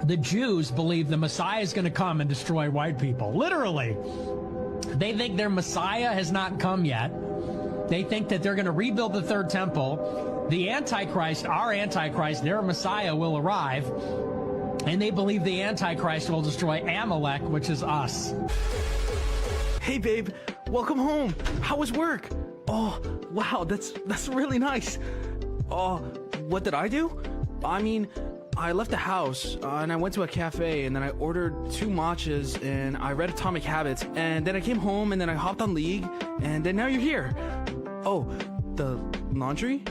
The Jews believe the Messiah is going to come and destroy white people. Literally. They think their Messiah has not come yet. They think that they're going to rebuild the third temple. The Antichrist, our Antichrist, their Messiah will arrive. And they believe the Antichrist will destroy Amalek, which is us. Hey, babe. Welcome home. How was work? Oh, wow. That's really nice. Oh, what did I do? I mean, I left the house and I went to a cafe and then I ordered 2 matchas and I read Atomic Habits and then I came home and then I hopped on League and then now you're here. Oh, the laundry?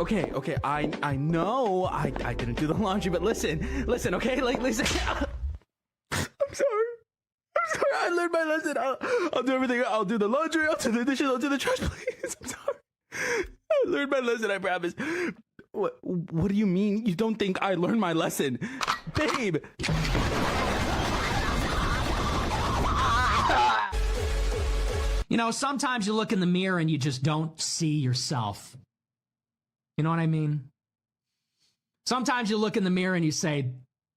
Okay, I know I didn't do the laundry, but listen, okay? Like, listen. I'm sorry. I learned my lesson. I'll do everything. I'll do the laundry, I'll do the dishes, I'll do the trash, please. I'm sorry. I learned my lesson, I promise. What do you mean you don't think I learned my lesson? Babe! You know, sometimes you look in the mirror and you just don't see yourself. You know what I mean? Sometimes you look in the mirror and you say,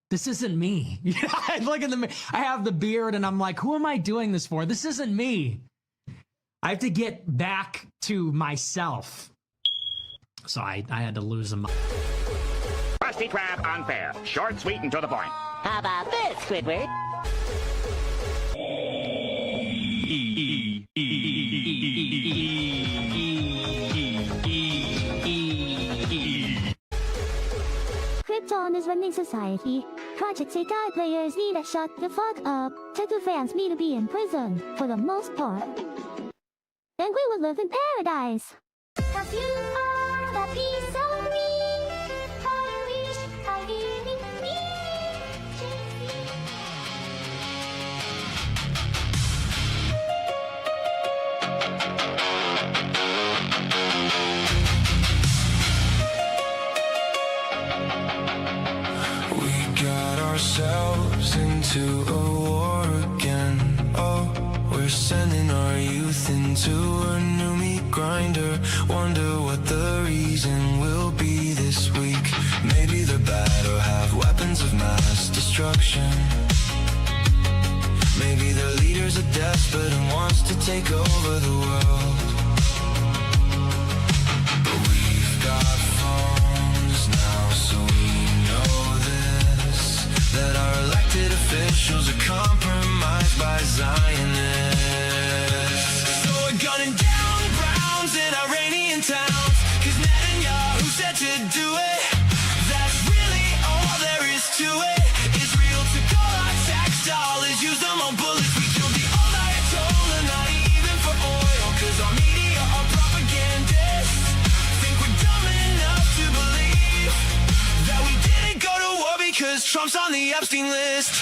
this isn't me. I look in the mirror, I have the beard and I'm like, who am I doing this for? This isn't me. I have to get back to myself. So I had to lose them. Krusty Krab unfair. Short, sweet, and to the point. How about this, Squidward? Krypton is running society. Project Takeout players need to shut the fuck up. Tattoo fans need to be in prison, for the most part. Then we would live in paradise. 'Cause you are the piece of me. I wish I didn't We got ourselves into a war again. Oh, we're sending our youth into a new meat grinder. Wonder what the reason will be this week. Maybe they're bad or have weapons of mass destruction. Maybe their leaders are desperate and wants to take over the world. But we've got phones now, so we know this, that our elected officials are compromised by Zionists. So we're gunning down Browns in Iranian towns, 'cause Netanyahu said to do it. That's really all there is to it. Israel took all our tax dollars, used them on bullets. We killed the old Ayatollah, not even for oil, 'cause our media are propagandists. Think we're dumb enough to believe that we didn't go to war because Trump's on the Epstein list.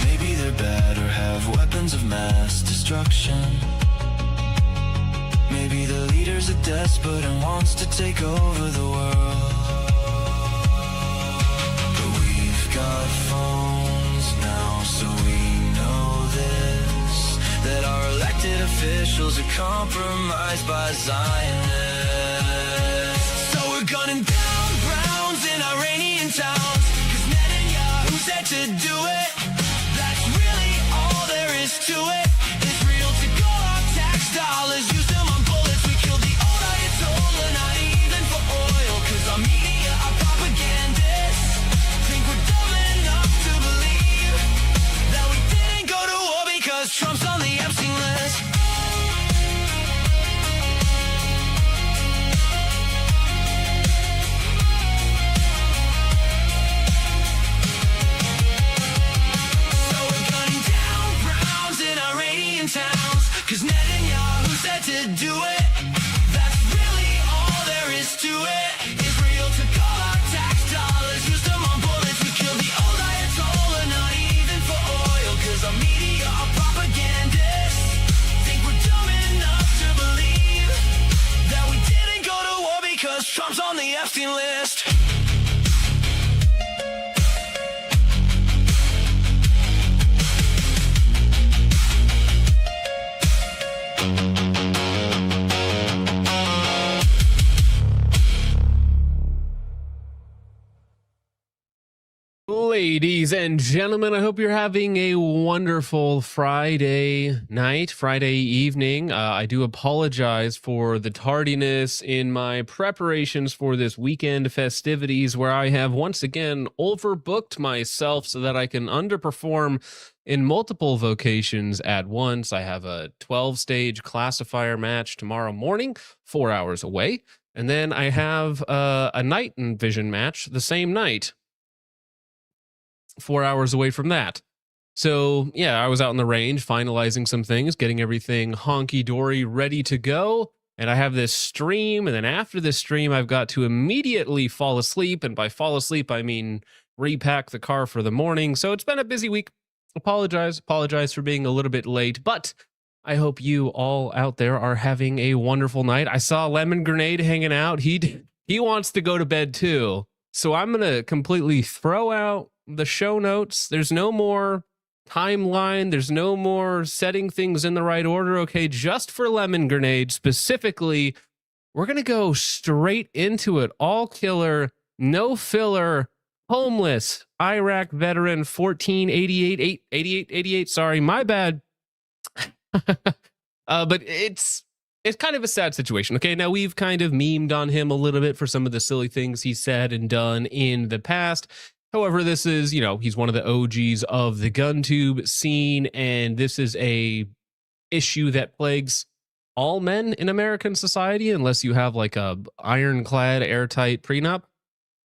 Maybe they're bad or have weapons of mass destruction. Maybe the leaders are desperate and wants to take over the world. But we've got phones now, so we know this, that our elected officials are compromised by Zionists. So we're gunning down Browns in Iranian towns, 'cause Netanyahu said to do it. That's really all there is to it. Israel took all our tax dollars, used them on bullets. We killed the old Ayatollah, not even for oil, 'cause our media are propagandists. Think we're dumb enough to believe that we didn't go to war because Trump's on the Epstein list. So we're gunning down Browns in Iranian towns, 'cause Netanyahu said to do it. That's really all there is to it. Israel took all our tax dollars, used them on bullets. We killed the old Ayatollah, not even for oil, 'cause our media are propagandists. Think we're dumb enough to believe that we didn't go to war because Trump's on the Epstein list. Ladies and gentlemen, I hope you're having a wonderful Friday night, Friday evening. I do apologize for the tardiness in my preparations for this weekend festivities, where I have once again overbooked myself so that I can underperform in multiple vocations at once. I have a 12-stage classifier match tomorrow morning, 4 hours away. And then I have a night vision match the same night, 4 hours away from that. So yeah, I was out in the range finalizing some things, getting everything honky-dory ready to go. And I have this stream, and then after this stream, I've got to immediately fall asleep. And by fall asleep, I mean repack the car for the morning. So it's been a busy week. Apologize for being a little bit late, but I hope you all out there are having a wonderful night. I saw Lemon Grenade hanging out. He wants to go to bed too. So I'm going to completely throw out the show notes. There's no more timeline. There's no more setting things in the right order. Okay, just for Lemon Grenade specifically, we're going to go straight into it. All killer, no filler, homeless, Iraq veteran, 1488, sorry, my bad. But it's kind of a sad situation. Okay, now we've kind of memed on him a little bit for some of the silly things he said and done in the past. However, this is, he's one of the OGs of the GunTube scene, and this is a issue that plagues all men in American society, unless you have like a ironclad, airtight prenup.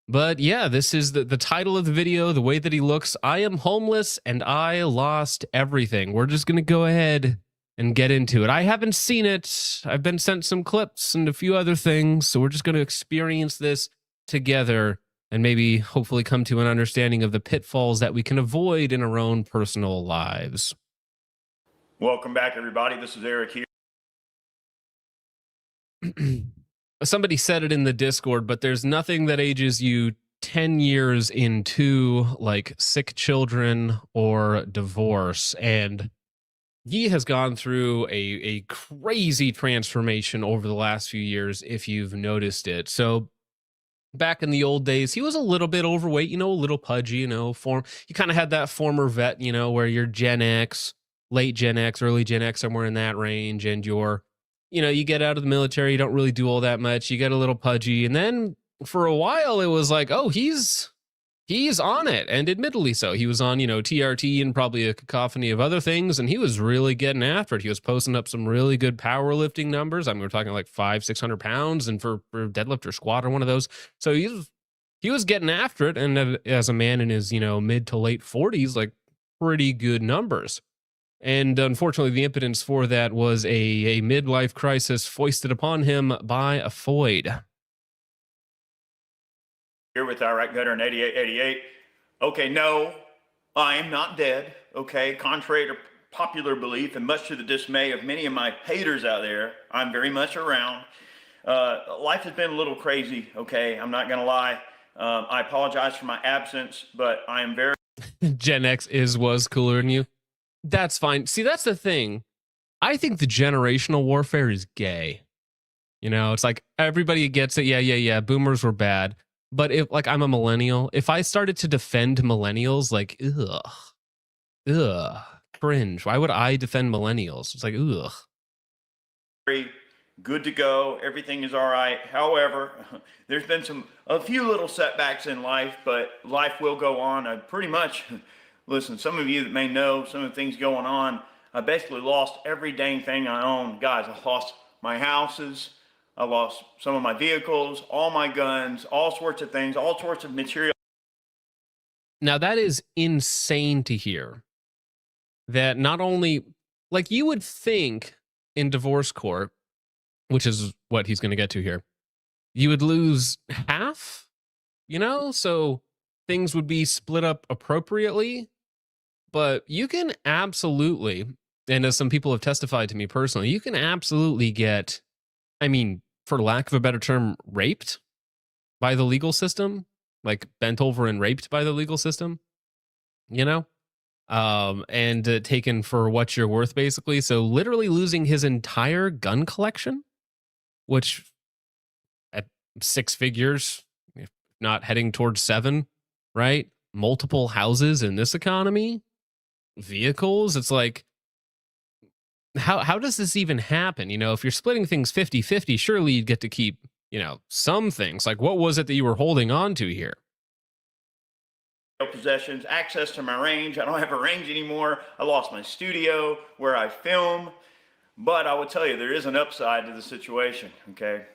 But yeah, this is the title of the video, the way that he looks. I am homeless and I lost everything. We're just going to go ahead and get into it. I haven't seen it. I've been sent some clips and a few other things, so we're just going to experience this together and maybe hopefully come to an understanding of the pitfalls that we can avoid in our own personal lives. Welcome back, everybody. This is Eric here. Somebody said it in the Discord, but there's nothing that ages you 10 years into like sick children or divorce. And he has gone through a crazy transformation over the last few years, if you've noticed it. So back in the old days, he was a little bit overweight, a little pudgy, you kind of had that former vet, where you're Gen X, late Gen X, early Gen X, somewhere in that range. And you're, you get out of the military, you don't really do all that much. You get a little pudgy. And then for a while, it was like, oh, he's on it. And admittedly so. He was on, TRT and probably a cacophony of other things. And he was really getting after it. He was posting up some really good powerlifting numbers. I mean, we're talking like 500-600 pounds, and for deadlift or squat or one of those. So he was getting after it. And as a man in his, mid to late 40s, like pretty good numbers. And unfortunately, the impotence for that was a midlife crisis foisted upon him by a Foyd. Here with Iraq veteran 8888. Okay, no, I am not dead. Okay, contrary to popular belief and much to the dismay of many of my haters out there, I'm very much around. Life has been a little crazy. Okay, I'm not gonna lie. I apologize for my absence, but I am very. Gen X was cooler than you. That's fine. See, that's the thing. I think the generational warfare is gay. It's like everybody gets it. Yeah. Boomers were bad. But if like I'm a millennial, if I started to defend millennials, like, cringe. Why would I defend millennials? It's like, ugh. Very good to go. Everything is all right. However, there's been a few little setbacks in life, but life will go on. I pretty much, listen, some of you that may know some of the things going on, I basically lost every dang thing I own. Guys, I lost my houses. I lost some of my vehicles, all my guns, all sorts of things, all sorts of material. Now, that is insane to hear. That not only, like, you would think in divorce court, which is what he's going to get to here, you would lose half, so things would be split up appropriately. But you can absolutely, and as some people have testified to me personally, you can absolutely get, for lack of a better term, raped by the legal system, like bent over and raped by the legal system, and taken for what you're worth, basically. So literally losing his entire gun collection, which at 6 figures, if not heading towards 7, right? multiple houses in this economy, vehicles. It's like, how does this even happen? You know, if you're splitting things 50-50, surely you'd get to keep, you know, some things. Like, what was it that you were holding on to here? Possessions, access to my range. I don't have a range anymore. I lost my studio where I film. But I will tell you, there is an upside to the situation, okay?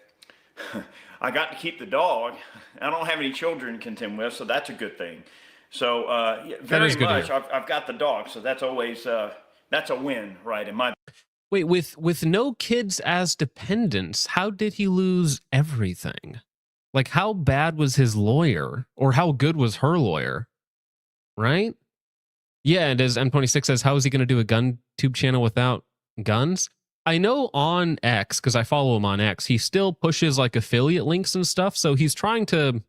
I got to keep the dog. I don't have any children to contend with, so that's a good thing. So yeah, very much, I've got the dog, so that's always, that's a win, right, in my... Wait, with no kids as dependents, how did he lose everything? Like, how bad was his lawyer? Or how good was her lawyer? Right? Yeah, and as M26 says, how is he going to do a gun tube channel without guns? I know on X, because I follow him on X, he still pushes like affiliate links and stuff, so he's trying to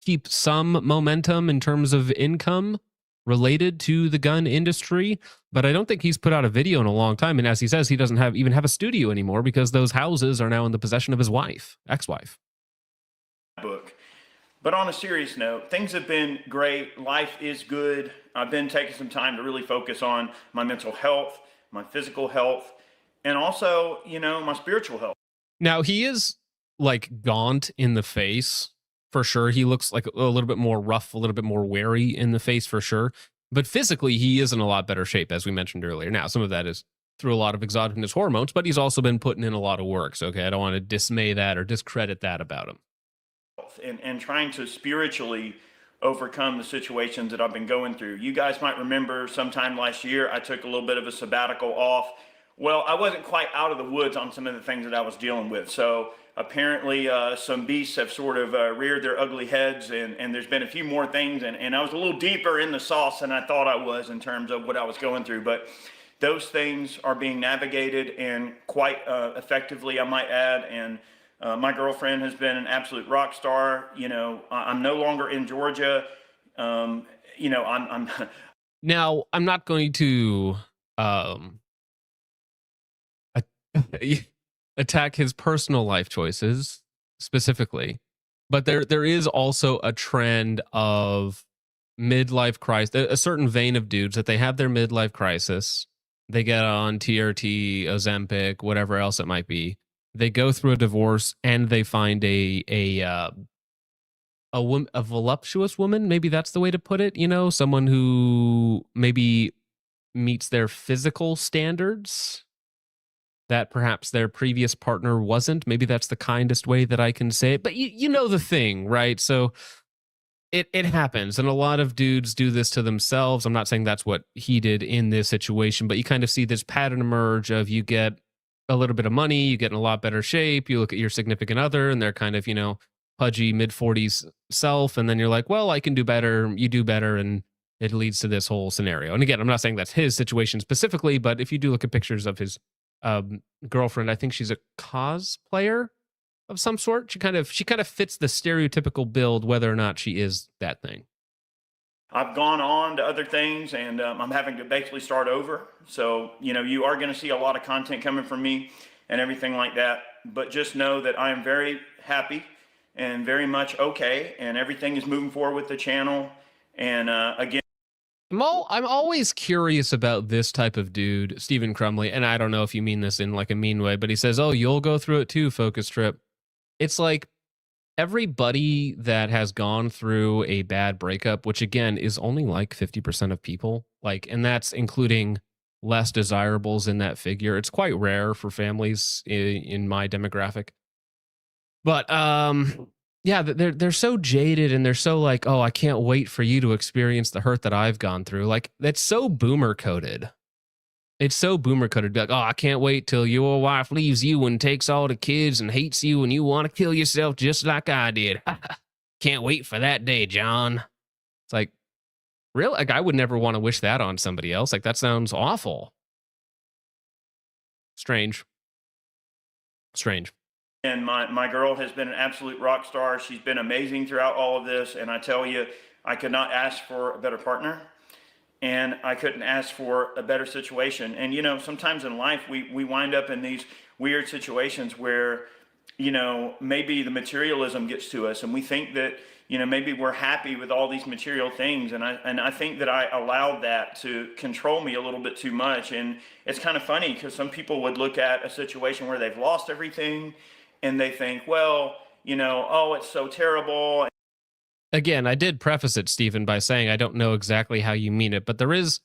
keep some momentum in terms of income related to the gun industry, but I don't think he's put out a video in a long time. And as he says, he doesn't even have a studio anymore because those houses are now in the possession of his wife, ex-wife. Book. But on a serious note, things have been great. Life is good. I've been taking some time to really focus on my mental health, my physical health, and also, you know, my spiritual health. Now, he is like gaunt in the face for sure. He looks like a little bit more rough, a little bit more wary in the face for sure. But physically, he is in a lot better shape, as we mentioned earlier. Now, some of that is through a lot of exogenous hormones, but he's also been putting in a lot of work. So, okay, I don't want to dismay that or discredit that about him. And trying to spiritually overcome the situations that I've been going through. You guys might remember sometime last year, I took a little bit of a sabbatical off. Well, I wasn't quite out of the woods on some of the things that I was dealing with. So apparently some beasts have sort of reared their ugly heads, and there's been a few more things, and I was a little deeper in the sauce than I thought I was in terms of what I was going through. But those things are being navigated, and quite effectively, I might add. And my girlfriend has been an absolute rock star. You know, I'm no longer in Georgia. You know, I'm Now, I'm not going to attack his personal life choices specifically, but there is also a trend of midlife crisis, a certain vein of dudes that they have their midlife crisis, they get on TRT, Ozempic, whatever else it might be, they go through a divorce, and they find a voluptuous woman, maybe that's the way to put it, you know, someone who maybe meets their physical standards that perhaps their previous partner wasn't. Maybe that's the kindest way that I can say it. But you know the thing, right? So it happens. And a lot of dudes do this to themselves. I'm not saying that's what he did in this situation, but you kind of see this pattern emerge of you get a little bit of money, you get in a lot better shape, you look at your significant other, and they're kind of, you know, pudgy mid-40s self, and then you're like, well, I can do better, you do better, and it leads to this whole scenario. And again, I'm not saying that's his situation specifically, but if you do look at pictures of his girlfriend, I think she's a cosplayer of some sort. She kind of fits the stereotypical build, whether or not she is that thing. I've gone on to other things, and I'm having to basically start over. So, you know, you are going to see a lot of content coming from me and everything like that. But just know that I am very happy and very much okay, and everything is moving forward with the channel. And again, I'm always curious about this type of dude, Stephen Crumley, and I don't know if you mean this in like a mean way, but he says, oh, you'll go through it too, Focus Trip. It's like everybody that has gone through a bad breakup, which again is only like 50% of people, like, and that's including less desirables in that figure. It's quite rare for families in my demographic. But yeah, they're so jaded, and they're so like, oh, I can't wait for you to experience the hurt that I've gone through. Like, that's so boomer coded. It's so boomer coded. Like, oh, I can't wait till your wife leaves you and takes all the kids and hates you, and you want to kill yourself just like I did. Can't wait for that day, John. It's like, really? Like, I would never want to wish that on somebody else. Like, that sounds awful. Strange. and my girl has been an absolute rock star. She's been amazing throughout all of this. And I tell you, I could not ask for a better partner, and I couldn't ask for a better situation. And, you know, sometimes in life, we wind up in these weird situations where, you know, maybe the materialism gets to us, and we think that, maybe we're happy with all these material things. And I think that I allowed that to control me a little bit too much. And it's kind of funny because some people would look at a situation where they've lost everything and they think, well, oh, it's so terrible. Again, I did preface it, Stephen, by saying I don't know exactly how you mean it, but there is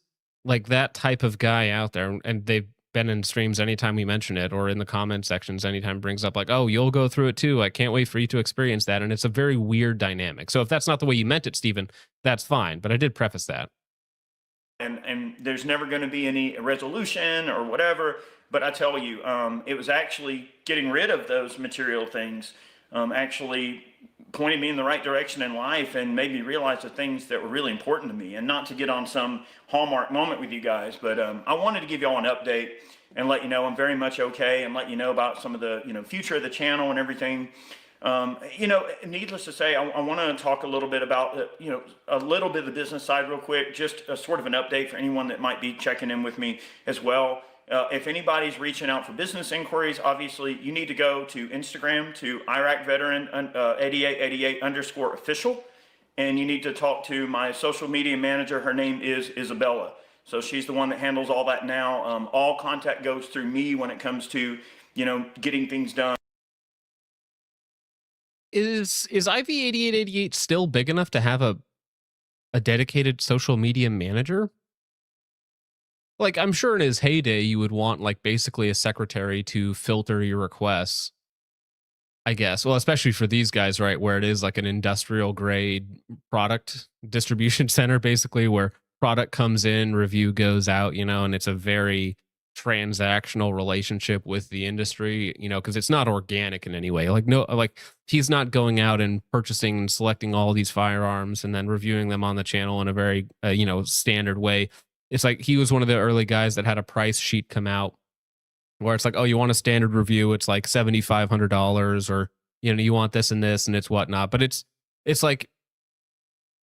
like that type of guy out there, and they've been in streams anytime we mention it, or in the comment sections anytime it brings up like, oh, you'll go through it too. I can't wait for you to experience that. And it's a very weird dynamic. So if that's not the way you meant it, Stephen, that's fine. But I did preface that. And there's never going to be any resolution or whatever. But I tell you, it was actually getting rid of those material things actually pointed me in the right direction in life and made me realize the things that were really important to me. And not to get on some hallmark moment with you guys, but I wanted to give y'all an update and let you know I'm very much okay, and let you know about some of the future of the channel and everything. Needless to say, I want to talk a little bit about a little bit of the business side real quick, just a sort of an update for anyone that might be checking in with me as well. If anybody's reaching out for business inquiries, obviously you need to go to Instagram to Iraq Veteran 8888_official, and you need to talk to my social media manager. Her name is Isabella, so she's the one that handles all that now. All contact goes through me when it comes to getting things done. Is IV8888 still big enough to have a dedicated social media manager? Like, I'm sure in his heyday, you would want like basically a secretary to filter your requests, I guess. Well, especially for these guys, right? Where it is like an industrial grade product distribution center, basically, where product comes in, review goes out, and it's a very transactional relationship with the industry, because it's not organic in any way. Like he's not going out and purchasing and selecting all these firearms and then reviewing them on the channel in a very, standard way. It's like he was one of the early guys that had a price sheet come out where it's like, oh, you want a standard review? It's like $7,500, or, you want this and this and it's whatnot. But it's like,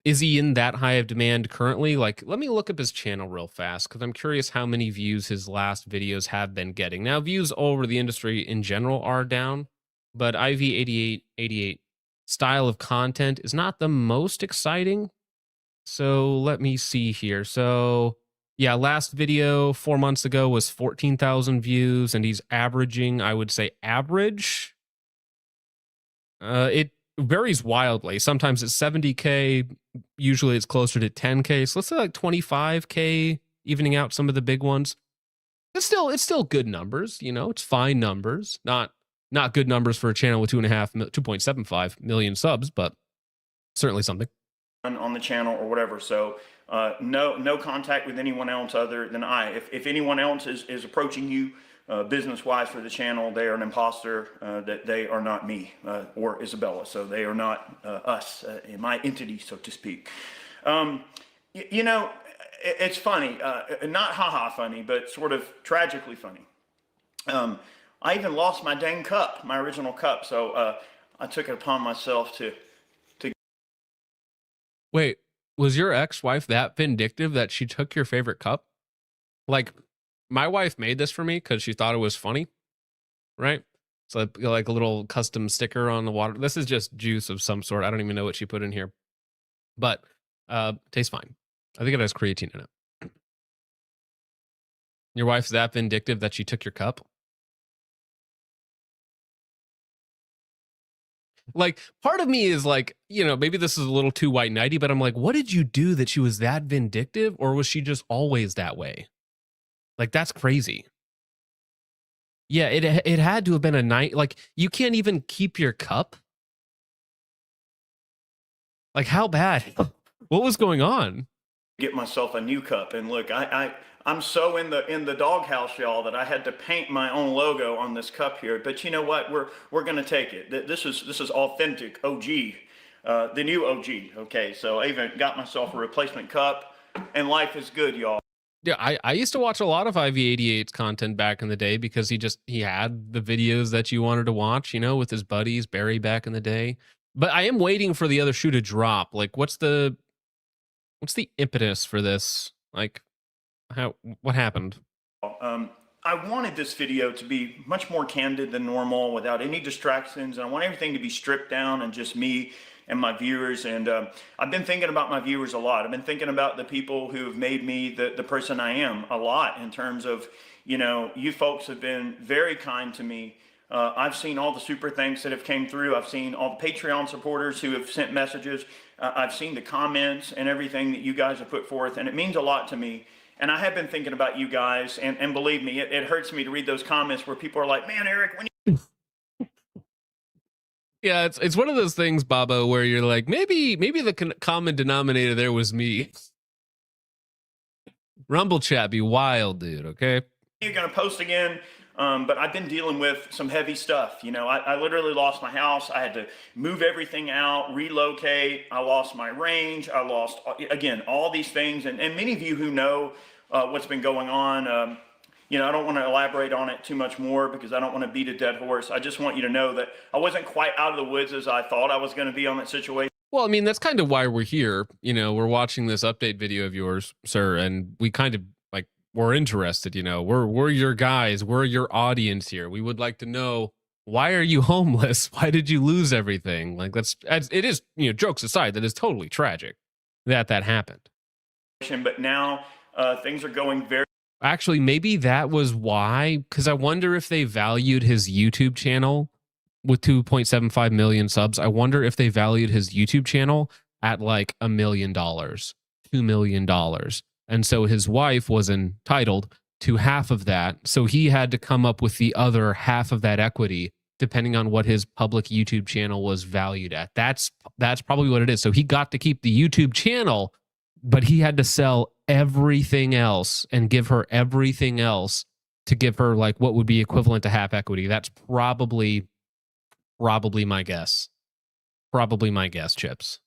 is he in that high of demand currently? Like, let me look up his channel real fast because I'm curious how many views his last videos have been getting. Now, views all over the industry in general are down, but IV8888 style of content is not the most exciting. So let me see here. So yeah, last video 4 months ago was 14,000 views, and he's averaging, I would say, average. It varies wildly. Sometimes it's 70K. Usually it's closer to 10K. So let's say like 25K, evening out some of the big ones. It's still good numbers. It's fine numbers. Not good numbers for a channel with 2.75 million subs, but certainly something on the channel or whatever. So no contact with anyone else other than I. If anyone else is approaching you business-wise for the channel, they are an imposter. That they are not me or Isabella. So they are not us, in my entity, so to speak. It's funny, not haha funny, but sort of tragically funny. I even lost my dang cup, my original cup. So I took it upon myself to. Wait, was your ex-wife that vindictive that she took your favorite cup? Like, my wife made this for me because she thought it was funny, right? So like a little custom sticker on the water. This is just juice of some sort. I don't even know what she put in here, but tastes fine. I think it has creatine in it. Your wife's that vindictive that she took your cup? Like, part of me is like, maybe this is a little too white knighty, but I'm like, what did you do that she was that vindictive? Or was she just always that way? Like, that's crazy. Yeah, it had to have been a night. Like, you can't even keep your cup. Like, how bad? What was going on? Get myself a new cup, and look, I'm so in the doghouse, y'all, that I had to paint my own logo on this cup here. But you know what? We're gonna take it. This is authentic OG, the new OG. Okay, so I even got myself a replacement cup, and life is good, y'all. Yeah, I used to watch a lot of IV88's content back in the day because he had the videos that you wanted to watch, with his buddies, Barry, back in the day. But I am waiting for the other shoe to drop. Like, what's the impetus for this? Like, what happened? I wanted this video to be much more candid than normal, without any distractions. And I want everything to be stripped down and just me my viewers. And I've been thinking about my viewers a lot. I've been thinking about the people who have made me the person I am a lot, in terms of, you folks have been very kind to me. I've seen all the super thanks that have came through. I've seen all the Patreon supporters who have sent messages. I've seen the comments and everything that you guys have put forth, and it means a lot to me. And I have been thinking about you guys, and believe me, it hurts me to read those comments where people are like, man, Eric, when you... Yeah, it's one of those things, Bobo, where you're like, maybe the common denominator there was me. Rumble chat be wild, dude. Okay, you're gonna post again? But I've been dealing with some heavy stuff. I literally lost my house. I had to move everything out, relocate. I lost my range. I lost, again, all these things. And many of you who know what's been going on, I don't want to elaborate on it too much more because I don't want to beat a dead horse. I just want you to know that I wasn't quite out of the woods as I thought I was going to be on that situation. Well, I mean, that's kind of why we're here. We're watching this update video of yours, sir, and we kind of we're interested. We're your guys. We're your audience here. We would like to know, why are you homeless? Why did you lose everything? Like, it is, jokes aside, that is totally tragic that happened. But now things are going very... Actually, maybe that was why, because I wonder if they valued his YouTube channel with 2.75 million subs. I wonder if they valued his YouTube channel at like $1 million, $2 million. And so his wife was entitled to half of that. So he had to come up with the other half of that equity, depending on what his public YouTube channel was valued at. That's probably what it is. So he got to keep the YouTube channel, but he had to sell everything else and give her everything else to give her like what would be equivalent to half equity. That's probably my guess. Probably my guess, Chips.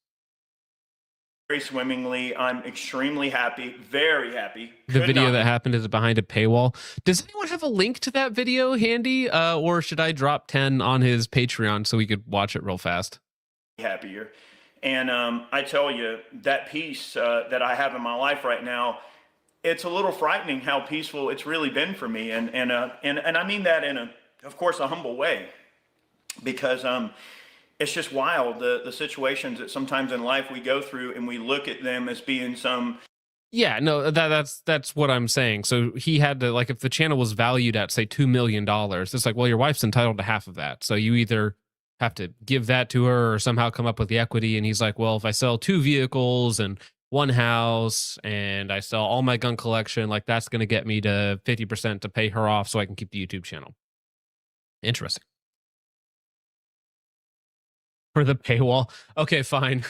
Very swimmingly. I'm extremely happy, very happy. The video that happened is behind a paywall. Does anyone have a link to that video handy? Or should I drop 10 on his Patreon so we could watch it real fast? Happier. And I tell you, that peace that I have in my life right now, it's a little frightening how peaceful it's really been for me. And I mean that in of course, a humble way, because it's just wild, the situations that sometimes in life we go through, and we look at them as being some... Yeah, no, that's what I'm saying. So he had to, like, if the channel was valued at, say, $2 million, it's like, well, your wife's entitled to half of that. So you either have to give that to her or somehow come up with the equity. And he's like, well, if I sell 2 vehicles and 1 house and I sell all my gun collection, like, that's going to get me to 50% to pay her off so I can keep the YouTube channel. Interesting. For the paywall. Okay, fine.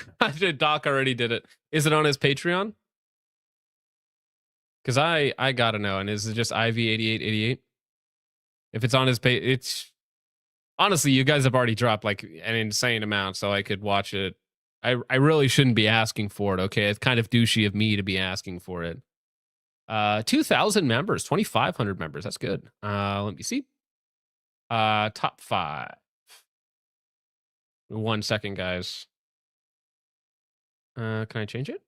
Doc already did it. Is it on his Patreon? Because I gotta know. And is it just IV8888? If it's on his page, it's... Honestly, you guys have already dropped like an insane amount, so I could watch it. I really shouldn't be asking for it, okay? It's kind of douchey of me to be asking for it. 2,000 members, 2,500 members. That's good. Let me see. Top 5. 1 second, guys. Can I change it?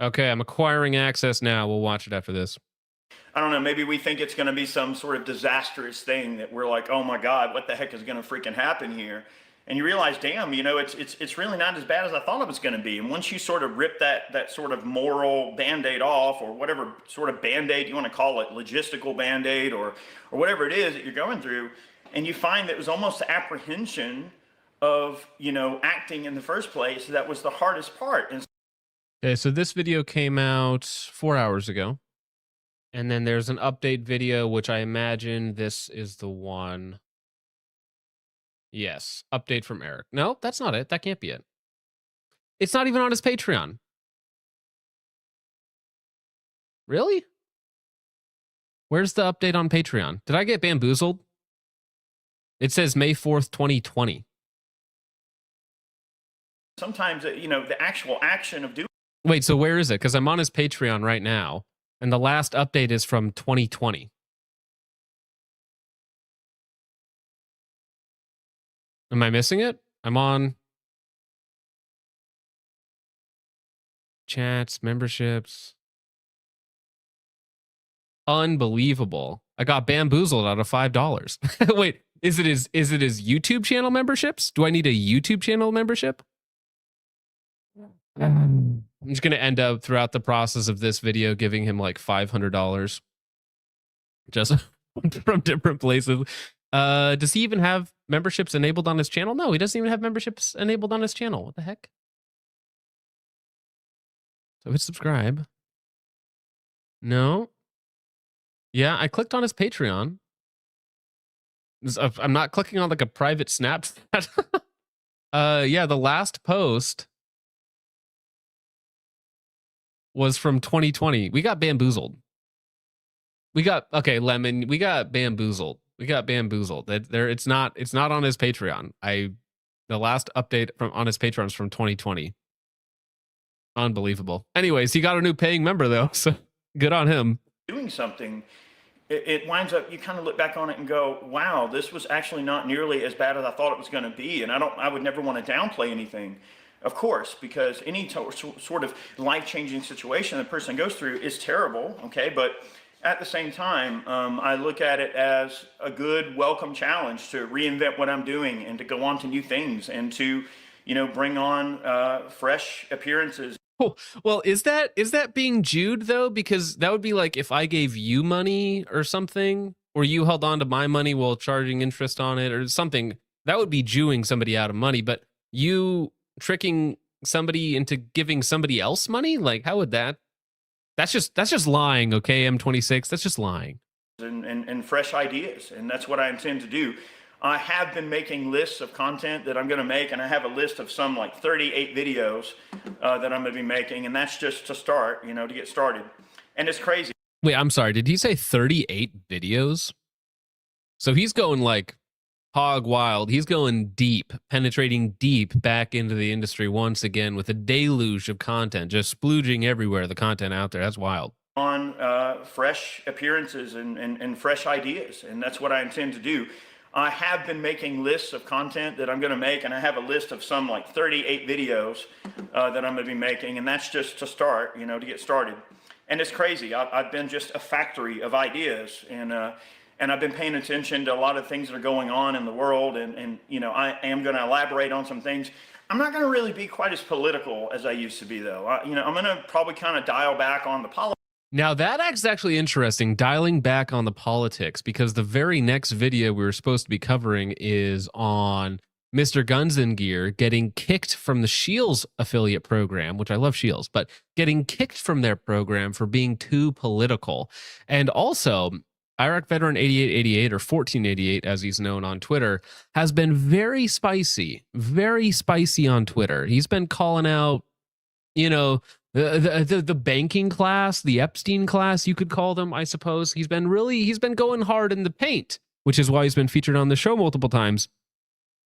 Okay, I'm acquiring access now. We'll watch it after this. I don't know, maybe we think it's going to be some sort of disastrous thing that we're like, oh my God, what the heck is going to freaking happen here? And you realize, damn, it's really not as bad as I thought it was going to be. And once you sort of rip that sort of moral Band-Aid off, or whatever sort of Band-Aid you want to call it, logistical Band-Aid, or whatever it is that you're going through, and you find that it was almost the apprehension of, acting in the first place that was the hardest part. And okay, so this video came out 4 hours ago. And then there's an update video, which I imagine this is the one. Yes, update from Eric. No, that's not it. That can't be it. It's not even on his Patreon. Really? Where's the update on Patreon? Did I get bamboozled? It says May 4th, 2020. sometimes, the actual action of doing... Wait, so where is it? Because I'm on his Patreon right now, and the last update is from 2020. Am I missing it? I'm on chats, memberships. Unbelievable. I got bamboozled out of $5. Wait, is it his YouTube channel memberships? Do I need a YouTube channel membership? I'm just gonna end up throughout the process of this video giving him like $500 just from different places. Does he even have memberships enabled on his channel? No, he doesn't even have memberships enabled on his channel. What the heck? So hit subscribe. No. Yeah, I clicked on his Patreon. I'm not clicking on like a private Snapchat. Yeah, the last post was from 2020. We got bamboozled. Okay, Lemon, we got bamboozled. It's not on his Patreon. The last update on his Patreon is from 2020. Unbelievable. Anyways, he got a new paying member though, so good on him. Doing something, it winds up, you kind of look back on it and go, wow, this was actually not nearly as bad as I thought it was going to be. And I would never want to downplay anything, of course, because any sort of life-changing situation a person goes through is terrible, okay? But at the same time, I look at it as a good, welcome challenge to reinvent what I'm doing and to go on to new things and to, bring on fresh appearances. Cool. Well, is that being Jewed though? Because that would be like if I gave you money or something, or you held on to my money while charging interest on it or something. That would be Jewing somebody out of money. But you tricking somebody into giving somebody else money, like how would that? That's just lying, okay? M26. That's just lying. And fresh ideas, and that's what I intend to do. I have been making lists of content that I'm going to make, and I have a list of some like 38 videos that I'm going to be making, and that's just to start, to get started. And it's crazy. Wait, I'm sorry. Did he say 38 videos? So he's going like hog wild. He's going deep, penetrating deep back into the industry once again with a deluge of content, just splooging everywhere. The content out there. That's wild. On fresh appearances and fresh ideas, and that's what I intend to do. I have been making lists of content that I'm going to make, and I have a list of some like 38 videos that I'm going to be making, and that's just to start, to get started. And it's crazy. I've been just a factory of ideas, and I've been paying attention to a lot of things that are going on in the world, and I am going to elaborate on some things. I'm not going to really be quite as political as I used to be, though. I'm going to probably kind of dial back on the politics. Now that is actually interesting, dialing back on the politics, because the very next video we were supposed to be covering is on Mr. Guns and Gear getting kicked from the Shields affiliate program, which I love Shields, but getting kicked from their program for being too political. And also, Iraq Veteran 8888 or 1488, as he's known on Twitter, has been very spicy on Twitter. He's been calling out, the banking class, the Epstein class, you could call them, I suppose. He's been going hard in the paint, which is why he's been featured on the show multiple times.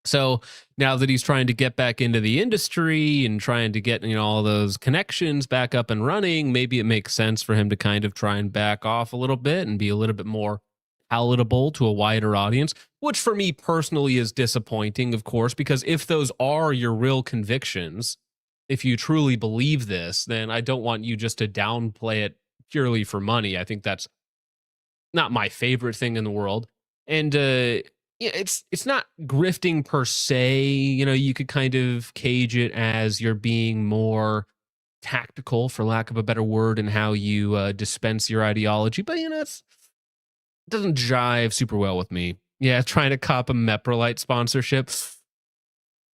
So now that he's trying to get back into the industry and trying to get, all those connections back up and running, maybe it makes sense for him to kind of try and back off a little bit and be a little bit more palatable to a wider audience, which for me personally is disappointing, of course, because if those are your real convictions, if you truly believe this, then I don't want you just to downplay it purely for money. I think that's not my favorite thing in the world. And it's not grifting per se. You could kind of cage it as you're being more tactical, for lack of a better word, in how you dispense your ideology. But it doesn't jive super well with me. Yeah, trying to cop a Meprolite sponsorship.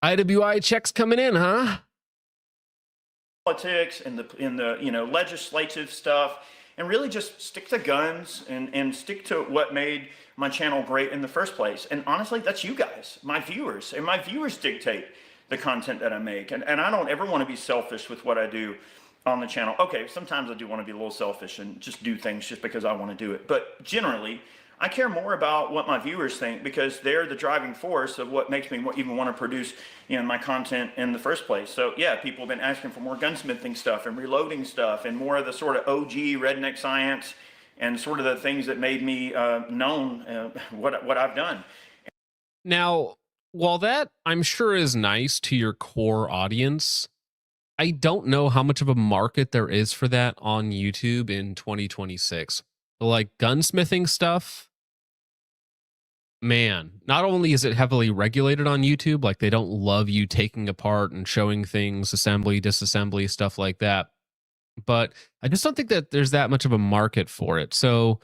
IWI checks coming in, huh? Politics and the legislative stuff, and really just stick to guns and stick to what made my channel great in the first place. And honestly, that's you guys, my viewers, and my viewers dictate the content that I make. And I don't ever want to be selfish with what I do on the channel. Okay, sometimes I do want to be a little selfish and just do things just because I want to do it. But generally, I care more about what my viewers think, because they're the driving force of what makes me even want to produce, my content in the first place. So yeah, people have been asking for more gunsmithing stuff and reloading stuff and more of the sort of OG redneck science and sort of the things that made me known what I've done. Now, while that I'm sure is nice to your core audience, I don't know how much of a market there is for that on YouTube in 2026. like gunsmithing stuff, man, not only is it heavily regulated on YouTube, like they don't love you taking apart and showing things, assembly, disassembly, stuff like that, but I just don't think that there's that much of a market for it. So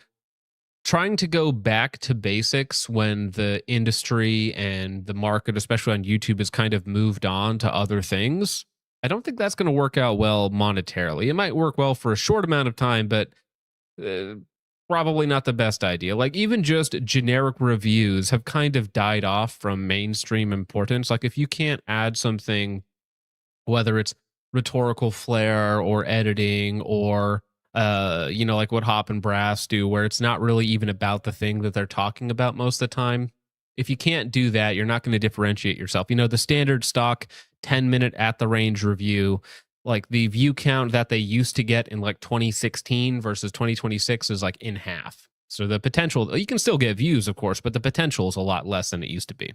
trying to go back to basics when the industry and the market, especially on YouTube, has kind of moved on to other things, I don't think that's going to work out well monetarily. It might work well for a short amount of time, but probably not the best idea. Like even just generic reviews have kind of died off from mainstream importance. Like if you can't add something, whether it's rhetorical flair or editing or like what Hop and Brass do, where it's not really even about the thing that they're talking about most of the time. If you can't do that, you're not going to differentiate yourself. The standard stock 10-minute at the range review, like the view count that they used to get in like 2016 versus 2026 is like in half. So the potential, you can still get views, of course, but the potential is a lot less than it used to be.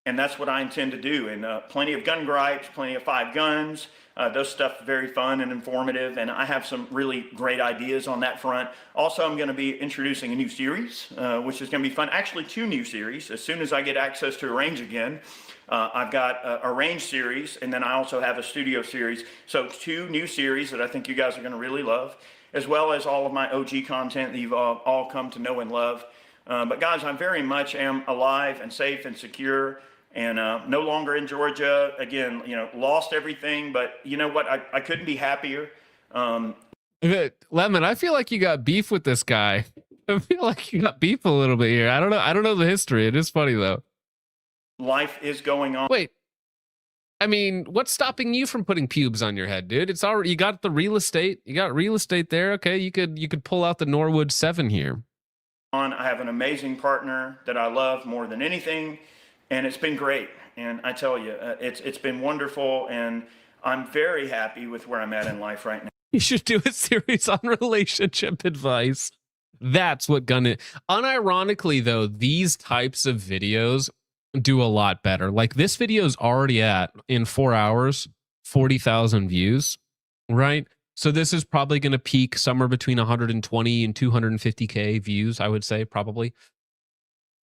And that's what I intend to do. And plenty of gun gripes, plenty of 5 guns. Those stuff very fun and informative. And I have some really great ideas on that front. Also, I'm going to be introducing a new series, which is going to be fun. Actually, 2 new series. As soon as I get access to a range again, I've got a range series, and then I also have a studio series. So 2 new series that I think you guys are going to really love, as well as all of my OG content that you've all come to know and love. But guys, I very much am alive and safe and secure, and no longer in Georgia. Again, lost everything, but you know what? I couldn't be happier. Lemon, I feel like you got beef with this guy. I feel like you got beef a little bit here. I don't know the history. It is funny though. Life is going on. Wait, I mean, what's stopping you from putting pubes on your head, dude? It's already, you got the real estate. You got real estate there. Okay, you could pull out the Norwood 7 here. I have an amazing partner that I love more than anything, and it's been great. And I tell you, it's been wonderful, and I'm very happy with where I'm at in life right now. You should do a series on relationship advice. That's what gun is. Unironically, though, these types of videos do a lot better. Like this video is already at, in 4 hours, 40,000 views, right? So this is probably going to peak somewhere between 120 and 250K views, I would say, probably.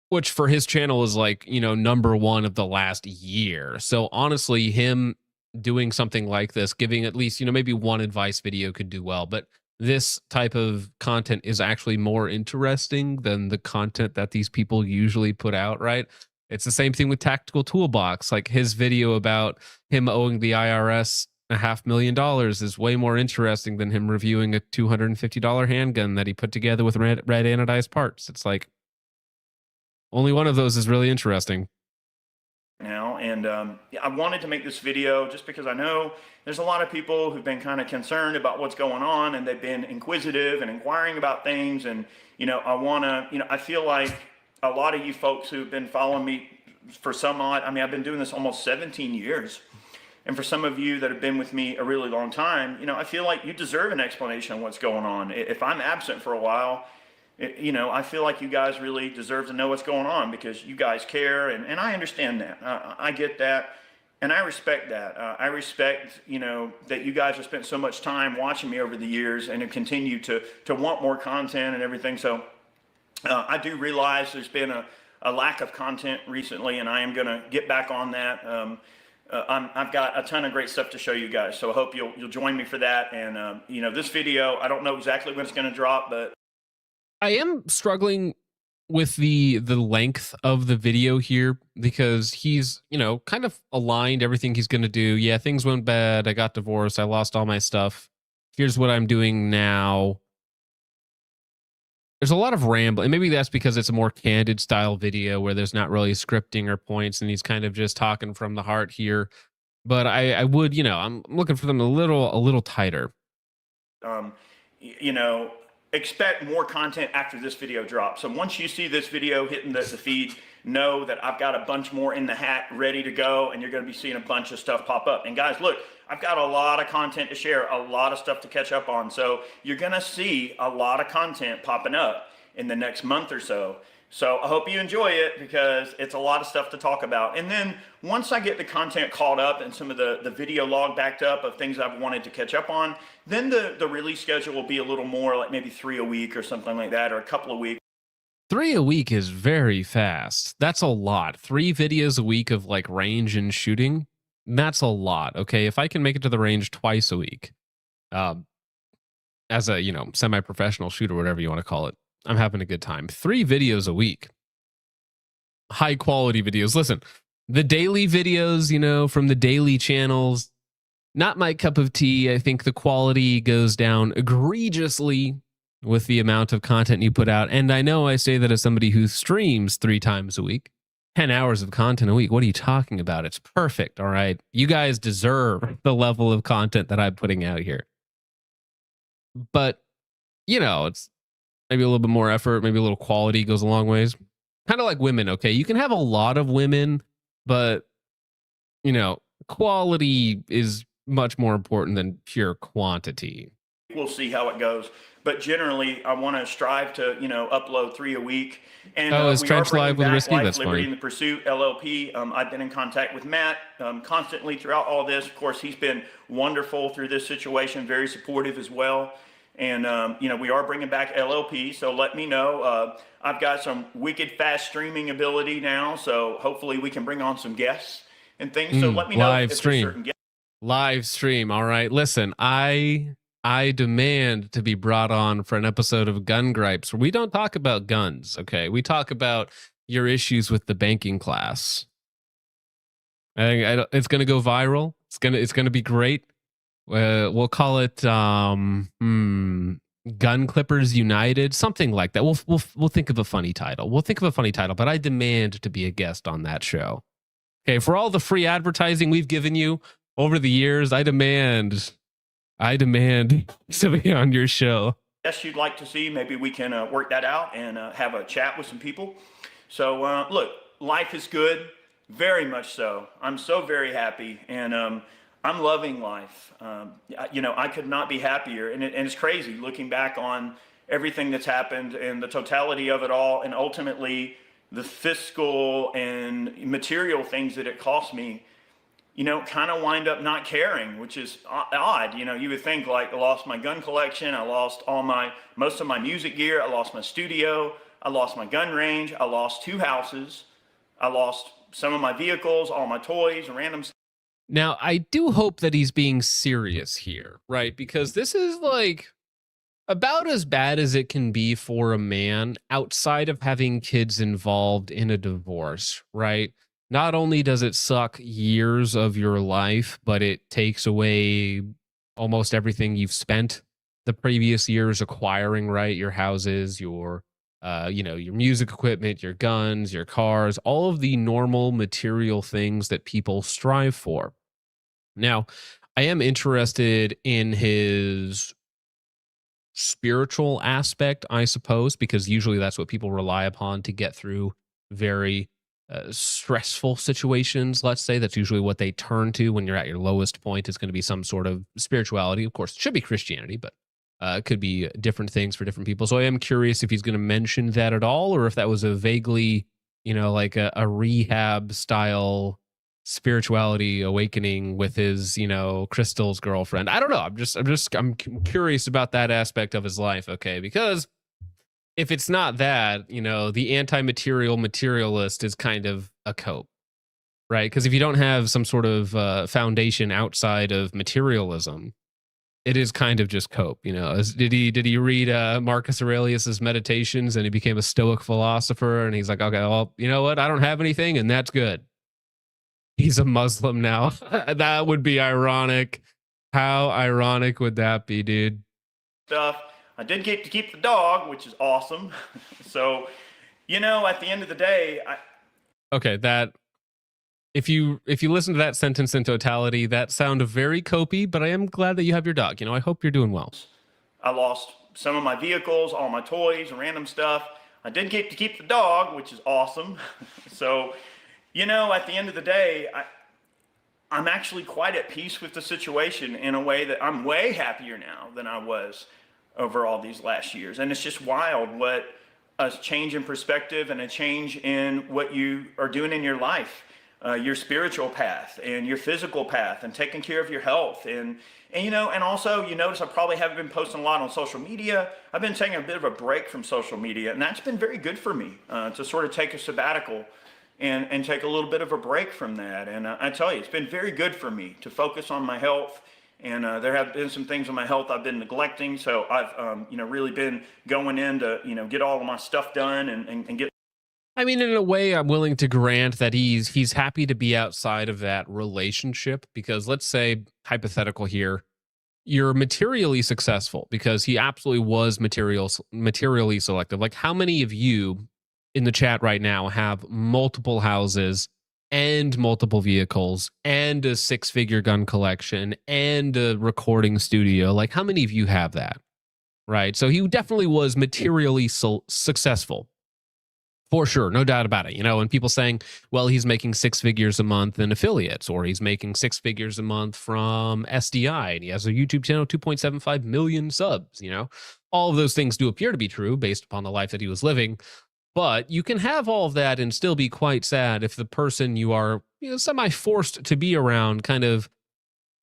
Which for his channel is like, number 1 of the last year. So honestly, him doing something like this, giving at least, maybe one advice video could do well. But this type of content is actually more interesting than the content that these people usually put out, right? It's the same thing with Tactical Toolbox. Like his video about him owing the IRS $500,000 is way more interesting than him reviewing a $250 handgun that he put together with red anodized parts. It's like only one of those is really interesting. Now, and I wanted to make this video just because I know there's a lot of people who've been kind of concerned about what's going on, and they've been inquisitive and inquiring about things. And I feel like a lot of you folks who've been following me for I've been doing this almost 17 years. And for some of you that have been with me a really long time, I feel like you deserve an explanation on what's going on. If I'm absent for a while, I feel like you guys really deserve to know what's going on because you guys care, and I understand that. I get that, and I respect that. I respect, that you guys have spent so much time watching me over the years and have continued to want more content and everything. So I do realize there's been a lack of content recently, and I am going to get back on that. I've got a ton of great stuff to show you guys, so I hope you'll join me for that. And this video, I don't know exactly when it's going to drop, but I am struggling with the length of the video here because he's, kind of aligned everything he's going to do. Yeah, things went bad. I got divorced. I lost all my stuff. Here's what I'm doing now. There's a lot of rambling. Maybe that's because it's a more candid style video where there's not really scripting or points, and he's kind of just talking from the heart here. But I would, I'm looking for them a little tighter. Expect more content after this video drops. So once you see this video hitting the feed, know that I've got a bunch more in the hat ready to go, and you're going to be seeing a bunch of stuff pop up. And guys, look, I've got a lot of content to share, a lot of stuff to catch up on. So you're going to see a lot of content popping up in the next month or so. So I hope you enjoy it because it's a lot of stuff to talk about. And then once I get the content caught up and some of the video log backed up of things I've wanted to catch up on, then the release schedule will be a little more like maybe 3 a week or something like that, or a couple of weeks. 3 a week is very fast. That's a lot. 3 videos a week of like range and shooting. That's a lot. Okay. If I can make it to the range twice a week, as a, semi-professional shooter, whatever you want to call it, I'm having a good time. 3 videos a week. High quality videos. Listen, the daily videos, from the daily channels, not my cup of tea. I think the quality goes down egregiously with the amount of content you put out. And I know I say that as somebody who streams 3 times a week, 10 hours of content a week. What are you talking about? It's perfect. All right. You guys deserve the level of content that I'm putting out here. But, it's maybe a little bit more effort, maybe a little quality goes a long ways. Kind of like women. Okay. You can have a lot of women, but, quality is much more important than pure quantity. We'll see how it goes. But generally, I want to strive to, upload 3 a week. And is Trench live with Risky? Life, That's Liberty, fine. and the Pursuit LLP. I've been in contact with Matt constantly throughout all this. Of course, he's been wonderful through this situation, very supportive as well. And, we are bringing back LLP, so let me know. I've got some wicked fast streaming ability now, so hopefully we can bring on some guests and things. So let me know live if stream. there's certain guests. Live stream. All right. Listen, I demand to be brought on for an episode of Gun Gripes where we don't talk about guns. Okay. We talk about your issues with the banking class. I think it's going to go viral. It's going to be great. We'll call it Gun Clippers United, something like that. We'll think of a funny title. But I demand to be a guest on that show. Okay, for all the free advertising we've given you over the years, I demand to be on your show. Yes, you'd like to see, maybe we can work that out and have a chat with some people. So look, life is good, very much so. I'm so very happy, and I'm loving life. I could not be happier, and it's crazy looking back on everything that's happened and the totality of it all, and ultimately the fiscal and material things that it cost me. Kind of wind up not caring, which is odd. You would think like I lost my gun collection, I lost most of my music gear, I lost my studio, I lost my gun range, I lost 2 houses, I lost some of my vehicles, all my toys, random stuff. Now, I do hope that he's being serious here, right? Because this is like about as bad as it can be for a man outside of having kids involved in a divorce, right? Not only does it suck years of your life, but it takes away almost everything you've spent the previous years acquiring, right? Your houses, your music equipment, your guns, your cars, all of the normal material things that people strive for. Now, I am interested in his spiritual aspect, I suppose, because usually that's what people rely upon to get through very stressful situations, let's say. That's usually what they turn to when you're at your lowest point. Is going to be some sort of spirituality. Of course, it should be Christianity, but it could be different things for different people. So I am curious if he's going to mention that at all, or if that was a vaguely, like a rehab style spirituality awakening with his, Crystal's girlfriend. I don't know. I'm curious about that aspect of his life. Okay. Because if it's not that, the anti-material materialist is kind of a cope, right? Because if you don't have some sort of foundation outside of materialism, it is kind of just cope. Did he read Marcus Aurelius's Meditations and he became a Stoic philosopher? And he's like, okay, well, you know what? I don't have anything, and that's good. He's a Muslim now. That would be ironic. How ironic would that be, dude? Stuff. I did get to keep the dog, which is awesome. So, at the end of the day, okay, that if you listen to that sentence in totality, that sounded very copy, but I am glad that you have your dog. I hope you're doing well. I lost some of my vehicles, all my toys, random stuff. I did get to keep the dog, which is awesome. So, at the end of the day, I'm actually quite at peace with the situation in a way that I'm way happier now than I was over all these last years. And it's just wild what a change in perspective and a change in what you are doing in your life, your spiritual path and your physical path, and taking care of your health. And and also, you notice I probably haven't been posting a lot on social media. I've been taking a bit of a break from social media, and that's been very good for me, to sort of take a sabbatical and take a little bit of a break from that. And I tell you, it's been very good for me to focus on my health. And there have been some things in my health I've been neglecting. So I've, really been going in to, get all of my stuff done and get. I mean, in a way, I'm willing to grant that he's happy to be outside of that relationship, because let's say, hypothetical here, you're materially successful, because he absolutely was materially selective. Like, how many of you in the chat right now have multiple houses and multiple vehicles and a 6-figure gun collection and a recording studio? Like, how many of you have that? Right? So he definitely was materially successful. For sure, no doubt about it. And people saying, well, he's making 6 figures a month in affiliates, or he's making 6 figures a month from SDI, and he has a YouTube channel, 2.75 million subs. All of those things do appear to be true based upon the life that he was living. But you can have all of that and still be quite sad if the person you are semi-forced to be around kind of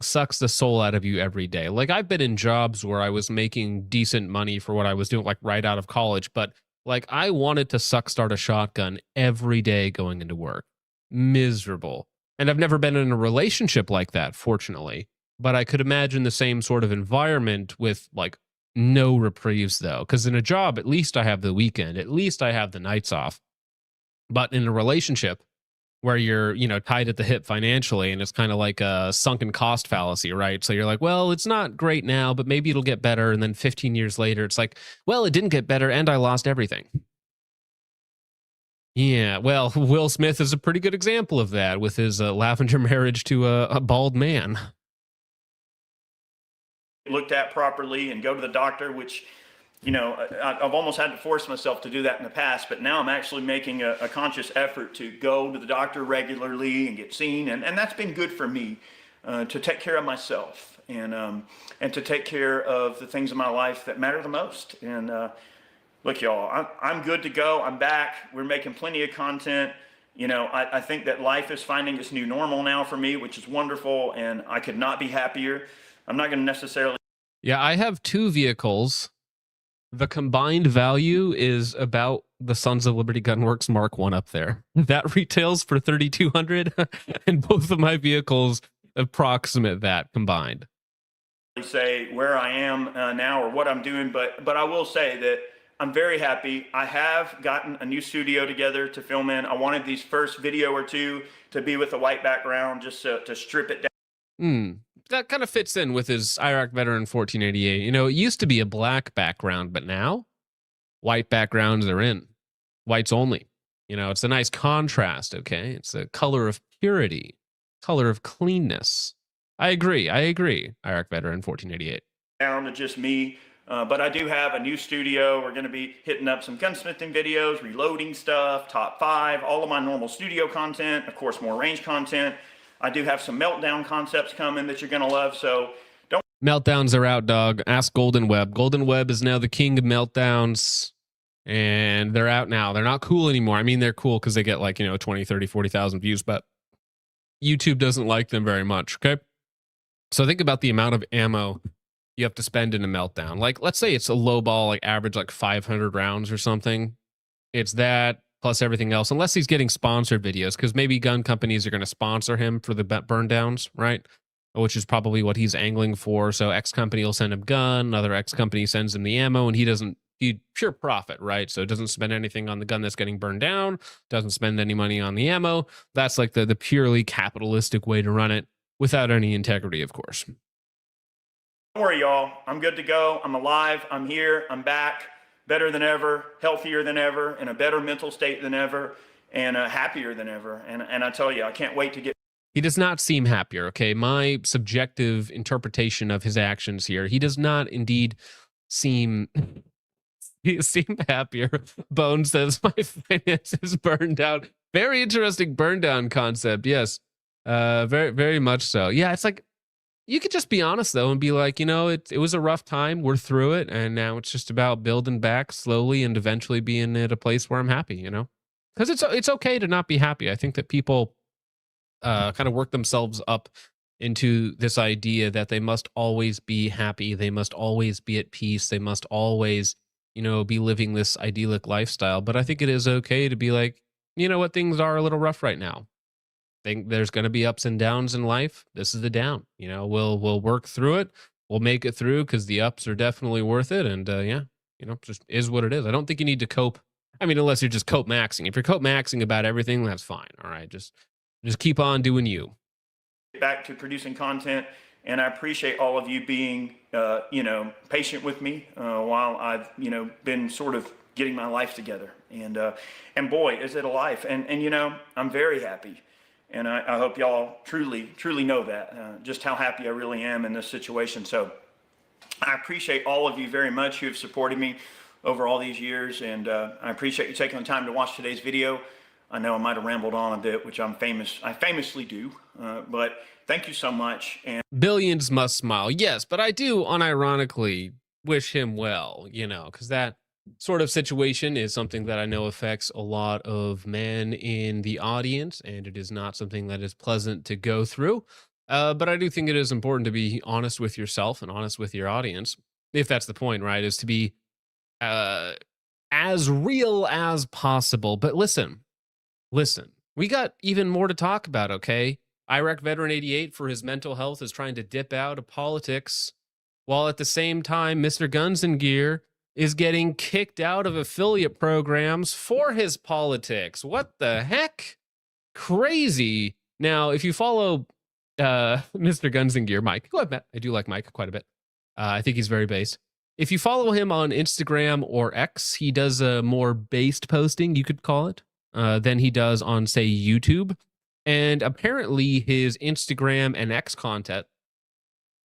sucks the soul out of you every day. Like, I've been in jobs where I was making decent money for what I was doing, like right out of college, but like, I wanted to start a shotgun every day going into work. Miserable. And I've never been in a relationship like that, fortunately. But I could imagine the same sort of environment with like no reprieves, though. Because in a job, at least I have the weekend. At least I have the nights off. But in a relationship where you're, tied at the hip financially, and it's kind of like a sunken cost fallacy, right? So you're like, well, it's not great now, but maybe it'll get better. And then 15 years later, it's like, well, it didn't get better and I lost everything. Yeah, well, Will Smith is a pretty good example of that with his lavender marriage to a bald man. Looked at properly and go to the doctor, which I've almost had to force myself to do that in the past, but now I'm actually making a conscious effort to go to the doctor regularly and get seen, and that's been good for me, to take care of myself and to take care of the things in my life that matter the most. And look, y'all, I'm good to go. I'm back. We're making plenty of content. I think that life is finding its new normal now for me, which is wonderful, and I could not be happier. I'm not going to necessarily. Yeah, I have 2 vehicles. The combined value is about the Sons of Liberty Gunworks Mark 1 up there. That retails for $3,200, and both of my vehicles approximate that combined. Say where I am now or what I'm doing, but I will say that I'm very happy. I have gotten a new studio together to film in. I wanted these first video or two to be with a white background, just to strip it down. That kind of fits in with his Iraq veteran 1488. It used to be a black background, but now white backgrounds are in. Whites only. It's a nice contrast, okay? It's a color of purity, color of cleanness. I agree. Iraq veteran 1488. Down to just me. But I do have a new studio. We're going to be hitting up some gunsmithing videos, reloading stuff, top 5, all of my normal studio content, of course, more range content. I do have some meltdown concepts coming that you're going to love, so don't. Meltdowns are out, dog. Ask Golden Web. Golden Web is now the king of meltdowns, and they're out now. They're not cool anymore. I mean, they're cool because they get 20, 30, 40,000 views, but YouTube doesn't like them very much, okay? So think about the amount of ammo you have to spend in a meltdown. Like, let's say it's a low ball, average 500 rounds or something. It's that plus everything else, unless he's getting sponsored videos, because maybe gun companies are going to sponsor him for the burn downs, right? Which is probably what he's angling for. So X company will send him gun, another X company sends him the ammo, and he pure profit, right? So it doesn't spend anything on the gun that's getting burned down, doesn't spend any money on the ammo. That's like the purely capitalistic way to run it, without any integrity, of course. Don't worry, y'all. I'm good to go. I'm alive. I'm here. I'm back. Better than ever, healthier than ever, in a better mental state than ever, and happier than ever. And I tell you, I can't wait to get. He does not seem happier, okay? My subjective interpretation of his actions here, he does not indeed seem happier. Bone says, my finances burned out. Very interesting burn down concept, yes. Very, very much so. Yeah, it's like, You could just be honest though and be like, it was a rough time. We're through it, and now it's just about building back slowly and eventually being at a place where I'm happy. Because it's okay to not be happy. I think that people kind of work themselves up into this idea that they must always be happy, they must always be at peace, they must always, be living this idyllic lifestyle. But I think it is okay to be like, you know what, things are a little rough right now. There's going to be ups and downs in life. This is the down. We'll work through it. We'll make it through because the ups are definitely worth it. And just is what it is. I don't think you need to cope. I mean, unless you're just cope maxing. If you're cope maxing about everything, that's fine. All right, just keep on doing you. Back to producing content, and I appreciate all of you being, patient with me while I've, been sort of getting my life together. And boy, is it a life. And I'm very happy. And I hope y'all truly know that, just how happy I really am in this situation. So I appreciate all of you very much who have supported me over all these years. And I appreciate you taking the time to watch today's video. I know I might have rambled on a bit, which I famously do, but thank you so much. And Billions must smile. Yes, but I do unironically wish him well, because that sort of situation is something that I know affects a lot of men in the audience, and it is not something that is pleasant to go through. But I do think it is important to be honest with yourself and honest with your audience, if that's the point, right? Is to be as real as possible. But listen, we got even more to talk about, okay? Iraq veteran 88 for his mental health is trying to dip out of politics, while at the same time, Mr. Guns and Gear is getting kicked out of affiliate programs for his politics. What the heck? Crazy. Now, if you follow Mr. Guns and Gear, Mike, who I bet I do like Mike quite a bit. I think he's very based. If you follow him on Instagram or X, he does a more based posting, you could call it, than he does on, say, YouTube. And apparently his Instagram and X content,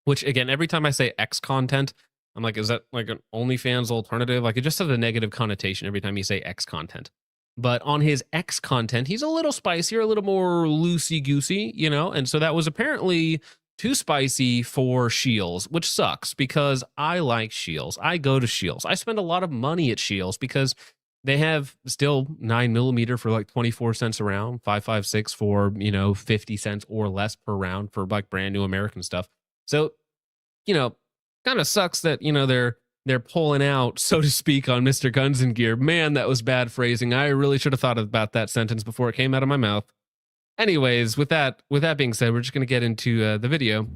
which again, every time I say X content, I'm like, is that like an OnlyFans alternative? Like, it just has a negative connotation every time you say X content. But on his X content, he's a little spicier, a little more loosey-goosey, and so that was apparently too spicy for Shields, which sucks because I like Shields. I go to Shields. I spend a lot of money at Shields because they have still 9mm for like 24 cents a round, 5.56 for, 50 cents or less per round for like brand new American stuff. So, kind of sucks that, they're pulling out, so to speak, on Mr. Guns and Gear. Man, that was bad phrasing. I really should have thought about that sentence before it came out of my mouth. Anyways, with that being said, we're just going to get into the video.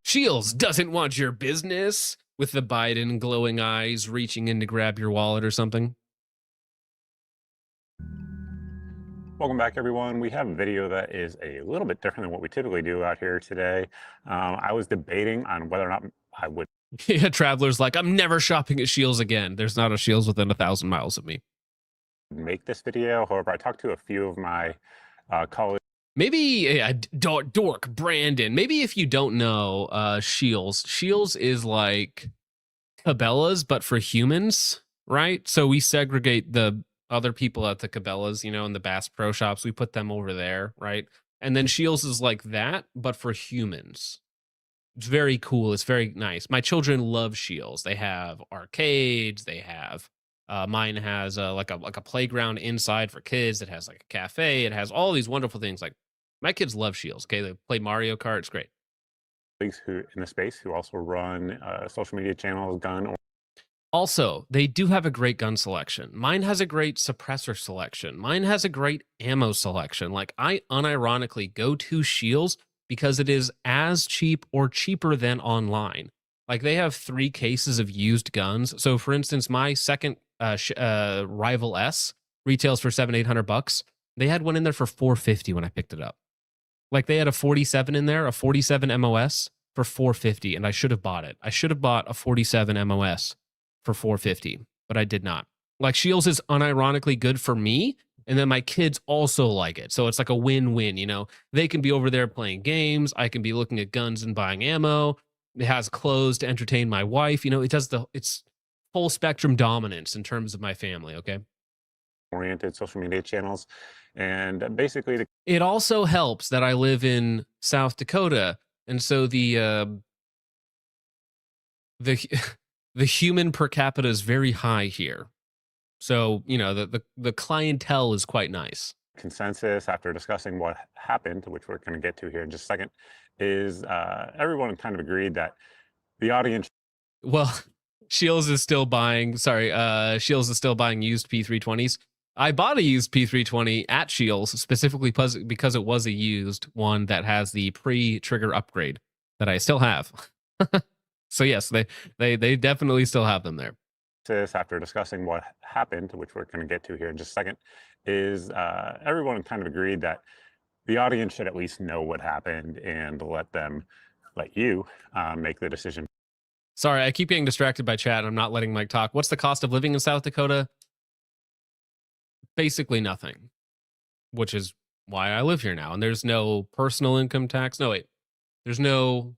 Shields doesn't want your business, with the Biden glowing eyes reaching in to grab your wallet or something. Welcome back, everyone. We have a video that is a little bit different than what we typically do out here today. I was debating on whether or not I would. Yeah, Traveler's like, I'm never shopping at Shields again. There's not a Shields within 1,000 miles of me. Make this video. However, I talked to a few of my colleagues. Maybe dork Brandon. Maybe if you don't know, Shields is like Cabela's, but for humans, right? So we segregate the other people at the Cabela's, in the Bass Pro Shops. We put them over there, right? And then Shields is like that, but for humans. It's very cool. It's very nice. My children love Shields. They have arcades. They have mine has like a playground inside for kids. It has like a cafe. It has all these wonderful things. Like, my kids love Shields. Okay, they play Mario Kart. It's great. Who in the space who also run social media channels, gun. Also, they do have a great gun selection. Mine has a great suppressor selection. Mine has a great ammo selection. Like, I unironically go to Shields because it is as cheap or cheaper than online. Like, they have 3 cases of used guns. So, for instance, my second Rival S retails for $700-800. They had one in there for $450 when I picked it up. Like, they had a 47 in there, a 47 MOS for $450, and I should have bought it. I should have bought a 47 MOS for $450, but I did not. Like, Shields is unironically good for me, and then my kids also like it. So it's like a win-win, They can be over there playing games. I can be looking at guns and buying ammo. It has clothes to entertain my wife. It's full spectrum dominance in terms of my family, okay? oriented social media channels. And basically, It also helps that I live in South Dakota, and so the the human per capita is very high here. So, you know, the clientele is quite nice. consensus after discussing what happened, which we're going to get to here in just a second, is everyone kind of agreed that the audience Well, Shields is still buying, Shields is still buying used P320s. I bought a used P320 at Shields specifically because it was a used one that has the pre-trigger upgrade that I still have. So yes, they definitely still have them there. after discussing what happened, which we're going to get to here in just a second, is everyone kind of agreed that the audience should at least know what happened and let you make the decision. Sorry, I keep getting distracted by chat and I'm not letting Mike talk. What's the cost of living in South Dakota? Basically nothing, which is why I live here now. And there's no personal income tax. No, wait. There's no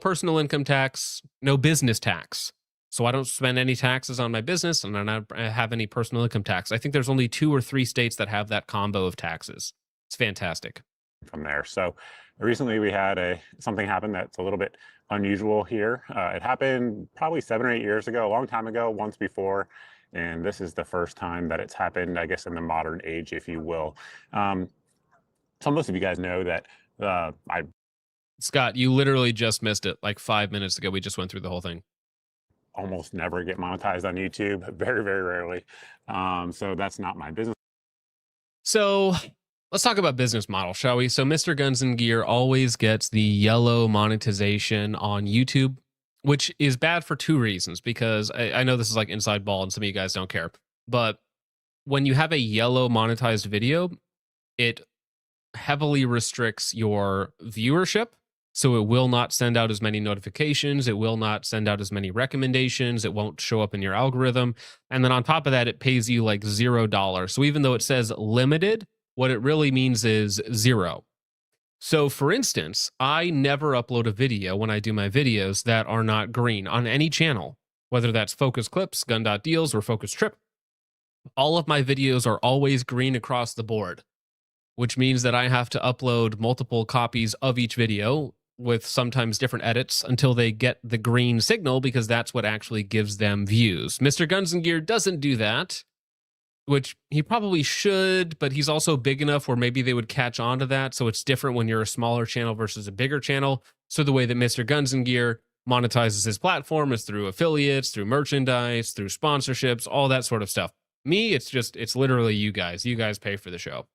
personal income tax, no business tax. So I don't spend any taxes on my business and I don't have any personal income tax. I think there's only 2 or 3 states that have that combo of taxes. It's fantastic. From there. So recently we had something happen that's a little bit unusual here. It happened probably 7 or 8 years ago, a long time ago, once before. And this is the first time that it's happened, I guess, in the modern age, if you will. So most of you guys know that Scott, you literally just missed it like 5 minutes ago. We just went through the whole thing. Almost never get monetized on YouTube, very, very rarely. So that's not my business. So let's talk about business model, shall we? So Mr. Guns and Gear always gets the yellow monetization on YouTube, which is bad for 2 reasons, because I know this is like inside ball and some of you guys don't care. But when you have a yellow monetized video, it heavily restricts your viewership. So it will not send out as many notifications. It will not send out as many recommendations. It won't show up in your algorithm. And then on top of that, it pays you like $0. So even though it says limited, what it really means is 0. So for instance, I never upload a video when I do my videos that are not green on any channel, whether that's Focus Clips, Gun.Deals, or Focus Trip. All of my videos are always green across the board, which means that I have to upload multiple copies of each video with sometimes different edits until they get the green signal, because that's what actually gives them views. Mr. Guns and Gear doesn't do that, which he probably should, but he's also big enough where maybe they would catch on to that. So it's different when you're a smaller channel versus a bigger channel. So the way that Mr. Guns and Gear monetizes his platform is through affiliates, through merchandise, through sponsorships, all that sort of stuff. Me, it's literally you guys. You guys pay for the show.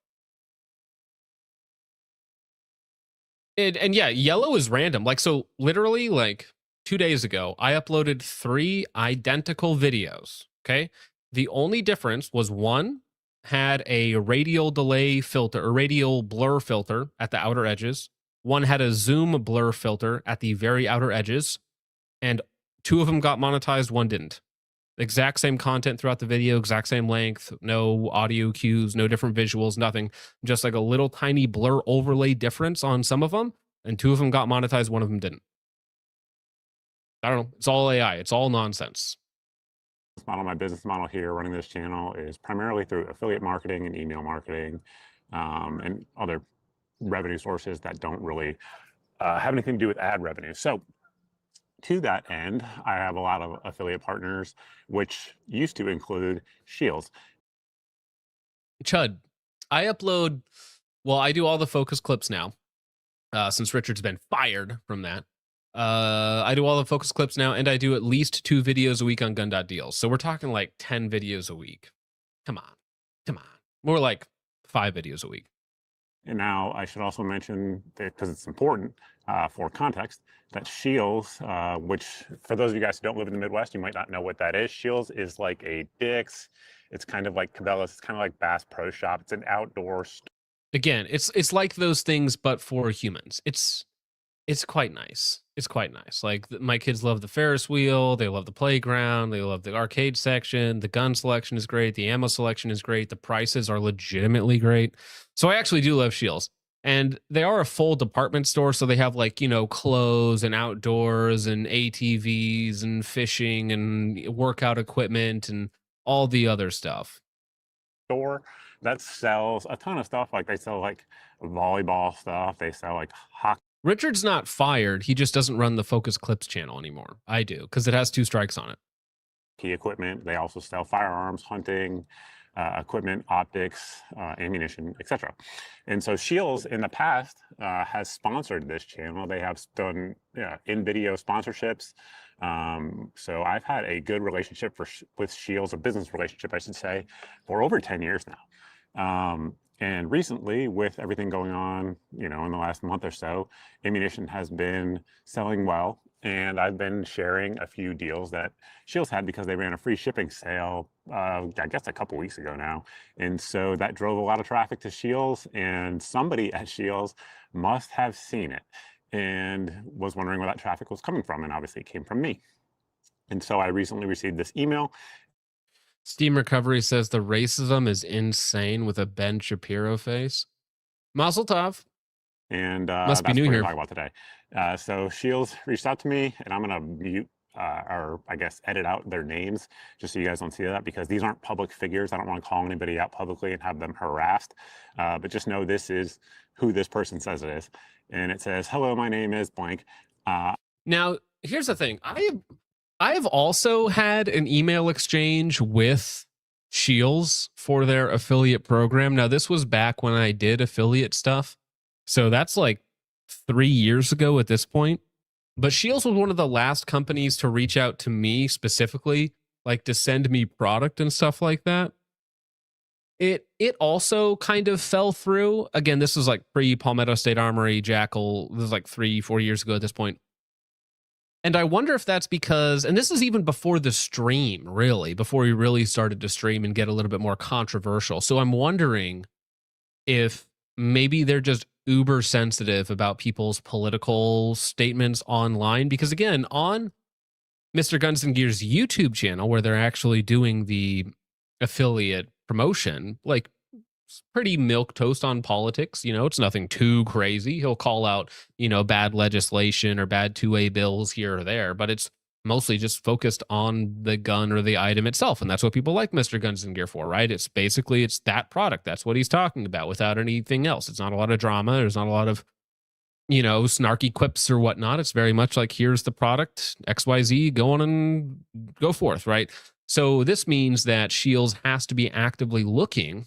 And yeah, yellow is random. Like, so literally like 2 days ago, I uploaded 3 identical videos. Okay. The only difference was one had a radial delay filter or radial blur filter at the outer edges. One had a zoom blur filter at the very outer edges. And 2 of them got monetized, one didn't. Exact same content throughout the video, exact same length, no audio cues, no different visuals, nothing. Just like a little tiny blur overlay difference on some of them. And 2 of them got monetized, one of them didn't. I don't know. It's all AI. It's all nonsense. My business model here running this channel is primarily through affiliate marketing and email marketing and other revenue sources that don't really have anything to do with ad revenue. So to that end, I have a lot of affiliate partners, which used to include Shields. Chud, I do all the Focus Clips now, since Richard's been fired from that. I do all the Focus Clips now, and I do at least 2 videos a week on Gun.Deals. So we're talking like 10 videos a week. Come on. More like 5 videos a week. And now I should also mention, because it's important for context, that Shields, which for those of you guys who don't live in the Midwest, you might not know what that is. Shields is like a Dick's. It's kind of like Cabela's. It's kind of like Bass Pro Shop. It's an outdoor store. Again, it's like those things, but for humans. It's quite nice. It's quite nice. Like my kids love the Ferris wheel. They love the playground. They love the arcade section. The gun selection is great. The ammo selection is great. The prices are legitimately great. So I actually do love Shields. And they are a full department store. So they have like, you know, clothes and outdoors and ATVs and fishing and workout equipment and all the other stuff. store that sells a ton of stuff. Like they sell like volleyball stuff. They sell like hockey Richard's not fired. He just doesn't run the Focus Clips channel anymore. I do, because it has 2 strikes on it. equipment. They also sell firearms, hunting equipment, optics, ammunition, etc. And so Shields in the past has sponsored this channel. They have done in-video sponsorships. So I've had a good relationship with Shields, a business relationship, I should say, for over 10 years now. And recently, with everything going on, in the last month or so, ammunition has been selling well. And I've been sharing a few deals that Shields had because they ran a free shipping sale, I guess a couple weeks ago now. And so that drove a lot of traffic to Shields, and somebody at Shields must have seen it and was wondering where that traffic was coming from. And obviously it came from me. And so I recently received this email. Steam Recovery says the racism is insane with a Ben Shapiro face. Mazel tov. And Must be that's new what we're here. talking about today. So Shields reached out to me, and I'm going to mute or I guess edit out their names just so you guys don't see that, because these aren't public figures. I don't want to call anybody out publicly and have them harassed. But just know this is who this person says it is. And it says, "Hello, my name is blank." Now, here's the thing. I have also had an email exchange with Shields for their affiliate program. Now, this was back when I did affiliate stuff. So that's like 3 years ago at this point. But Shields was one of the last companies to reach out to me specifically, like to send me product and stuff like that. It also kind of fell through. Again, this was like pre-Palmetto State Armory, Jackal. This was like 3-4 years ago at this point. And I wonder if that's because, and this is even before the stream, really, before we really started to stream and get a little bit more controversial. So I'm wondering if maybe they're just uber sensitive about people's political statements online. Because again, on Mr. Guns and Gear's YouTube channel, where they're actually doing the affiliate promotion, like it's pretty milquetoast on politics. It's nothing too crazy. He'll call out, bad legislation or bad 2A bills here or there, but it's mostly just focused on the gun or the item itself. And that's what people like Mr. Guns and Gear for, right? It's that product. That's what he's talking about without anything else. It's not a lot of drama. There's not a lot of, snarky quips or whatnot. It's very much like, here's the product, XYZ, go on and go forth, right? So this means that Shields has to be actively looking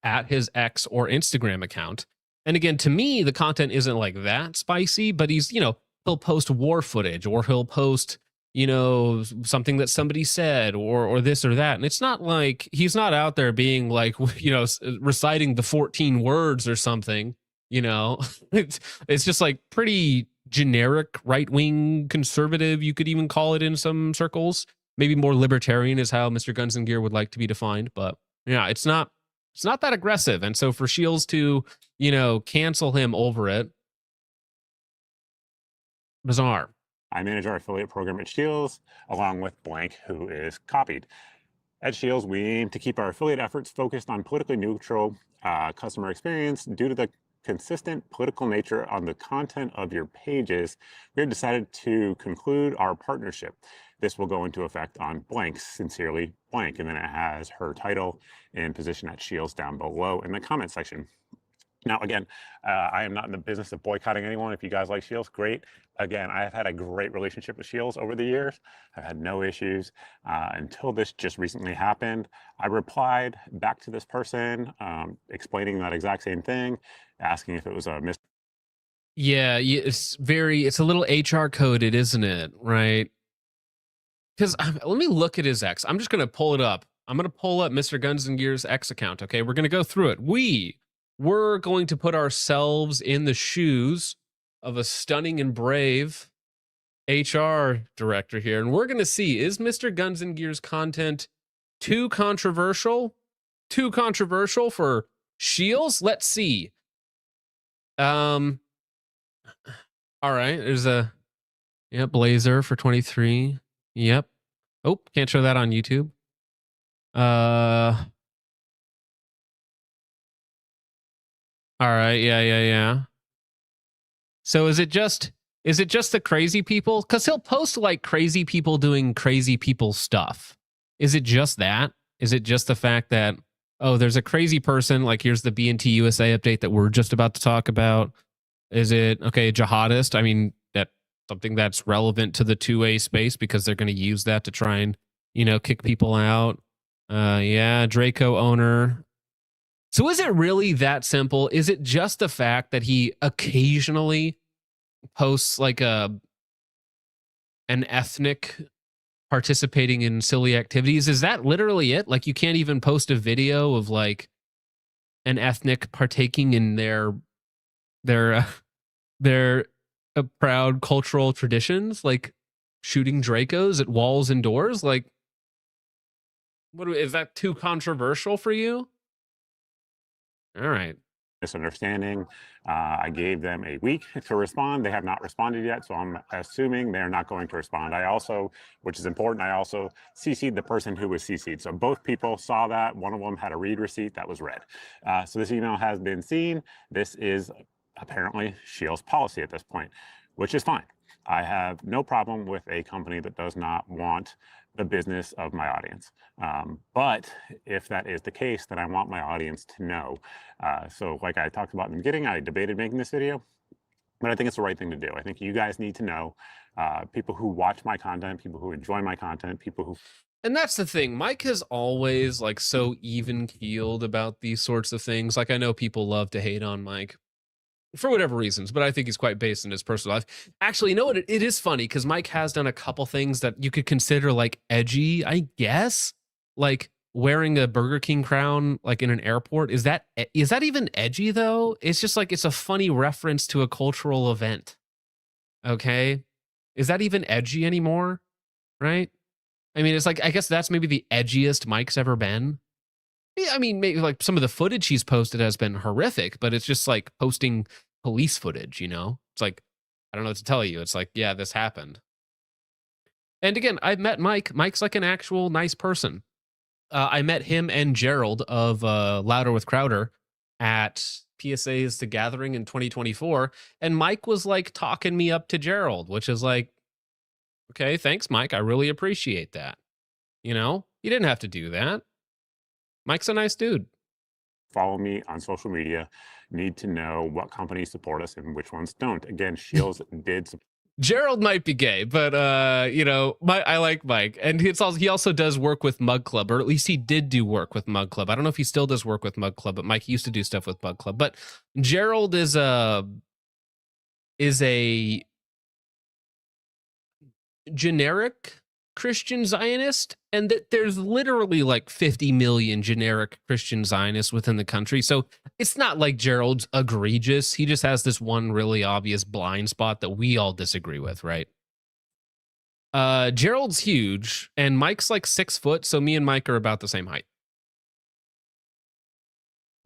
at his X or Instagram account. And again, to me, the content isn't like that spicy, but he's, he'll post war footage, or he'll post, something that somebody said, or this or that. And it's not like he's not out there being like, reciting the 14 words or something, it's just like pretty generic right-wing conservative. You could even call it in some circles. Maybe more libertarian is how Mr. Guns and Gear would like to be defined. But yeah, it's not that aggressive. And so for Shields to, cancel him over it, bizarre. I manage our affiliate program at Shields, along with blank, who is copied. At Shields, we aim to keep our affiliate efforts focused on politically neutral customer experience. Due to the consistent political nature on the content of your pages, we have decided to conclude our partnership. This will go into effect on blank, sincerely blank. And then it has her title and position at Shields down below in the comment section. Now, again, I am not in the business of boycotting anyone. If you guys like Shields, great. Again, I have had a great relationship with Shields over the years. I've had no issues until this just recently happened. I replied back to this person explaining that exact same thing, asking if it was a mistake. Yeah, it's a little HR coded, isn't it? Right? Because let me look at his X. I'm just going to pull it up. I'm going to pull up Mr. Guns and Gear's X account. Okay, we're going to go through it. We're going to put ourselves in the shoes of a stunning and brave HR director here. And we're going to see, is Mr. Guns and Gear's content too controversial? Too controversial for Shields? Let's see. All right. There's a Blazer for 23. Yep. Oh, can't show that on YouTube. All right, yeah. So is it just the crazy people? Because he'll post like crazy people doing crazy people stuff. Is it just that? Is it just the fact that, oh, there's a crazy person, like here's the BNT USA update that we're just about to talk about? Is it, okay, jihadist? I mean, that's something that's relevant to the 2A space because they're going to use that to try and, kick people out. Yeah, Draco owner. So is it really that simple? Is it just the fact that he occasionally posts like an ethnic participating in silly activities? Is that literally it? Like you can't even post a video of like an ethnic partaking in their proud cultural traditions, like shooting Dracos at walls and doors? Like, is that too controversial for you? All right. Misunderstanding. I gave them a week to respond. They have not responded yet, so I'm assuming they're not going to respond. I also, which is important, I also CC'd the person who was CC'd. So both people saw that. One of them had a read receipt that was read. So this email has been seen. This is apparently Shield's policy at this point, which is fine. I have no problem with a company that does not want the business of my audience. But if that is the case, then I want my audience to know. So like I talked about in the beginning, I debated making this video, but I think it's the right thing to do. I think you guys need to know, people who watch my content, people who enjoy my content, people who... And that's the thing. Mike has always like so even keeled about these sorts of things. Like I know people love to hate on Mike for whatever reasons, but I think he's quite based in his personal life. Actually, you know what? It is funny because Mike has done a couple things that you could consider like edgy, I guess. Like wearing a Burger King crown like in an airport. Is that even edgy though? It's just like it's a funny reference to a cultural event. Okay? Is that even edgy anymore? Right? I mean, it's like, I guess that's maybe the edgiest Mike's ever been. Yeah, I mean, maybe like some of the footage he's posted has been horrific, but it's just like posting police footage, It's like, I don't know what to tell you. It's like, yeah, this happened. And again, I've met Mike. Mike's like an actual nice person. I met him and Gerald of Louder with Crowder at PSA's The Gathering in 2024. And Mike was like talking me up to Gerald, which is like, okay, thanks, Mike. I really appreciate that. You didn't have to do that. Mike's a nice dude. Follow me on social media, need to know what companies support us and which ones don't. Again, Shields did support. Gerald might be gay, but I like Mike, and he also does work with Mug Club, or at least he did do work with Mug Club. I don't know if he still does work with Mug Club, but Mike used to do stuff with Mug Club. But Gerald is a generic Christian Zionist, and that there's literally like 50 million generic Christian Zionists within the country. So it's not like Gerald's egregious. He just has this one really obvious blind spot that we all disagree with, right? Gerald's huge, and Mike's like 6 foot, so me and Mike are about the same height.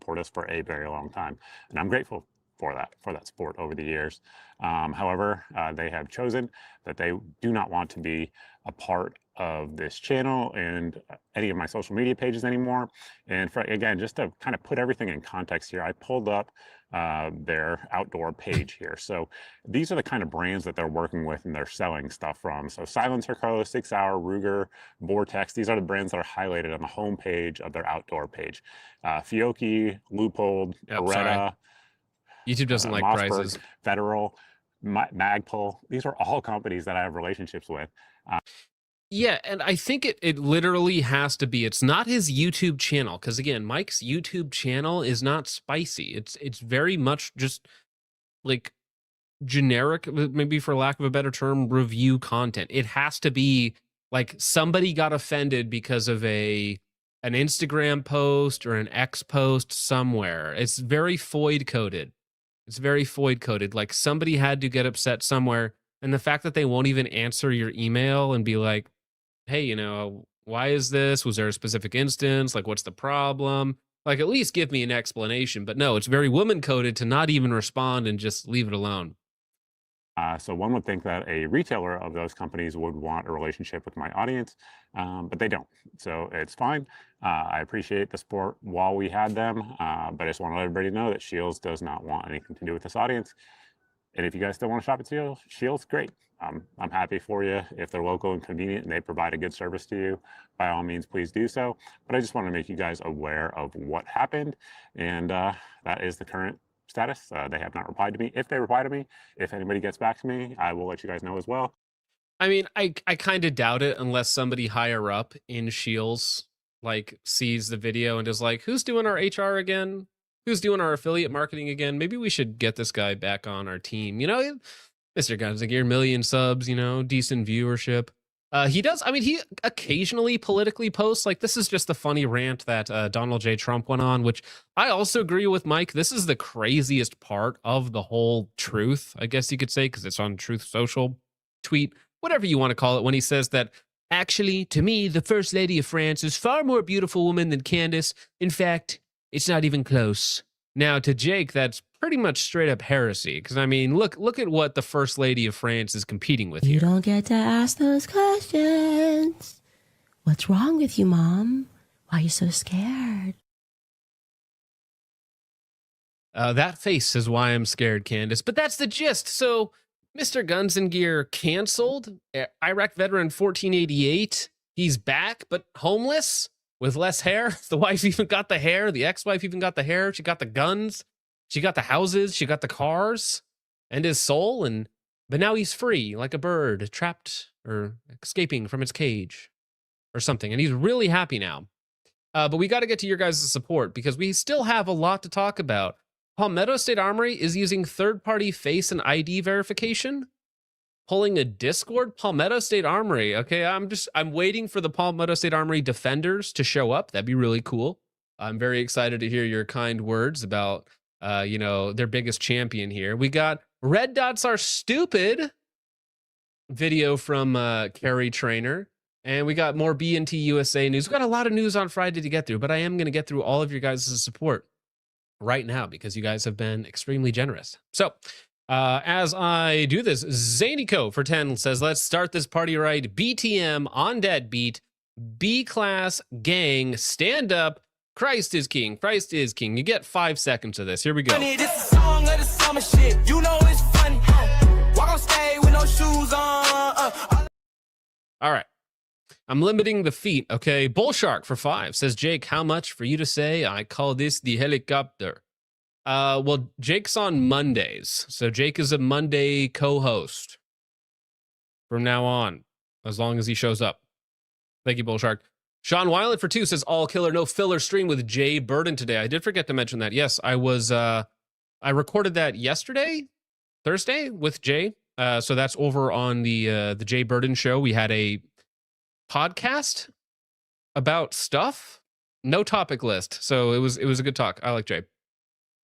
Support us for a very long time, and I'm grateful for that support over the years. However, they have chosen that they do not want to be a part of this channel and any of my social media pages anymore. And again, just to kind of put everything in context here, I pulled up their outdoor page here. So these are the kind of brands that they're working with and they're selling stuff from. So Silencer Co., 6 Hour, Ruger, Vortex, these are the brands that are highlighted on the home page of their outdoor page. Fiocchi, Leupold, Beretta, YouTube doesn't like Mossberg, prices. Federal, Magpul. These are all companies that I have relationships with. Yeah, and I think it literally has to be. It's not his YouTube channel, because again, Mike's YouTube channel is not spicy. It's very much just like generic, maybe for lack of a better term, review content. It has to be like somebody got offended because of an Instagram post or an X post somewhere. It's very Foid coded. It's very Foid coded. Like somebody had to get upset somewhere. And the fact that they won't even answer your email and be like, hey, why is this? Was there a specific instance? Like, what's the problem? Like, at least give me an explanation. But no, it's very woman coded to not even respond and just leave it alone. So one would think that a retailer of those companies would want a relationship with my audience, but they don't. So it's fine. I appreciate the support while we had them, but I just want to let everybody know that Shields does not want anything to do with this audience. And if you guys still want to shop at Shields, great. I'm happy for you. If they're local and convenient and they provide a good service to you, by all means, please do so. But I just want to make you guys aware of what happened, and that is the current status. They have not replied to me. If they reply to me, if anybody gets back to me, I will let you guys know as well. I mean, I kind of doubt it unless somebody higher up in Shields like sees the video and is like, who's doing our HR again? Who's doing our affiliate marketing again? Maybe we should get this guy back on our team. You know, Mr. Guns, like your million subs, you know, decent viewership. He does. I mean, he occasionally politically posts. Like, this is just the funny rant that Donald J. Trump went on, which I also agree with Mike. This is the craziest part of the whole truth, I guess you could say, because it's on Truth Social tweet, whatever you want to call it, when he says that, actually, to me, the First Lady of France is far more beautiful woman than Candace. In fact, it's not even close. Now, to Jake, that's pretty much straight up heresy. Because, I mean, look at what the First Lady of France is competing with here. You don't get to ask those questions. What's wrong with you, Mom? Why are you so scared? That face is why I'm scared, Candace. But that's the gist. So, Mr. Guns and Gear canceled. Iraq veteran 1488. He's back, but homeless with less hair. The wife even got the hair. The ex-wife even got the hair. She got the guns. She got the houses. She got the cars and his soul. But now he's free, like a bird, trapped or escaping from its cage or something. And he's really happy now. But we got to get to your guys' support because we still have a lot to talk about. Palmetto State Armory is using third-party face and ID verification, pulling a Discord. Palmetto State Armory. Okay, I'm waiting for the Palmetto State Armory defenders to show up. That'd be really cool. I'm very excited to hear your kind words about, their biggest champion here. We got Red Dots Are Stupid video from Carrie Trainer. And we got more B&T USA news. We've got a lot of news on Friday to get through, but I am going to get through all of your guys' support right now because you guys have been extremely generous. So as I do this, Zanico for 10 says, let's start this party right. BTM on deadbeat, B-class gang, stand up. Christ is king. Christ is king. You get 5 seconds of this. Here we go. This is a song of the summer shit. You know it's funny. Walk on stage with no shoes on. All right. I'm limiting the feet, okay? Bullshark for 5 says, Jake, how much for you to say I call this the helicopter? Well, Jake's on Mondays. So Jake is a Monday co-host from now on, as long as he shows up. Thank you, Bullshark. Sean Weiland for 2 says, all killer, no filler stream with Jay Burden today. I did forget to mention that. Yes, I recorded that yesterday, Thursday, with Jay. So that's over on the Jay Burden show. We had a podcast about stuff, no topic list, so it was a good talk. I like Jay.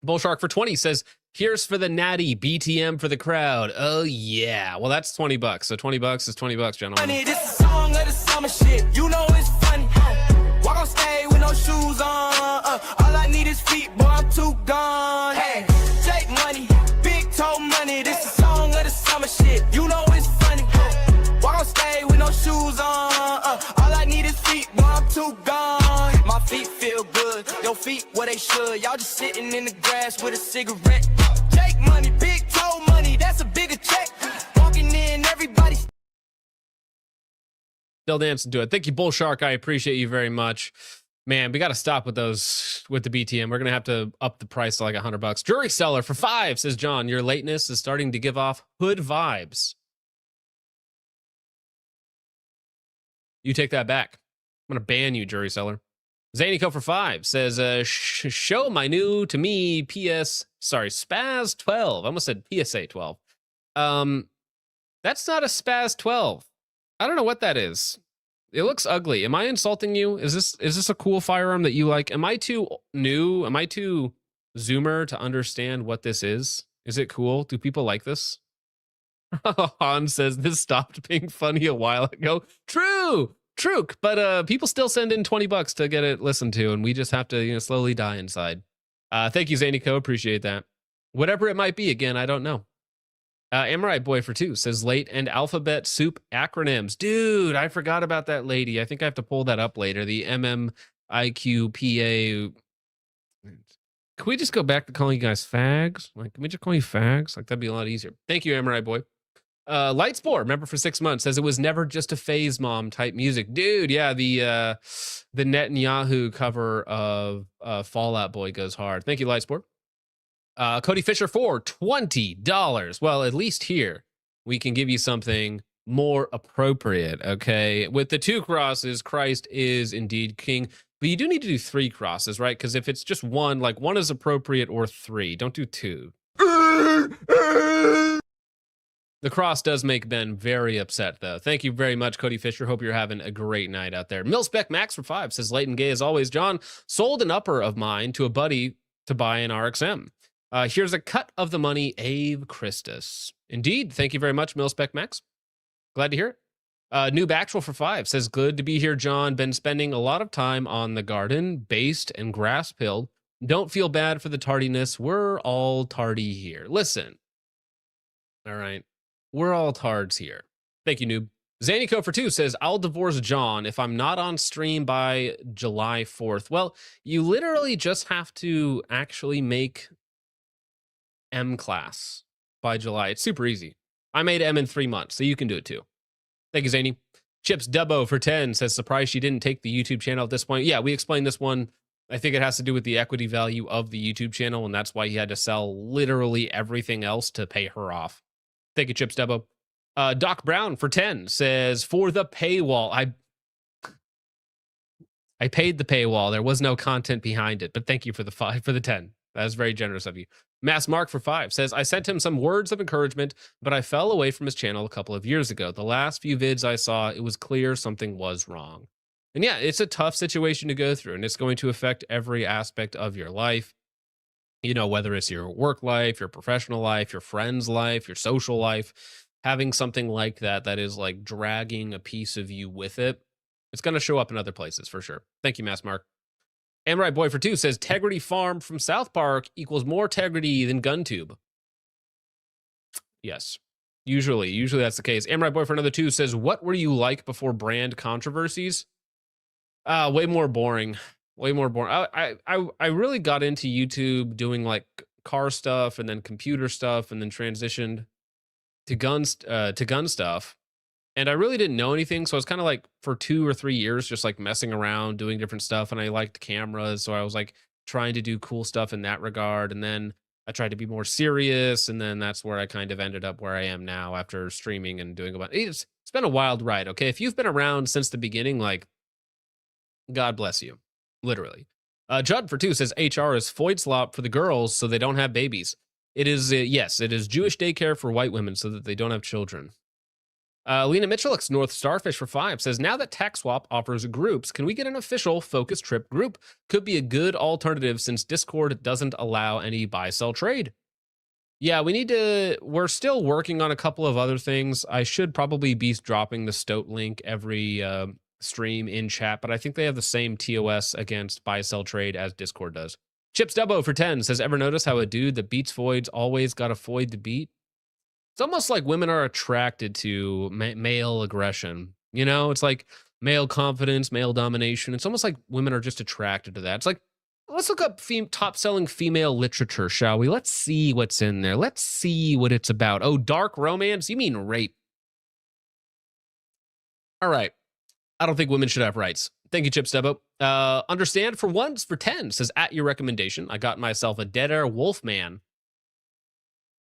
Bullshark for 20 says, here's for the natty, BTM for the crowd. Oh yeah, well that's $20, so $20 is $20, gentlemen. This is a song of the summer shit. You know it's funny. Walk on stage with no shoes on. All I need is feet, boy, I'm too gone. Hey, Jake money, big toe money. This is a song of the summer shit. You know it's funny. Walk on stage with no shoes on. All I need is feet, boy, I'm too gone. My feet feel good, your feet where they should. Y'all just sitting in the grass with a cigarette. Jake money, big toe money, that's a bigger check. Walking in, everybody. Still dancing to it. Thank you, Bullshark. I appreciate you very much. Man, we got to stop with those, with the BTM. We're going to have to up the price to like $100. Jury Seller for 5 says, John, your lateness is starting to give off hood vibes. You take that back. I'm going to ban you, Jury Seller. Zanico for 5 says, show my new to me Spaz 12. I almost said PSA 12. That's not a Spaz 12. I don't know what that is. It looks ugly. Am I insulting you? Is this a cool firearm that you like? Am I too new? Am I too zoomer to understand what this is? Is it cool? Do people like this? Han says this stopped being funny a while ago. True, but people still send in $20 to get it listened to, and we just have to slowly die inside. Thank you, Zanico. Appreciate that. Whatever it might be, again, I don't know. Amorite Boy for 2 says late and alphabet soup acronyms. Dude, I forgot about that lady. I think I have to pull that up later. The MMIQPA. Can we just go back to calling you guys fags? Like, can we just call you fags? Like, that'd be a lot easier. Thank you, Amorite Boy. Lightspore, member for 6 months, says it was never just a phase mom type music. Dude, yeah, the Netanyahu cover of Fallout Boy goes hard. Thank you, Lightspore. Cody Fisher for $20. Well, at least here we can give you something more appropriate, okay? With the 2 crosses, Christ is indeed king. But you do need to do 3 crosses, right? Because if it's just 1, like 1 is appropriate or 3. Don't do 2. The cross does make Ben very upset, though. Thank you very much, Cody Fisher. Hope you're having a great night out there. Milspec Max for 5 says, Leighton Gay as always. John sold an upper of mine to a buddy to buy an RXM. Here's a cut of the money, Ave Christus. Indeed. Thank you very much, Milspec Max. Glad to hear it. Noob Actual for 5 says, good to be here, John. Been spending a lot of time on the garden, based and grass pilled. Don't feel bad for the tardiness. We're all tardy here. Listen. All right. We're all tards here. Thank you, Noob. Zanico for 2 says, I'll divorce John if I'm not on stream by July 4th. Well, you literally just have to actually make M class by July. It's super easy. I made M in 3 months, so you can do it too. Thank you, Zany. Chips Dubbo for 10 says, surprised she didn't take the YouTube channel at this point. Yeah, we explained this one. I think it has to do with the equity value of the YouTube channel, and that's why he had to sell literally everything else to pay her off. Thank you, Chips Dubbo. Doc Brown for 10 says, for the paywall. I paid the paywall. There was no content behind it, but thank you for the 10. That is very generous of you. Mass Mark for 5 says, I sent him some words of encouragement, but I fell away from his channel a couple of years ago. The last few vids I saw, it was clear something was wrong. And yeah, it's a tough situation to go through, and it's going to affect every aspect of your life. You know, whether it's your work life, your professional life, your friends' life, your social life, having something like that is like dragging a piece of you with it, it's going to show up in other places for sure. Thank you, Mass Mark. Amrite Boy for 2 says, Tegrity Farm from South Park equals more Tegrity than GunTube. Yes, usually that's the case. Amrite Boy for another 2 says, what were you like before brand controversies? Way more boring. Way more boring. I really got into YouTube doing like car stuff and then computer stuff and then transitioned to gun stuff. And I really didn't know anything. So I was kind of like for 2 or 3 years, just like messing around, doing different stuff. And I liked cameras. So I was like trying to do cool stuff in that regard. And then I tried to be more serious. And then that's where I kind of ended up where I am now after streaming and doing it's been a wild ride. Okay. If you've been around since the beginning, like, God bless you. Literally. Judd for 2 says HR is Foidslop for the girls so they don't have babies. It is, yes, it is Jewish daycare for white women so that they don't have children. Lena Mitchellix, North Starfish for 5 says, now that TaxSwap offers groups, can we get an official focus trip group? Could be a good alternative since Discord doesn't allow any buy-sell trade. Yeah, we're still working on a couple of other things. I should probably be dropping the Stoat link every stream in chat, but I think they have the same TOS against buy-sell trade as Discord does. Chips Dubbo for 10 says, ever notice how a dude that beats Foids always got a Foid to beat? It's almost like women are attracted to male aggression. You know, it's like male confidence, male domination. It's almost like women are just attracted to that. It's like, let's look up top-selling female literature, shall we? Let's see what's in there. Let's see what it's about. Oh, dark romance? You mean rape. All right. I don't think women should have rights. Thank you, Chip Stubbo. Understand for once for 10 says, at your recommendation, I got myself a Dead Air Wolfman.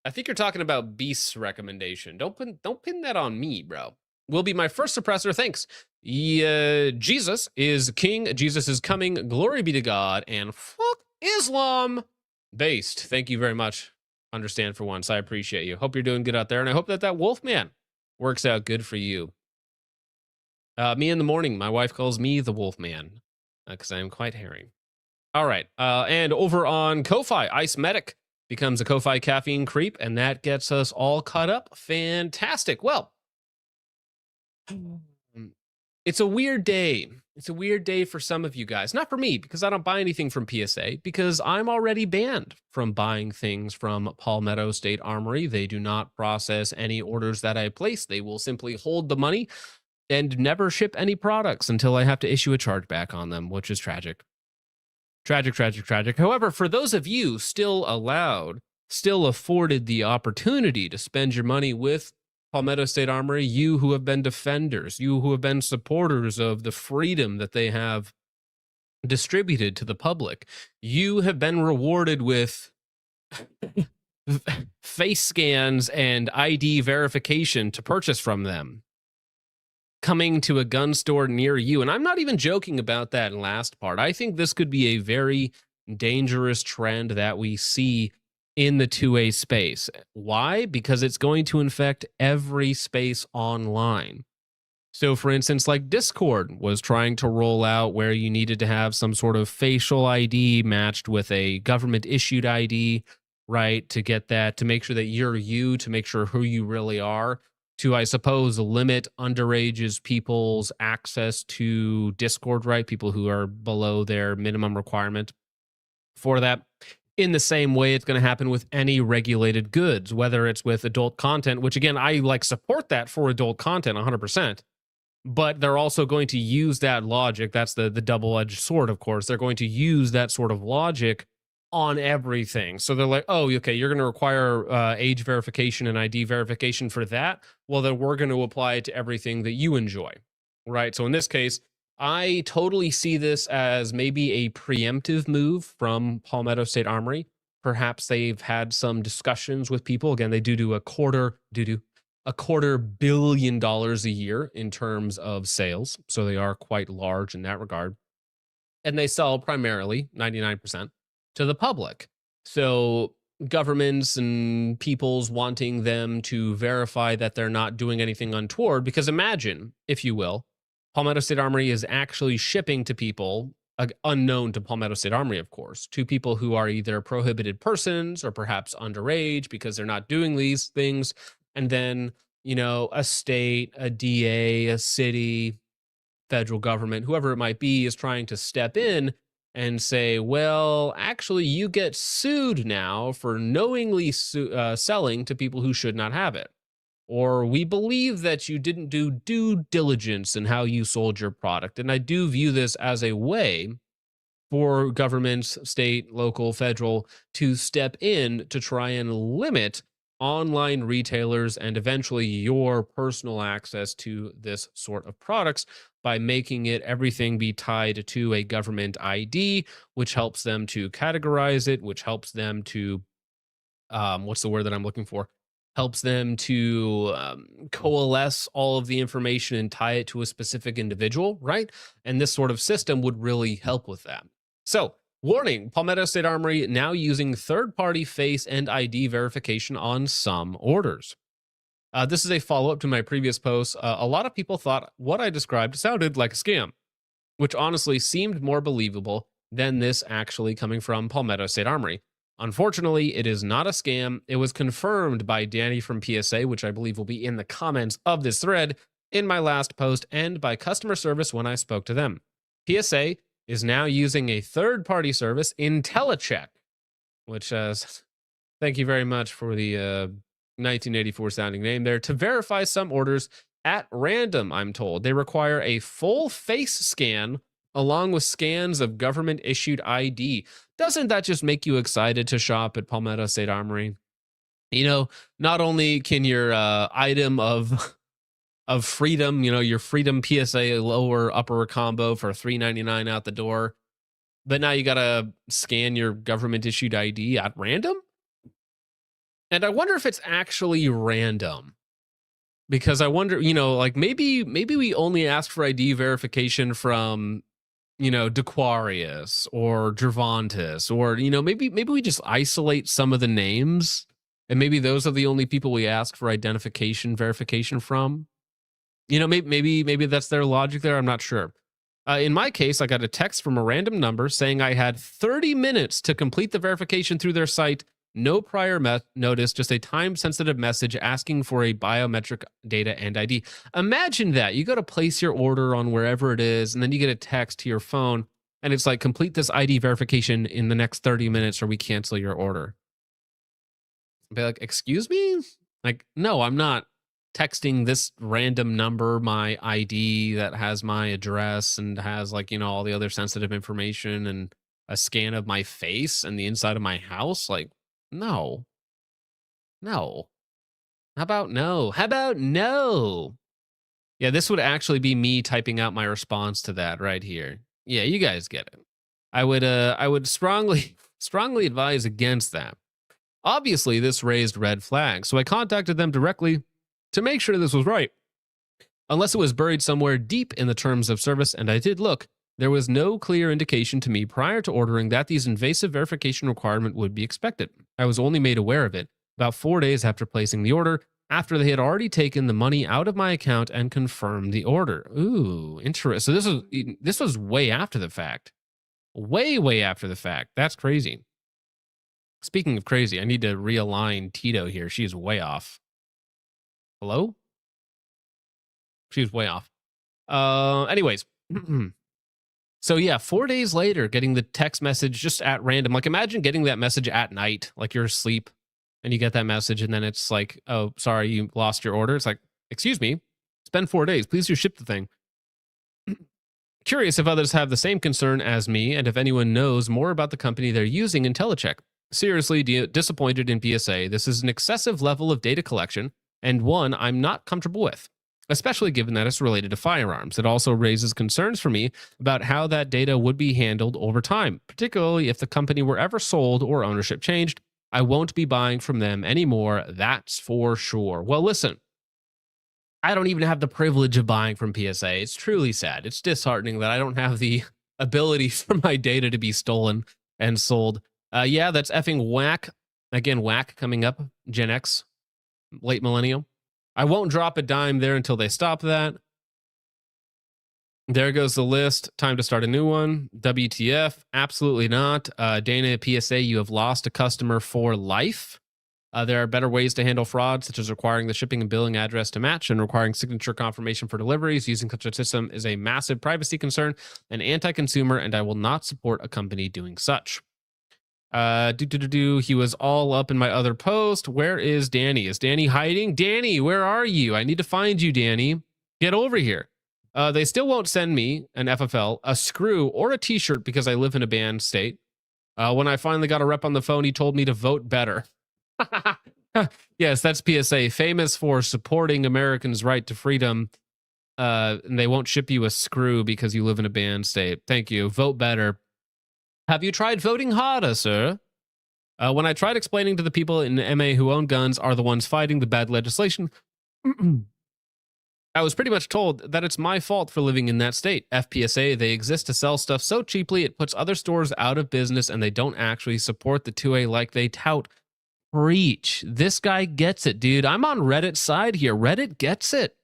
I think you're talking about Beast's recommendation. Don't pin that on me, bro. Will be my first suppressor. Thanks. Jesus is king. Jesus is coming. Glory be to God. And fuck Islam. Based. Thank you very much. Understand for once. I appreciate you. Hope you're doing good out there. And I hope that Wolfman works out good for you. Me in the morning. My wife calls me the Wolfman because I am quite hairy. All right. And over on Ko-Fi, Ice Medic becomes a Ko-Fi caffeine creep, and that gets us all caught up. Fantastic. Well, it's a weird day. It's a weird day for some of you guys. Not for me, because I don't buy anything from PSA, because I'm already banned from buying things from Palmetto State Armory. They do not process any orders that I place. They will simply hold the money and never ship any products until I have to issue a chargeback on them, which is tragic. Tragic, tragic, tragic. However, for those of you still afforded the opportunity to spend your money with Palmetto State Armory, you who have been defenders, you who have been supporters of the freedom that they have distributed to the public, you have been rewarded with face scans and ID verification to purchase from them coming to a gun store near you. And I'm not even joking about that last part. I think this could be a very dangerous trend that we see in the 2A space. Why? Because it's going to infect every space online. So, for instance, like Discord was trying to roll out where you needed to have some sort of facial ID matched with a government issued ID, right? To get that, to make sure that you're you, to make sure who you really are, to, I suppose, limit underage people's access to Discord, right? People who are below their minimum requirement for that. In the same way, it's going to happen with any regulated goods, whether it's with adult content, which again, I like support that for adult content 100%. But they're also going to use that logic. That's the double-edged sword, of course. They're going to use that sort of logic on everything. So they're like, oh, okay, you're going to require age verification and ID verification for that. Well, then we're going to apply it to everything that you enjoy, right? So in this case, I totally see this as maybe a preemptive move from Palmetto State Armory. Perhaps they've had some discussions with people. Again, they do a $250 million a year in terms of sales. So they are quite large in that regard. And they sell primarily 99% to the public. So governments and peoples wanting them to verify that they're not doing anything untoward, because imagine, if you will, Palmetto State Armory is actually shipping to people unknown to Palmetto State Armory, of course, to people who are either prohibited persons or perhaps underage because they're not doing these things. And then, you know, a state, a DA, a city, federal government, whoever it might be, is trying to step in and say, well, actually, you get sued now for knowingly selling to people who should not have it. Or we believe that you didn't do due diligence in how you sold your product. And I do view this as a way for governments, state, local, federal, to step in to try and limit online retailers and eventually your personal access to this sort of products by making it everything be tied to a government ID, which helps them to categorize it, which helps them to, what's the word that I'm looking for? Helps them to coalesce all of the information and tie it to a specific individual, right? And this sort of system would really help with that. So, warning, Palmetto State Armory now using third-party face and ID verification on some orders. This is a follow-up to my previous post. A lot of people thought what I described sounded like a scam, which honestly seemed more believable than this actually coming from Palmetto State Armory. Unfortunately, it is not a scam. It was confirmed by Danny from PSA, which I believe will be in the comments of this thread in my last post, and by customer service when I spoke to them. PSA is now using a third-party service, IntelliCheck, which, thank you very much for the 1984 sounding name there, to verify some orders at random, I'm told. They require a full face scan along with scans of government-issued ID. Doesn't that just make you excited to shop at Palmetto State Armory? You know, not only can your item of freedom, you know, your Freedom PSA lower upper combo for $3.99 out the door, but now you gotta scan your government-issued ID at random? And I wonder if it's actually random. Because I wonder, you know, like maybe we only ask for ID verification from, you know, Dequarius or Gervontas, or, you know, maybe we just isolate some of the names and maybe those are the only people we ask for identification verification from. You know, maybe that's their logic there. I'm not sure. In my case, I got a text from a random number saying I had 30 minutes to complete the verification through their site. No prior notice, just a time-sensitive message asking for a biometric data and ID. Imagine that. You go to place your order on wherever it is, and then you get a text to your phone, and it's like, complete this ID verification in the next 30 minutes or we cancel your order. Be like, excuse me? Like, no, I'm not texting this random number my ID that has my address and has, like, you know, all the other sensitive information and a scan of my face and the inside of my house. Like, no. How about no? How about no? Yeah, this would actually be me typing out my response to that right here. Yeah, you guys get it. I would strongly strongly advise against that. Obviously, this raised red flags, so I contacted them directly to make sure this was right. Unless it was buried somewhere deep in the terms of service, and I did look, there was no clear indication to me prior to ordering that these invasive verification requirement would be expected. I was only made aware of it about 4 days after placing the order, after they had already taken the money out of my account and confirmed the order. Ooh, interesting. So this was way after the fact. Way after the fact. That's crazy. Speaking of crazy, I need to realign Tito here. She's way off. Hello? She's way off. Anyways. So yeah, 4 days later, getting the text message just at random. Like imagine getting that message at night, like you're asleep, and you get that message, and then it's like, oh, sorry, you lost your order. It's like, excuse me, it's been 4 days. Please do ship the thing. Curious if others have the same concern as me, and if anyone knows more about the company they're using IntelliCheck. Seriously disappointed in PSA. This is an excessive level of data collection, and one I'm not comfortable with, especially given that it's related to firearms. It also raises concerns for me about how that data would be handled over time, particularly if the company were ever sold or ownership changed. I won't be buying from them anymore, that's for sure. Well, listen, I don't even have the privilege of buying from PSA. It's truly sad. It's disheartening that I don't have the ability for my data to be stolen and sold. Yeah, that's effing whack. Again, whack coming up, Gen X, late millennial. I won't drop a dime there until they stop that. There goes the list. Time to start a new one. WTF? Absolutely not. Dana, PSA, you have lost a customer for life. There are better ways to handle fraud, such as requiring the shipping and billing address to match and requiring signature confirmation for deliveries. Using such a system is a massive privacy concern and anti-consumer, and I will not support a company doing such. He was all up in my other post. Where is Danny? Is Danny hiding? Danny, where are you? I need to find you, Danny. Get over here. They still won't send me an FFL, a screw, or a t-shirt because I live in a banned state. When I finally got a rep on the phone, he told me to vote better. Yes, that's PSA, famous for supporting Americans' right to freedom. And they won't ship you a screw because you live in a banned state. Thank you. Vote better. Have you tried voting harder, sir? When I tried explaining to the people in MA who own guns are the ones fighting the bad legislation, I was pretty much told that it's my fault for living in that state. FPSA, they exist to sell stuff so cheaply it puts other stores out of business and they don't actually support the 2A like they tout. Preach. This guy gets it, dude. I'm on Reddit's side here. Reddit gets it.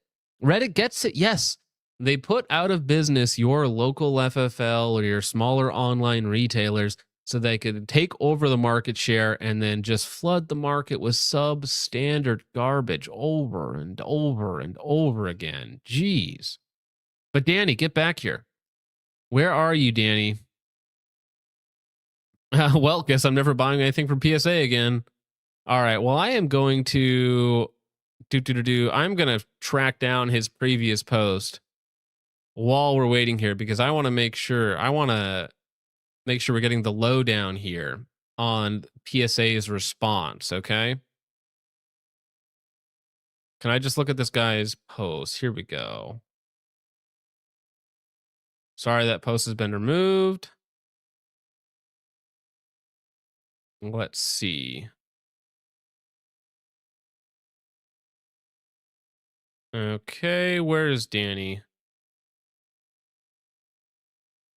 Reddit gets it, yes. They put out of business your local FFL or your smaller online retailers so they could take over the market share and then just flood the market with substandard garbage over and over and over again. Jeez. But Danny, get back here. Where are you, Danny? Well, guess I'm never buying anything from PSA again. All right, well, I am going to I'm going to track down his previous post while we're waiting here because I want to make sure we're getting the lowdown here on PSA's response, okay? Can I just look at this guy's post? Here we go. Sorry, that post has been removed. Let's see. Okay, where is Danny?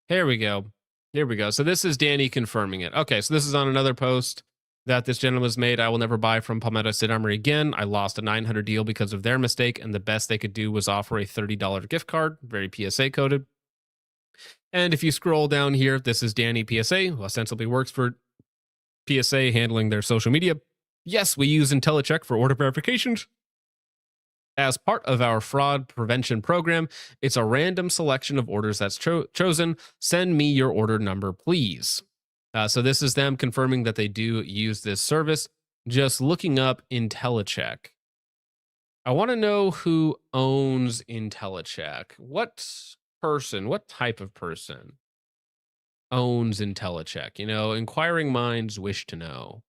Here we go. Here we go. So this is Danny confirming it. Okay, so this is on another post that this gentleman's made. I will never buy from Palmetto State Armory again. I lost a $900 deal because of their mistake, and the best they could do was offer a $30 gift card, very PSA coded. And if you scroll down here, this is Danny PSA, who ostensibly works for PSA handling their social media. Yes, we use IntelliCheck for order verifications. As part of our fraud prevention program, it's a random selection of orders that's chosen. Send me your order number, please. So this is them confirming that they do use this service. Just looking up IntelliCheck. I want to know who owns IntelliCheck. What type of person owns IntelliCheck? You know, inquiring minds wish to know.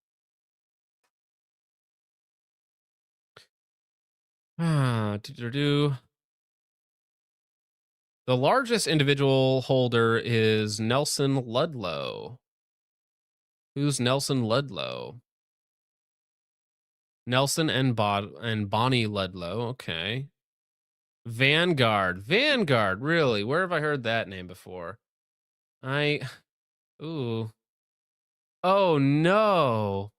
The largest individual holder is Nelson Ludlow. Who's Nelson Ludlow? Nelson and Bonnie Ludlow. Okay. Vanguard. Vanguard. Really? Where have I heard that name before? Ooh. Oh, no.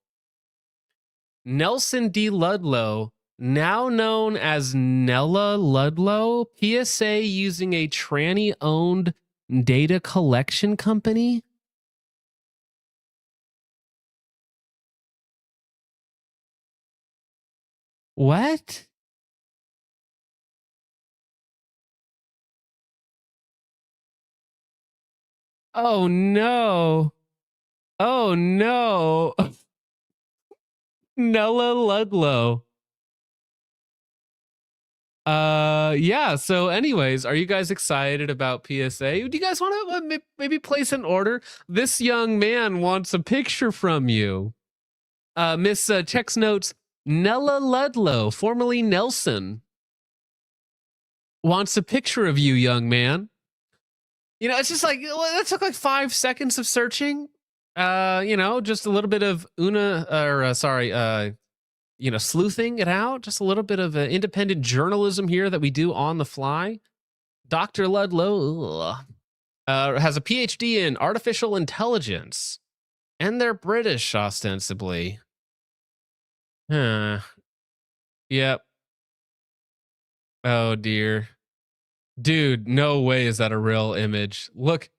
Nelson D. Ludlow, now known as Nella Ludlow, PSA using a tranny-owned data collection company? What? Oh, no. Oh, no. Nella Ludlow. Yeah, so anyways, are you guys excited about PSA? Do you guys want to maybe place an order? This young man wants a picture from you. Miss checks notes, Nella Ludlow, formerly Nelson, wants a picture of you, young man. You know, it's just like, that took like 5 seconds of searching. You know, just a little bit of sleuthing it out. Just a little bit of independent journalism here that we do on the fly. Dr. Ludlow has a PhD in artificial intelligence, and they're British, ostensibly. Huh. Yep. Oh, dear. Dude, no way is that a real image. Look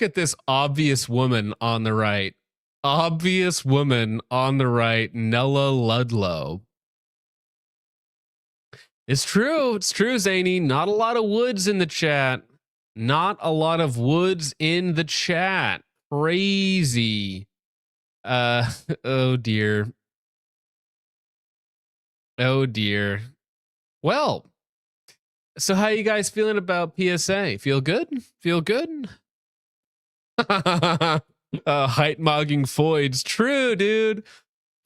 at this obvious woman on the right. Obvious woman on the right, Nella Ludlow. It's true, Zany. Not a lot of woods in the chat. Not a lot of woods in the chat. Crazy. Oh dear. Oh dear. Well, so how you guys feeling about PSA? Feel good? Feel good? Height mogging foids. True, dude.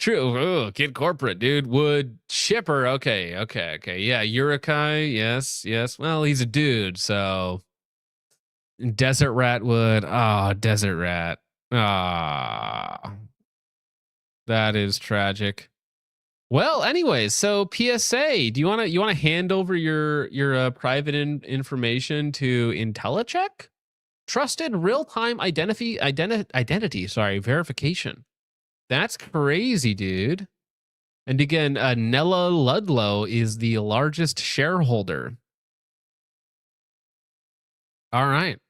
True. Oh, kid corporate, dude. Wood shipper. Okay. Yeah, Urukai. Yes. Well, he's a dude, so desert rat wood. Desert rat. That is tragic. Well, anyways, so PSA, do you want to hand over your private information to IntelliCheck? Trusted real-time identity verification. That's crazy, dude. And again, Nella Ludlow is the largest shareholder. All right.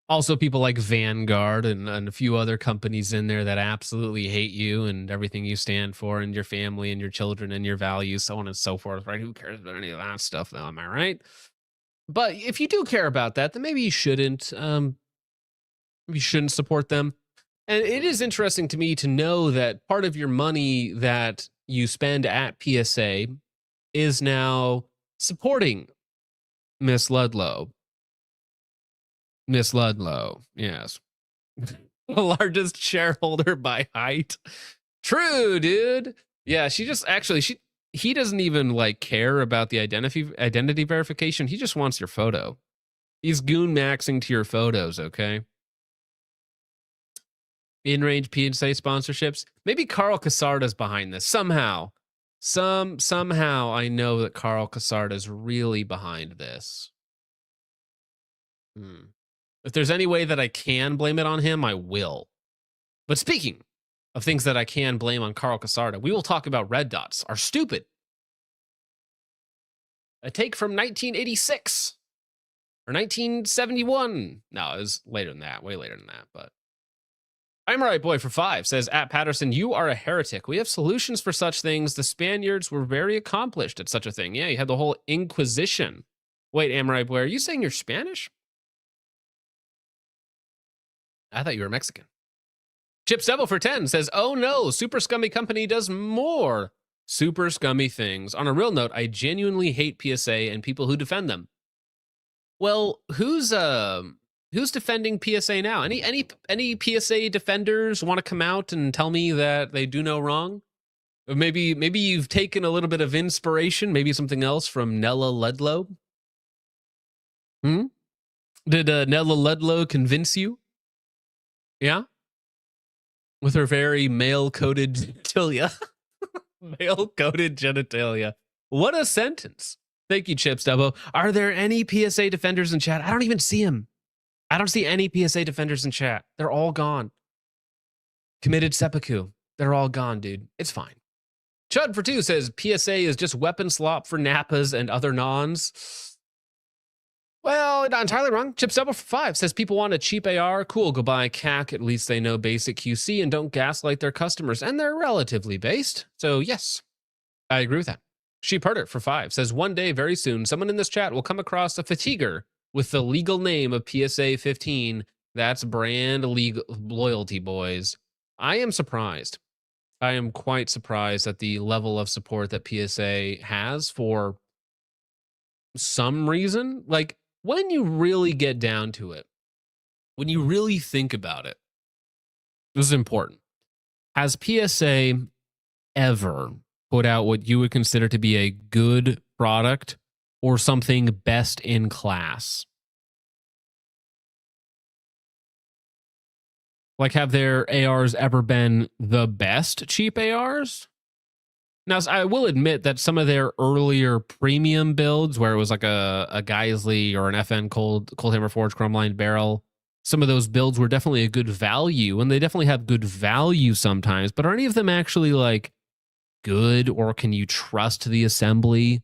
Also, people like Vanguard and a few other companies in there that absolutely hate you and everything you stand for and your family and your children and your values, so on and so forth, right? Who cares about any of that stuff, though? Am I right? But if you do care about that, then maybe you shouldn't. Maybe you shouldn't support them. And it is interesting to me to know that part of your money that you spend at PSA is now supporting Miss Ludlow. Miss Ludlow, yes. The largest shareholder by height. True, dude. Yeah, he doesn't even like care about the identity verification. He just wants your photo. He's goon maxing to your photos, okay? In-range PSA sponsorships. Maybe Carl Casarda's behind this somehow. Somehow I know that Carl Casarda is really behind this. If there's any way that I can blame it on him, I will. But speaking of things that I can blame on Carl Casarda, we will talk about red dots are stupid. A take from 1986 or 1971. No, it was later than that, way later than that. But I'm Right Boy for 5 says, at Patterson, you are a heretic. We have solutions for such things. The Spaniards were very accomplished at such a thing. Yeah, you had the whole Inquisition. Wait, Amorai Boy, are you saying you're Spanish? I thought you were Mexican. Chips Devil for 10 says, oh no, Super Scummy Company does more super scummy things. On a real note, I genuinely hate PSA and people who defend them. Well, who's defending PSA now? Any PSA defenders want to come out and tell me that they do no wrong? Maybe you've taken a little bit of inspiration, maybe something else from Nella Ludlow. Did Nella Ludlow convince you? Yeah? With her very male-coded genitalia. Male-coded genitalia. What a sentence. Thank you, Chips Dubbo. Are there any PSA defenders in chat? I don't even see them. I don't see any PSA defenders in chat. They're all gone. Committed seppuku. They're all gone, dude. It's fine. Chud for 2 says PSA is just weapon slop for Nappas and other nons. Well, not entirely wrong. Chips Double for 5 says people want a cheap AR. Cool, go buy CAC. At least they know basic QC and don't gaslight their customers. And they're relatively based. So yes, I agree with that. Sheep Herder for 5 says one day, very soon, someone in this chat will come across a fatiguer with the legal name of PSA 15. That's brand legal loyalty, boys. I am surprised. I am quite surprised at the level of support that PSA has for some reason. Like, when you really get down to it, when you really think about it, this is important. Has PSA ever put out what you would consider to be a good product or something best in class? Like, have their ARs ever been the best cheap ARs? Now, I will admit that some of their earlier premium builds, where it was like a Geisley or an FN Coldhammer Forge Chrome Lined Barrel, some of those builds were definitely a good value, and they definitely have good value sometimes. But are any of them actually like good, or can you trust the assembly?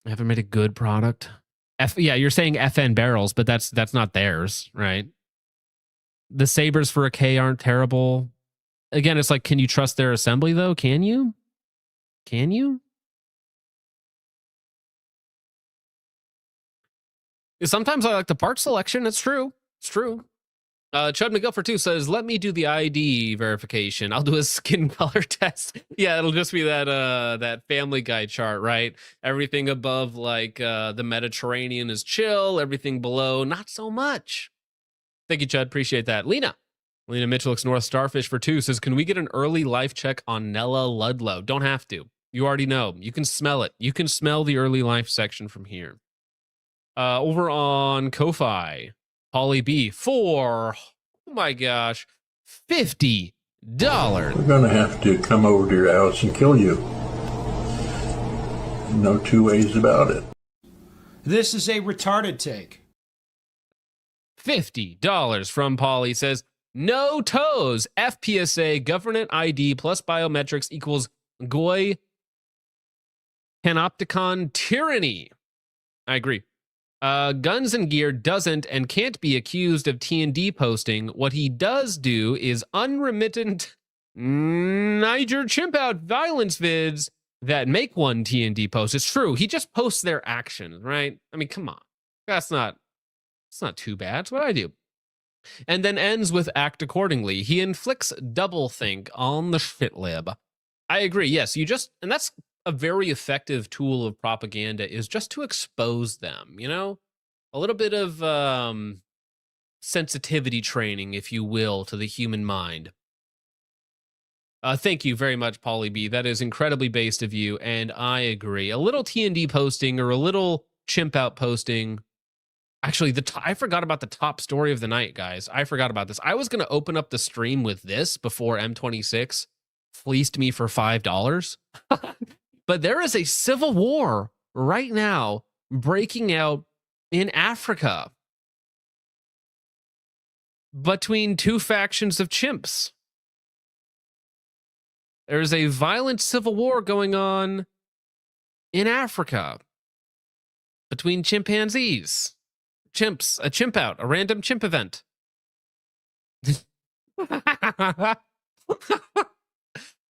I haven't made a good product. Yeah, you're saying FN barrels, but that's not theirs, right? The sabers for a K aren't terrible. Again, it's like, can you trust their assembly though? Can you? Can you? Sometimes I like the part selection. It's true. It's true. Chud McGill for 2 says, let me do the ID verification. I'll do a skin color test. Yeah, it'll just be that Family Guy chart, right? Everything above like the Mediterranean is chill. Everything below, not so much. Thank you, Chud. Appreciate that. Lena Mitchell looks North Starfish for 2 says, can we get an early life check on Nella Ludlow? Don't have to. You already know. You can smell it. You can smell the early life section from here. Over on Ko-Fi, Holly B for, oh my gosh, $50. We're going to have to come over to your house and kill you. No two ways about it. This is a retarded take. $50 from Polly says, no toes. FPSA government ID plus biometrics equals Goy Panopticon tyranny. I agree. Guns and Gear doesn't and can't be accused of T&D posting. What he does do is unremittent Niger chimp out violence vids that make one T&D post. It's true. He just posts their actions, right? I mean, come on. It's not too bad. It's what I do. And then ends with act accordingly. He inflicts doublethink on the shitlib. I agree. Yes, and that's a very effective tool of propaganda, is just to expose them, you know? A little bit of sensitivity training, if you will, to the human mind. Thank you very much, Polly B. That is incredibly based of you, and I agree. A little T&D posting or a little chimp out posting. Actually, I forgot about the top story of the night, guys. I forgot about this. I was going to open up the stream with this before M26 fleeced me for $5. But there is a civil war right now breaking out in Africa between two factions of chimps. There's a violent civil war going on in Africa between chimpanzees. Chimps, a chimp out, a random chimp event.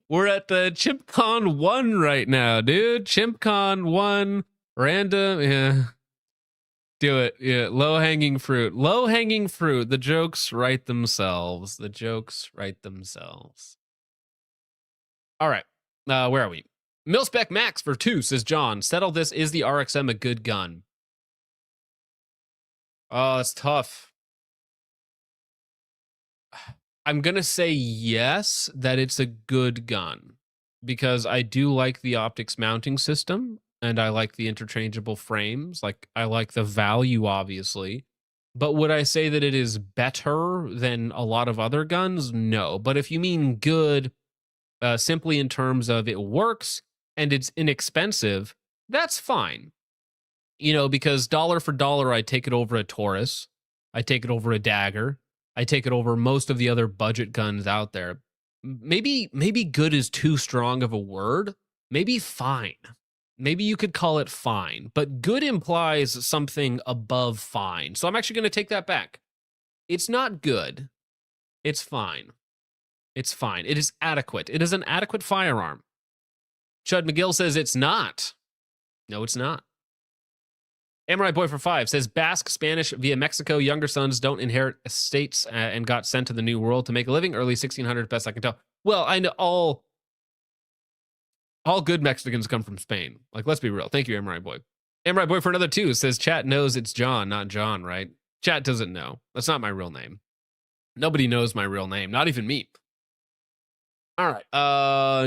We're at the ChimpCon 1 right now, dude. ChimpCon 1, random, yeah. Do it, yeah. Low-hanging fruit. Low-hanging fruit. The jokes write themselves. The jokes write themselves. All right, where are we? Milspec Max for 2 says, John, settle this. Is the RXM a good gun? Oh, it's tough. I'm going to say yes, that it's a good gun because I do like the optics mounting system and I like the interchangeable frames. Like, I like the value, obviously. But would I say that it is better than a lot of other guns? No. But if you mean good, simply in terms of it works and it's inexpensive, that's fine. You know, because dollar for dollar, I take it over a Taurus. I take it over a Dagger. I take it over most of the other budget guns out there. Maybe good is too strong of a word. Maybe fine. Maybe you could call it fine, but good implies something above fine. So I'm actually going to take that back. It's not good. It's fine. It's fine. It is adequate. It is an adequate firearm. Chud McGill says it's not. No, it's not. Amorai Boy for 5 says Basque Spanish via Mexico. Younger sons don't inherit estates and got sent to the New World to make a living. Early 1600s, best I can tell. Well, I know all good Mexicans come from Spain. Like, let's be real. Thank you, Amorai Boy. Amorai Boy for another 2 says chat knows it's John, not John, right? Chat doesn't know. That's not my real name. Nobody knows my real name, not even me. All right.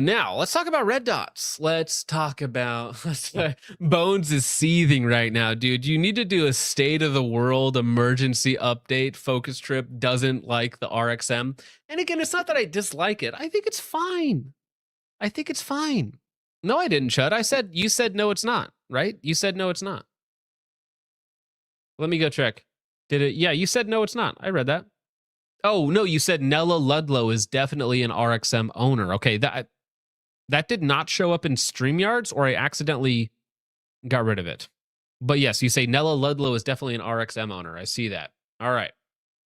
Now let's talk about red dots. Let's talk about Bones is seething right now, dude. You need to do a state of the world emergency update. Focus Trip doesn't like the RXM. And again, it's not that I dislike it. I think it's fine. I think it's fine. No, I didn't, Chud. You said no, it's not, right? You said no, it's not. Let me go check. Did it? Yeah, you said no, it's not. I read that. Oh, no, you said Nella Ludlow is definitely an RXM owner. Okay, that did not show up in StreamYards, or I accidentally got rid of it. But yes, you say Nella Ludlow is definitely an RXM owner. I see that. All right.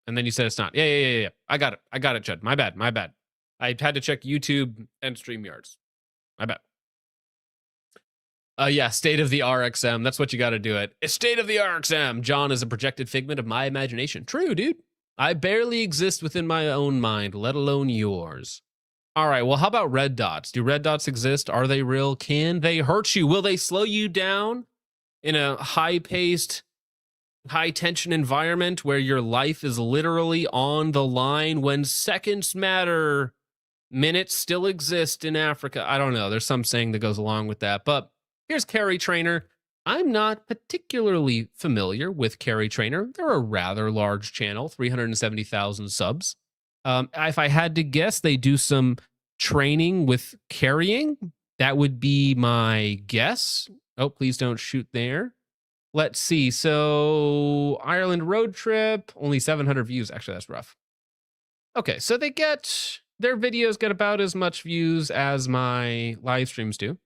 And then you said it's not. Yeah. I got it, Chud. My bad. I had to check YouTube and StreamYards. My bad. Yeah, state of the RXM. That's what you got to do it. It's state of the RXM. John is a projected figment of my imagination. True, dude. I barely exist within my own mind, let alone yours. All right, well, how about red dots? Do red dots exist? Are they real? Can they hurt you? Will they slow you down in a high-paced, high-tension environment where your life is literally on the line when seconds matter? Minutes still exist in Africa. I don't know. There's some saying that goes along with that. But here's Carry Trainer. I'm not particularly familiar with Carry Trainer. They're a rather large channel, 370,000 subs. If I had to guess, they do some training with carrying. That would be my guess. Oh, please don't shoot there. Let's see. So Ireland road trip, only 700 views. Actually, that's rough. Okay, so their videos get about as much views as my live streams do.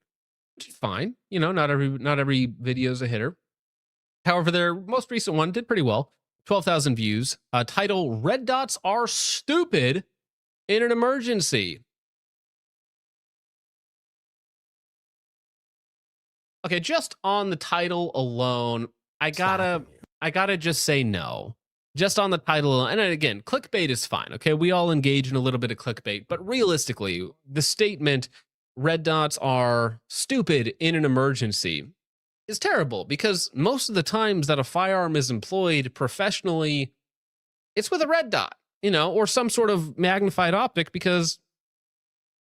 Which is fine. You know, not every video is a hitter. However, their most recent one did pretty well. 12,000 views. Title, Red Dots Are Stupid in an Emergency. Okay, just on the title alone, I gotta just say no. Just on the title alone. And again, clickbait is fine. Okay, we all engage in a little bit of clickbait. But realistically, the statement, red dots are stupid in an emergency, is terrible because most of the times that a firearm is employed professionally, it's with a red dot, you know, or some sort of magnified optic because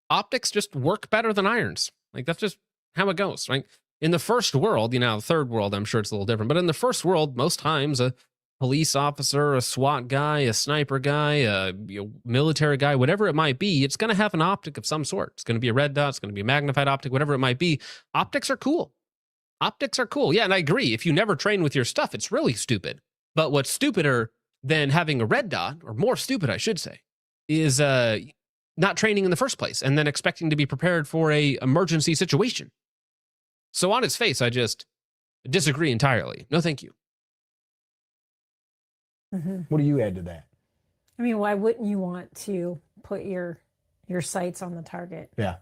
optics just work better than irons. Like, that's just how it goes, right? In the first world, you know, third world, I'm sure it's a little different, but in the first world, most times a police officer, a SWAT guy, a sniper guy, a military guy, whatever it might be, it's going to have an optic of some sort. It's going to be a red dot. It's going to be a magnified optic, whatever it might be. Optics are cool. Optics are cool. Yeah, and I agree. If you never train with your stuff, it's really stupid. But what's stupider than having a red dot, or more stupid, I should say, is not training in the first place and then expecting to be prepared for a emergency situation. So on its face, I just disagree entirely. No, thank you. What do you add to that? I mean, why wouldn't you want to put your sights on the target? Yeah.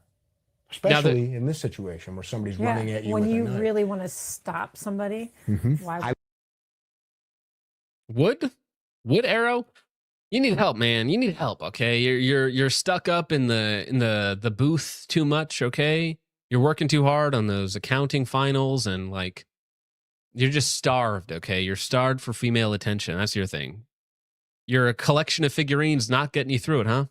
Especially in this situation where somebody's running at you when with a you knife. really want to stop somebody. Why? Wood arrow? You need help, man. You need help, okay? You're stuck up in the booth too much, okay? You're working too hard on those accounting finals and like you're just starved, okay? You're starved for female attention. That's your thing. You're a collection of figurines not getting you through it, huh?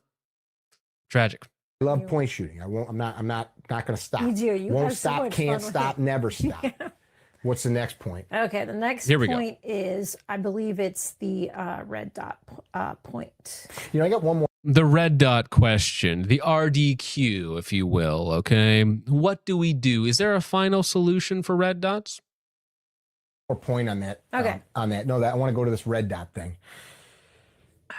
Tragic. I love point shooting. I'm not going to stop. You do. You Won't have so stop, much can't fun with stop, it. never stop. What's the next point? Okay, the next Here we go. point is, I believe it's the red dot point. You know, I got one more The red dot question, the RDQ, if you will. Okay. What do we do? Is there a final solution for red dots? point on that. Okay. On that. No, that I want to go to this red dot thing.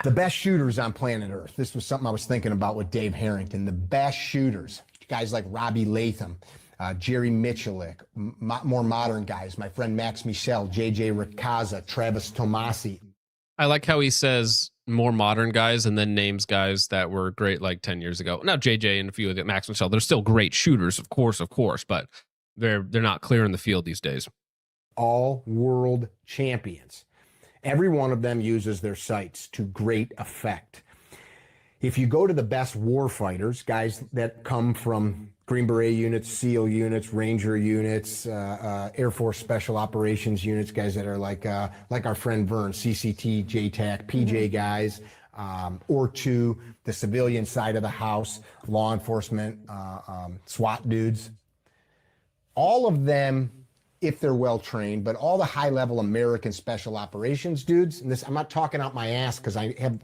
The best shooters on planet Earth. This was something I was thinking about with Dave Harrington. The best shooters, guys like Robbie Latham, Jerry Michalik, more modern guys, my friend Max Michel, JJ Ricazza, Travis Tomasi. I like how he says more modern guys and then names guys that were great like 10 years ago. Now, JJ and a few of the Max Michel, they're still great shooters, of course, but they're not clear in the field these days. All world champions. Every one of them uses their sights to great effect. If you go to the best war fighters, guys that come from Green Beret units, SEAL units, Ranger units, Air Force Special Operations units, guys that are like our friend Vern, CCT, JTAC, PJ guys, or to the civilian side of the house, law enforcement, SWAT dudes. All of them, if they're well trained, but all the high level American special operations dudes, and this, I'm not talking out my ass because I have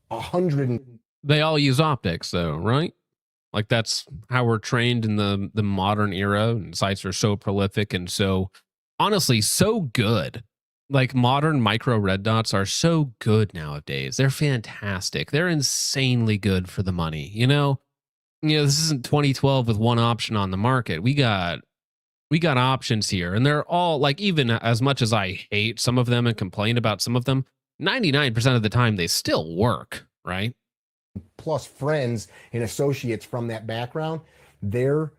100. They all use optics though, right? Like that's how we're trained in the modern era, and sites are so prolific and so honestly so good. Like modern micro red dots are so good nowadays. They're fantastic. They're insanely good for the money. You know, this isn't 2012 with one option on the market. We got options here, and they're all like, even as much as I hate some of them and complain about some of them, 99% of the time they still work, right? Plus friends and associates from that background, their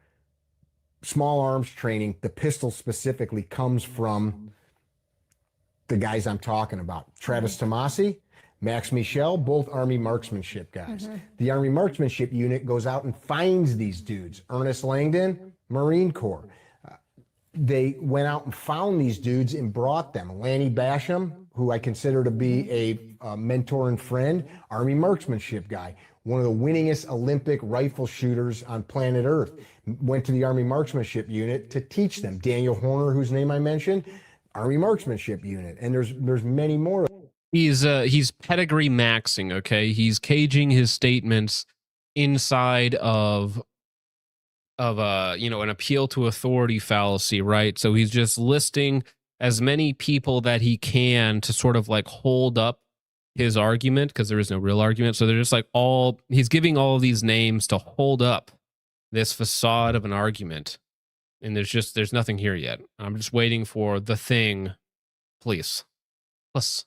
small arms training, the pistol specifically, comes from the guys I'm talking about. Travis Tomasi, Max Michel, both Army marksmanship guys. The Army marksmanship unit goes out and finds these dudes. Ernest Langdon, Marine Corps. They went out and found these dudes and brought them. Lanny Basham, who I consider to be a mentor and friend, Army marksmanship guy, one of the winningest Olympic rifle shooters on planet Earth, went to the Army marksmanship unit to teach them. Daniel Horner, whose name I mentioned, Army marksmanship unit, and there's many more. He's pedigree maxing, okay? He's caging his statements inside of an appeal to authority fallacy, right? So he's just listing as many people that he can to sort of like hold up his argument, because there is no real argument. So they're just like he's giving all of these names to hold up this facade of an argument. And there's nothing here yet. I'm just waiting for the thing, please. Plus.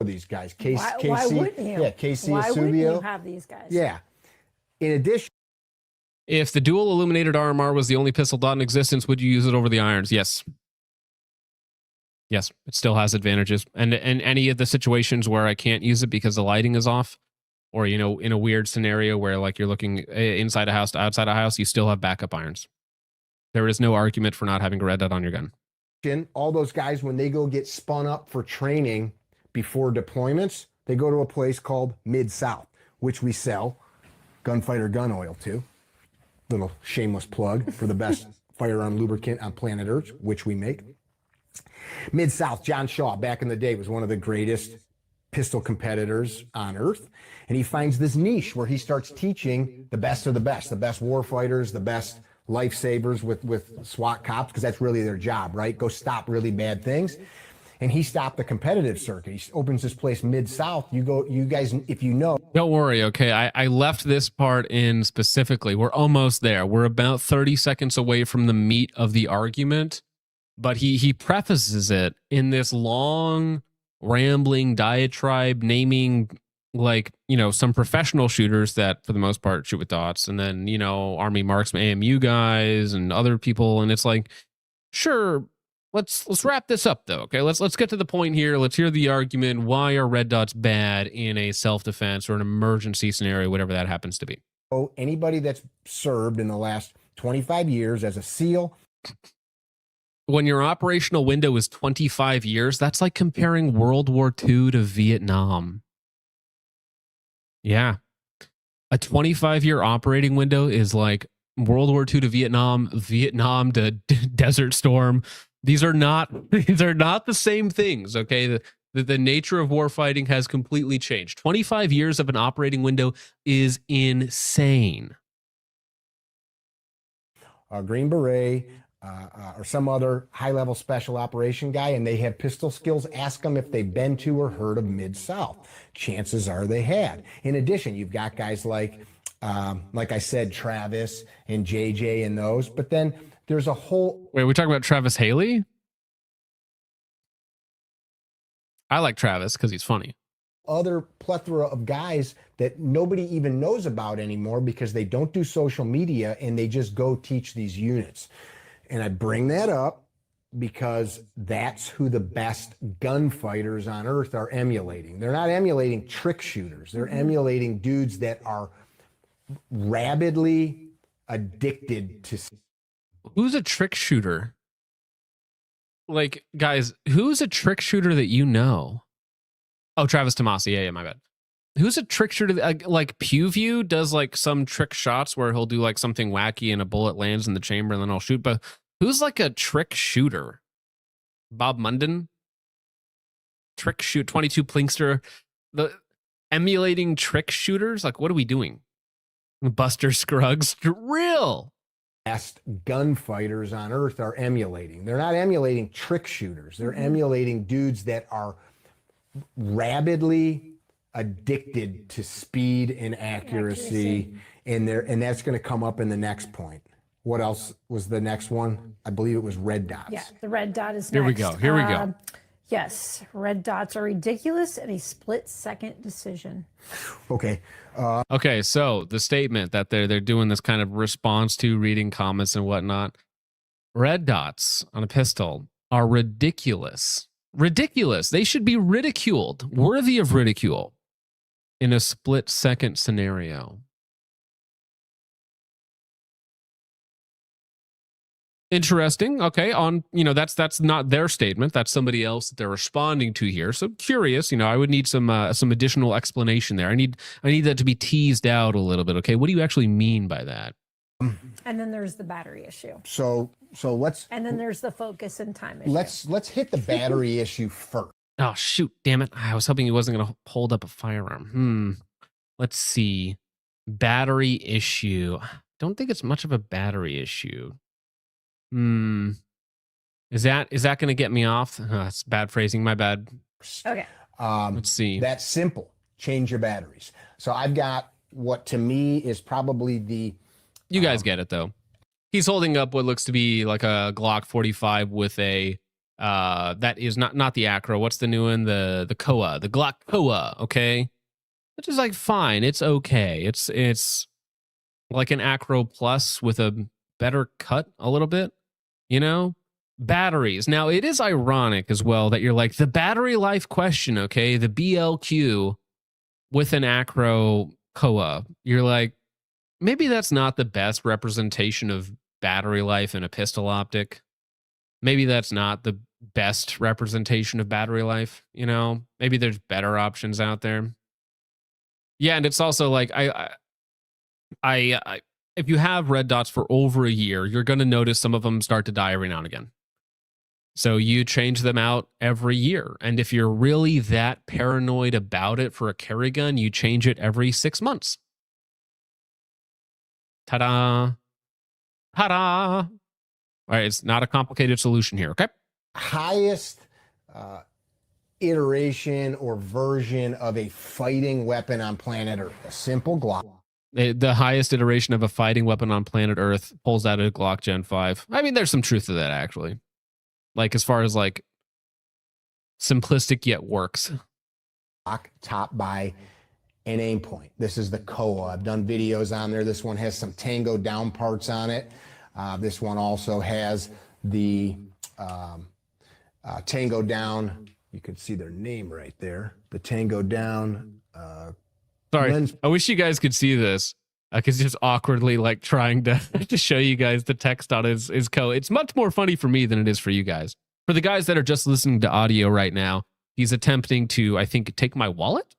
These guys, Why wouldn't you? Yeah, Casey Why wouldn't you Asubio. have these guys? Yeah. In addition, If the dual illuminated RMR was the only pistol dot in existence, would you use it over the irons? Yes. Yes, it still has advantages. And any of the situations where I can't use it because the lighting is off, or, in a weird scenario where like you're looking inside a house to outside a house, you still have backup irons. There is no argument for not having a red dot on your gun. all those guys, when they go get spun up for training before deployments, they go to a place called Mid-South, which we sell gunfighter gun oil to. Little shameless plug for the best firearm lubricant on planet Earth, which we make. Mid-South, John Shaw, back in the day, was one of the greatest pistol competitors on Earth. And he finds this niche where he starts teaching the best of the best war fighters, the best lifesavers with SWAT cops, because that's really their job, right? Go stop really bad things. And he stopped the competitive circuit. He opens this place Mid-South. You guys, if you know. Don't worry, okay? I left this part in specifically. We're almost there. We're about 30 seconds away from the meat of the argument. But he prefaces it in this long, rambling diatribe, naming, some professional shooters that, for the most part, shoot with dots. And then, Army marksman, AMU guys and other people. And it's like, sure, let's wrap this up, though, okay? Let's get to the point here. Let's hear the argument. Why are red dots bad in a self-defense or an emergency scenario, whatever that happens to be? Anybody that's served in the last 25 years as a SEAL. When your operational window is 25 years, that's like comparing World War II to Vietnam. Yeah. A 25-year operating window is like World War II to Vietnam, Vietnam to Desert Storm. These are not the same things, okay? The nature of war fighting has completely changed. 25 years of an operating window is insane. A Green Beret or some other high-level special operation guy, and they have pistol skills, ask them if they've been to or heard of Mid-South. Chances are they had. In addition, you've got guys like I said, Travis and JJ and those, but then there's a whole... Wait, we talking about Travis Haley? I like Travis because he's funny. Other plethora of guys that nobody even knows about anymore because they don't do social media and they just go teach these units. And I bring that up because that's who the best gunfighters on earth are emulating. They're not emulating trick shooters. They're emulating dudes that are rabidly addicted to... Who's a trick shooter? Like, guys, who's a trick shooter that you know? Oh, Travis Tomasi. Yeah, my bad. Who's a trick shooter that, like Pewview does like some trick shots where he'll do like something wacky and a bullet lands in the chamber and then I'll shoot. But who's like a trick shooter? Bob Munden? Trick shoot 22 Plinkster. The emulating trick shooters? Like, what are we doing? Buster Scruggs? Real. Best gunfighters on earth are emulating. They're not emulating trick shooters. They're emulating dudes that are rabidly addicted to speed and accuracy. And that's going to come up in the next point. What else was the next one? I believe it was red dots. Yeah, the red dot is next. Here we go. Here we go. Yes, red dots are ridiculous and a split-second decision. Okay. Okay, so the statement that they're doing this kind of response to reading comments and whatnot. Red dots on a pistol are ridiculous. Ridiculous. They should be ridiculed, worthy of ridicule in a split-second scenario. Interesting. Okay. That's not their statement. That's somebody else that they're responding to here. So curious, I would need some additional explanation there. I need that to be teased out a little bit. Okay. What do you actually mean by that? And then there's the battery issue. So let's... And then there's the focus and time issue. Let's hit the battery issue first. Oh, shoot. Damn it. I was hoping he wasn't going to hold up a firearm. Let's see. Battery issue. Don't think it's much of a battery issue. Is that going to get me off? That's bad phrasing. My bad. Okay. Let's see. That's simple. Change your batteries. So I've got what to me is probably the... You guys get it, though. He's holding up what looks to be like a Glock 45 with a... that is not the Acro. What's the new one? The Koa. The Glock Koa, okay? Which is like fine. It's okay. It's like an Acro Plus with a better cut a little bit. Batteries. Now, it is ironic as well that you're like, the battery life question, okay? The BLQ with an Acro Koa. You're like, maybe that's not the best representation of battery life in a pistol optic. Maybe that's not the best representation of battery life, Maybe there's better options out there. Yeah, and it's also like, I if you have red dots for over a year, you're going to notice some of them start to die every now and again. So you change them out every year. And if you're really that paranoid about it for a carry gun, you change it every 6 months. Ta-da. Ta-da. All right, it's not a complicated solution here, okay? Highest iteration or version of a fighting weapon on planet Earth. A simple Glock. The highest iteration of a fighting weapon on planet Earth pulls out a Glock Gen 5. I mean, there's some truth to that, actually. Like, as far as, like, simplistic yet works. Topped by an aim point. This is the Koa. I've done videos on there. This one has some Tango down parts on it. This one also has the Tango down. You can see their name right there. The Tango down. Sorry, I wish you guys could see this. Because just awkwardly like trying to show you guys the text on his code. It's much more funny for me than it is for you guys. For the guys that are just listening to audio right now, he's attempting to, I think, take my wallet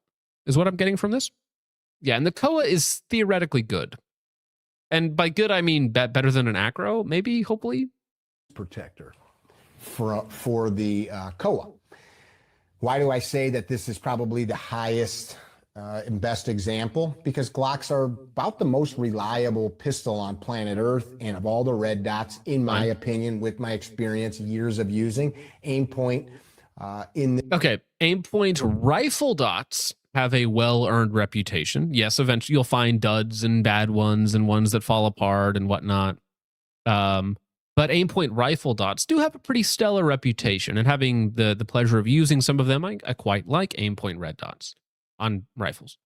is what I'm getting from this. Yeah, and the Koa is theoretically good. And by good, I mean better than an acro, maybe, hopefully. Protector for the Koa. Why do I say that this is probably the highest and best example? Because Glocks are about the most reliable pistol on planet Earth, and of all the red dots, in my opinion, with my experience, years of using, aim point Okay, aim point rifle dots have a well-earned reputation. Yes, eventually you'll find duds and bad ones and ones that fall apart and whatnot. But aim point rifle dots do have a pretty stellar reputation, and having the pleasure of using some of them, I quite like aim point red dots on rifles.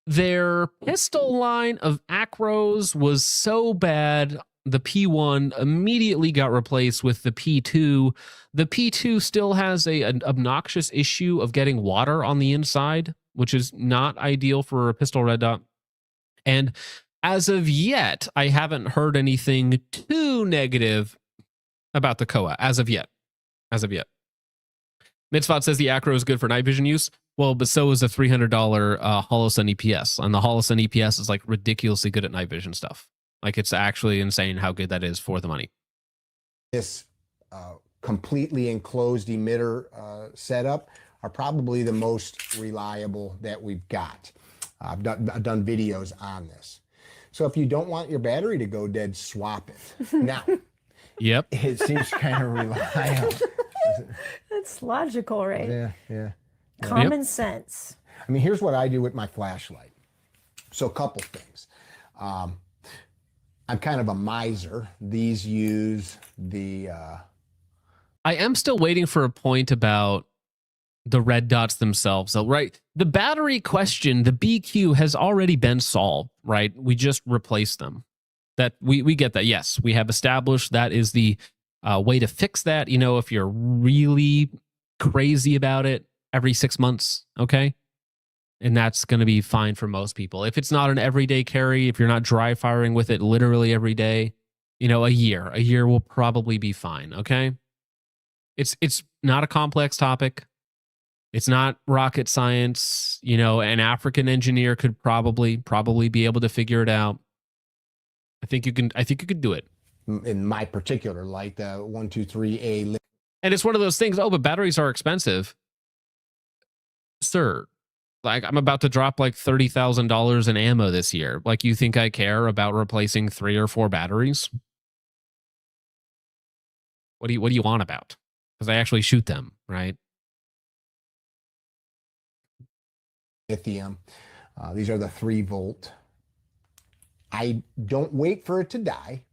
Their pistol line of acros was so bad, the P1 immediately got replaced with the P2. The P2 still has an obnoxious issue of getting water on the inside, which is not ideal for a pistol red dot. And as of yet, I haven't heard anything too negative about the Koa. As of yet. Mitzvot says the acro is good for night vision use. Well, but so is a $300 Holosun EPS. And the Holosun EPS is like ridiculously good at night vision stuff. Like, it's actually insane how good that is for the money. This completely enclosed emitter setup are probably the most reliable that we've got. I've done videos on this. So if you don't want your battery to go dead, swap it. Now, yep, it seems kind of reliable. That's logical, right? Yeah. Common sense. I mean, here's what I do with my flashlight. So a couple things. I'm kind of a miser. These use the... I am still waiting for a point about the red dots themselves. So, right, the battery question, the BQ has already been solved, right? We just replaced them. That we get that. Yes, we have established that is the way to fix that. You know, if you're really crazy about it, every 6 months, okay? And that's going to be fine for most people. If it's not an everyday carry, if you're not dry firing with it literally every day, you know, a year will probably be fine, okay? It's not a complex topic. It's not rocket science. You know, an African engineer could probably be able to figure it out. I think you could do it. In my particular light, the 123A. And it's one of those things, oh, but batteries are expensive. Sir, like, I'm about to drop like $30,000 in ammo this year. Like, you think I care about replacing 3 or 4 batteries? What do you want about? Because I actually shoot them, right? Lithium. These are the 3-volt. I don't wait for it to die.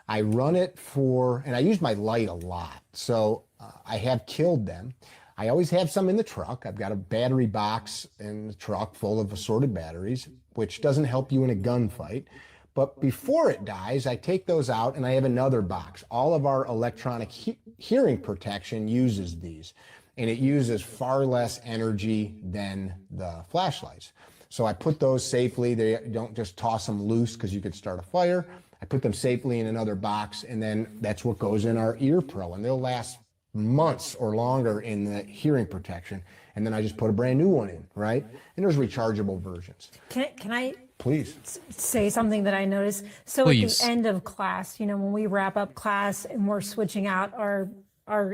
I run it for, and I use my light a lot. So I have killed them. I always have some in the truck. I've got a battery box in the truck full of assorted batteries, which doesn't help you in a gunfight. But before it dies, I take those out and I have another box. All of our electronic hearing protection uses these, and it uses far less energy than the flashlights. So I put those safely. They don't just toss them loose because you could start a fire. I put them safely in another box, and then that's what goes in our ear pro, and they'll last months or longer in the hearing protection. And then I just put a brand new one in, right? And there's rechargeable versions. Can I please say something that I noticed? So please. At the end of class, you know, when we wrap up class and we're switching out our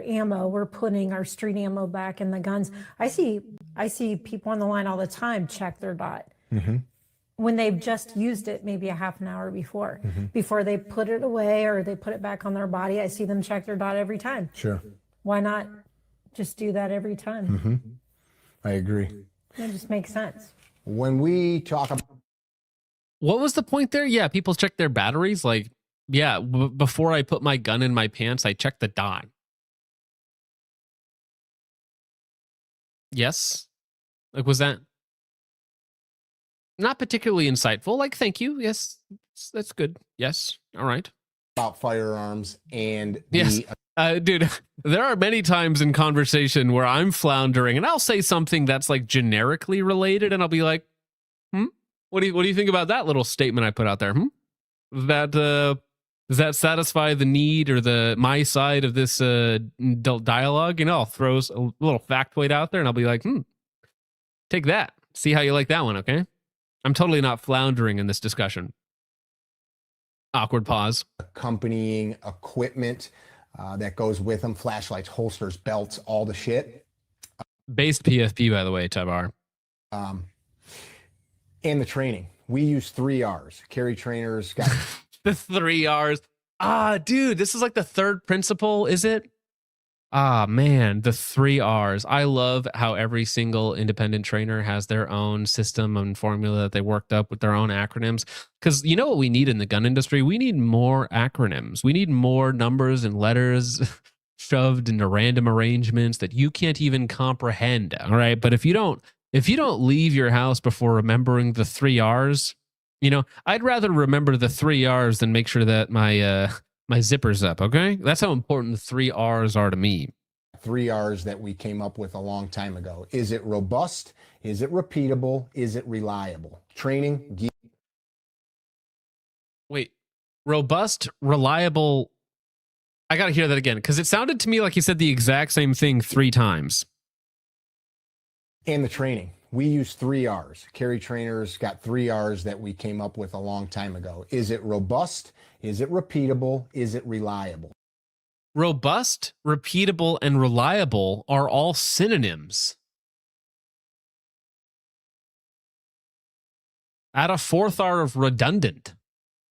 ammo, we're putting our street ammo back in the guns. I see people on the line all the time check their dot. Mm-hmm. When they've just used it maybe a half an hour before they put it away or they put it back on their body. I see them check their dot every time. Sure. Why not just do that every time? Mm-hmm. I agree. It just makes sense. When we talk about... What was the point there? Yeah, people check their batteries. Like, yeah, before I put my gun in my pants, I check the dot. Yes. Like, was that not particularly insightful? Like, thank you. Yes, that's good. Yes. All right. About firearms and yes. Dude, there are many times in conversation where I'm floundering and I'll say something that's like generically related and I'll be like, what do you think about that little statement I put out there? Does that satisfy the need or my side of this dialogue? You know, I'll throw a little factoid out there and I'll be like, take that. See how you like that one, okay? I'm totally not floundering in this discussion. Awkward pause. Accompanying equipment that goes with them, flashlights, holsters, belts, all the shit. Based PFP, by the way, Tabar. And the training. We use 3 R's. Carry trainers got The 3 R's. Ah, dude, this is like the third principle, is it? Ah, man, the 3 R's. I love how every single independent trainer has their own system and formula that they worked up with their own acronyms. Because you know what we need in the gun industry? We need more acronyms. We need more numbers and letters shoved into random arrangements that you can't even comprehend. All right. But if you don't leave your house before remembering the 3 R's, you know, I'd rather remember the 3 R's than make sure that my zipper's up, okay? That's how important the 3 R's are to me. 3 R's that we came up with a long time ago. Is it robust? Is it repeatable? Is it reliable? Training. Wait, robust, reliable. I got to hear that again because it sounded to me like he said the exact same thing 3 times. And the training. We use 3 R's. Carry trainers got 3 R's that we came up with a long time ago. Is it robust? Is it repeatable? Is it reliable? Robust, repeatable, and reliable are all synonyms. Add a 4th R of redundant.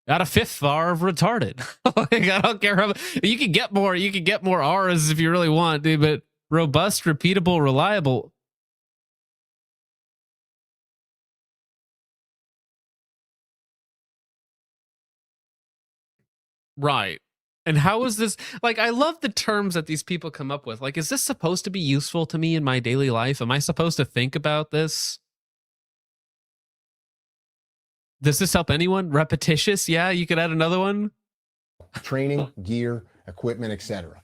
Add a 5th R of retarded. Like, I don't care how you can get more. You can get more R's if you really want, dude. But robust, repeatable, reliable. Right. And how is this? Like, I love the terms that these people come up with. Like, is this supposed to be useful to me in my daily life? Am I supposed to think about this? Does this help anyone? Repetitious? Yeah, you could add another one. Training, gear, equipment, etc.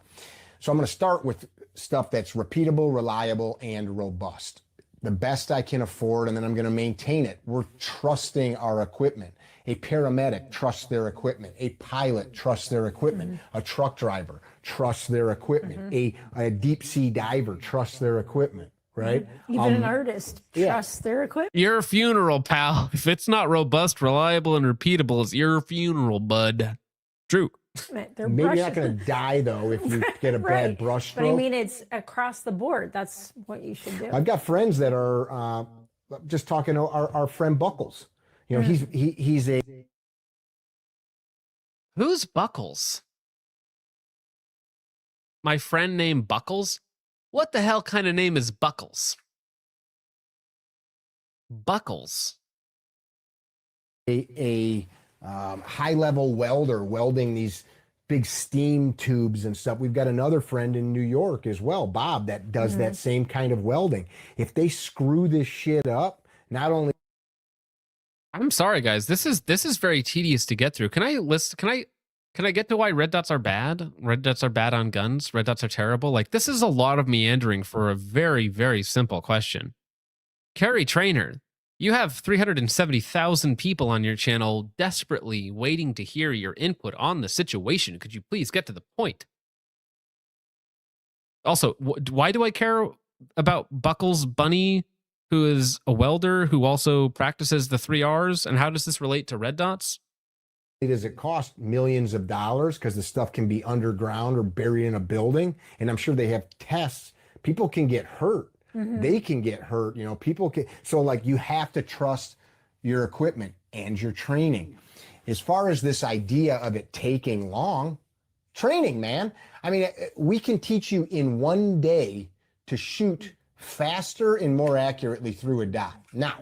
So I'm going to start with stuff that's repeatable, reliable, and robust. The best I can afford, and then I'm going to maintain it. We're trusting our equipment. A paramedic trusts their equipment. A pilot trusts their equipment. A truck driver trusts their equipment. A deep sea diver trusts their equipment, right? Even an artist trusts their equipment. Your funeral, pal. If it's not robust, reliable, and repeatable, it's your funeral, bud. True. Maybe you're not going to die, though, if you get a bad brush stroke. But I mean, it's across the board. That's what you should do. I've got friends that are just talking to our friend Buckles. You know, he's a... Who's Buckles? My friend named Buckles? What the hell kind of name is Buckles? Buckles. A high-level welder welding these big steam tubes and stuff. We've got another friend in New York as well, Bob, that does that same kind of welding. If they screw this shit up, not only... I'm sorry, guys. This is very tedious to get through. Can I get to why red dots are bad? Red dots are bad on guns. Red dots are terrible. Like, this is a lot of meandering for a very, very simple question. Carry trainer. You have 370,000 people on your channel desperately waiting to hear your input on the situation. Could you please get to the point? Also, why do I care about Buckles Bunny, who is a welder who also practices the 3 R's? And how does this relate to red dots? Does it cost millions of dollars because the stuff can be underground or buried in a building? And I'm sure they have tests. People can get hurt. They can get hurt. You know, people can. So, like, you have to trust your equipment and your training. As far as this idea of it taking long, training, man. I mean, we can teach you in one day to shoot faster and more accurately through a dot. Now,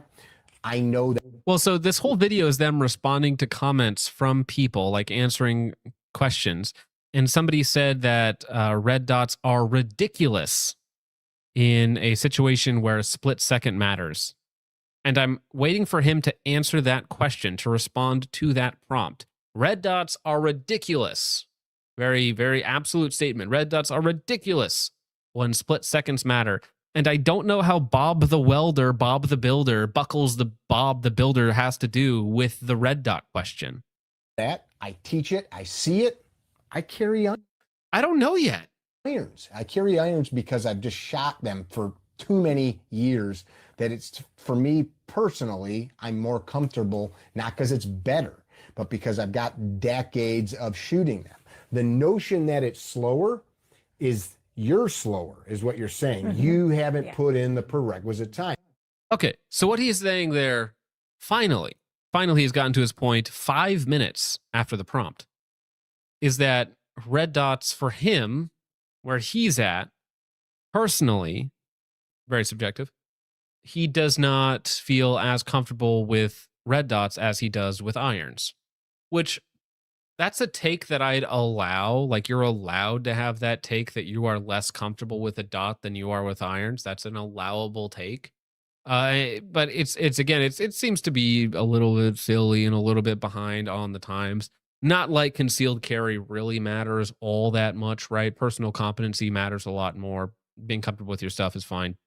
I know that. Well, so this whole video is them responding to comments from people, like answering questions. And somebody said that red dots are ridiculous in a situation where a split second matters. And I'm waiting for him to answer that question, to respond to that prompt. Red dots are ridiculous. Very, very absolute statement. Red dots are ridiculous when split seconds matter. And I don't know how Bob the welder, Bob the builder, Buckles the Bob the builder has to do with the red dot question. That I teach it, I see it, I carry on. I don't know yet. Irons. I carry irons because I've just shot them for too many years that it's, for me personally, I'm more comfortable, not because it's better, but because I've got decades of shooting them. The notion that it's slower is you're slower, is what you're saying. You haven't put in the prerequisite time. Okay, so what he's saying there, finally he's gotten to his point 5 minutes after the prompt, is that red dots for him, where he's at, personally, very subjective, he does not feel as comfortable with red dots as he does with irons, which that's a take that I'd allow. Like, you're allowed to have that take that you are less comfortable with a dot than you are with irons. That's an allowable take. But it's again, it seems to be a little bit silly and a little bit behind on the times. Not like concealed carry really matters all that much, right? Personal competency matters a lot more. Being comfortable with your stuff is fine.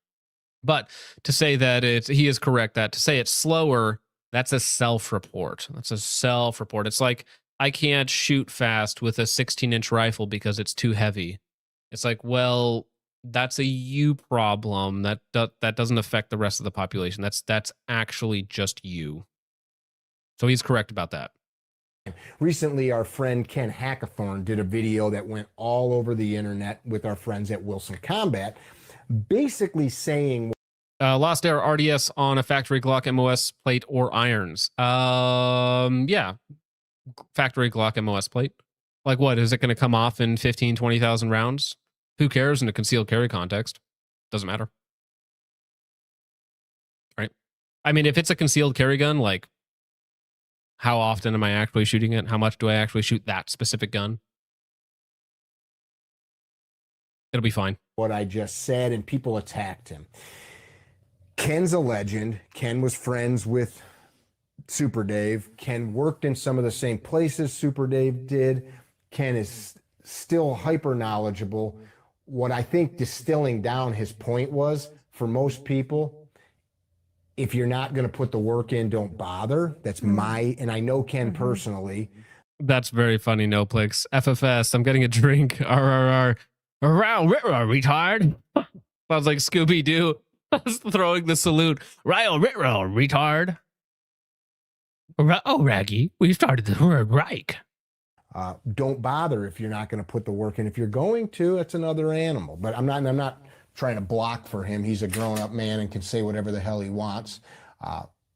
But to say that he is correct that to say it's slower, that's a self-report. That's a self-report. It's like, I can't shoot fast with a 16-inch rifle because it's too heavy. It's like, well, that's a you problem. That doesn't affect the rest of the population. That's actually just you. So he's correct about that. Recently, our friend Ken Hackathorn did a video that went all over the internet with our friends at Wilson Combat, basically saying Lost Air RDS on a factory Glock MOS plate or irons. Yeah. Factory Glock MOS plate. Like, what is it going to come off in 15, 20,000 rounds? Who cares in a concealed carry context? Doesn't matter. Right? I mean, if it's a concealed carry gun, like, how often am I actually shooting it? How much do I actually shoot that specific gun? It'll be fine. What I just said, and people attacked him. Ken's a legend. Ken was friends with Super Dave. Ken worked in some of the same places Super Dave did. Ken is still hyper knowledgeable. What I think distilling down his point was, for most people, if you're not going to put the work in, don't bother. That's and I know Ken personally. That's very funny, Noplix. FFS, I'm getting a drink. RRR. Around retard. Sounds like Scooby-Doo. Throwing the salute. Ryle Ritro, retard. Oh, Raggy, we started the word Reich. Don't bother if you're not going to put the work in. If you're going to, it's another animal. But I'm not trying to block for him. He's a grown-up man and can say whatever the hell he wants.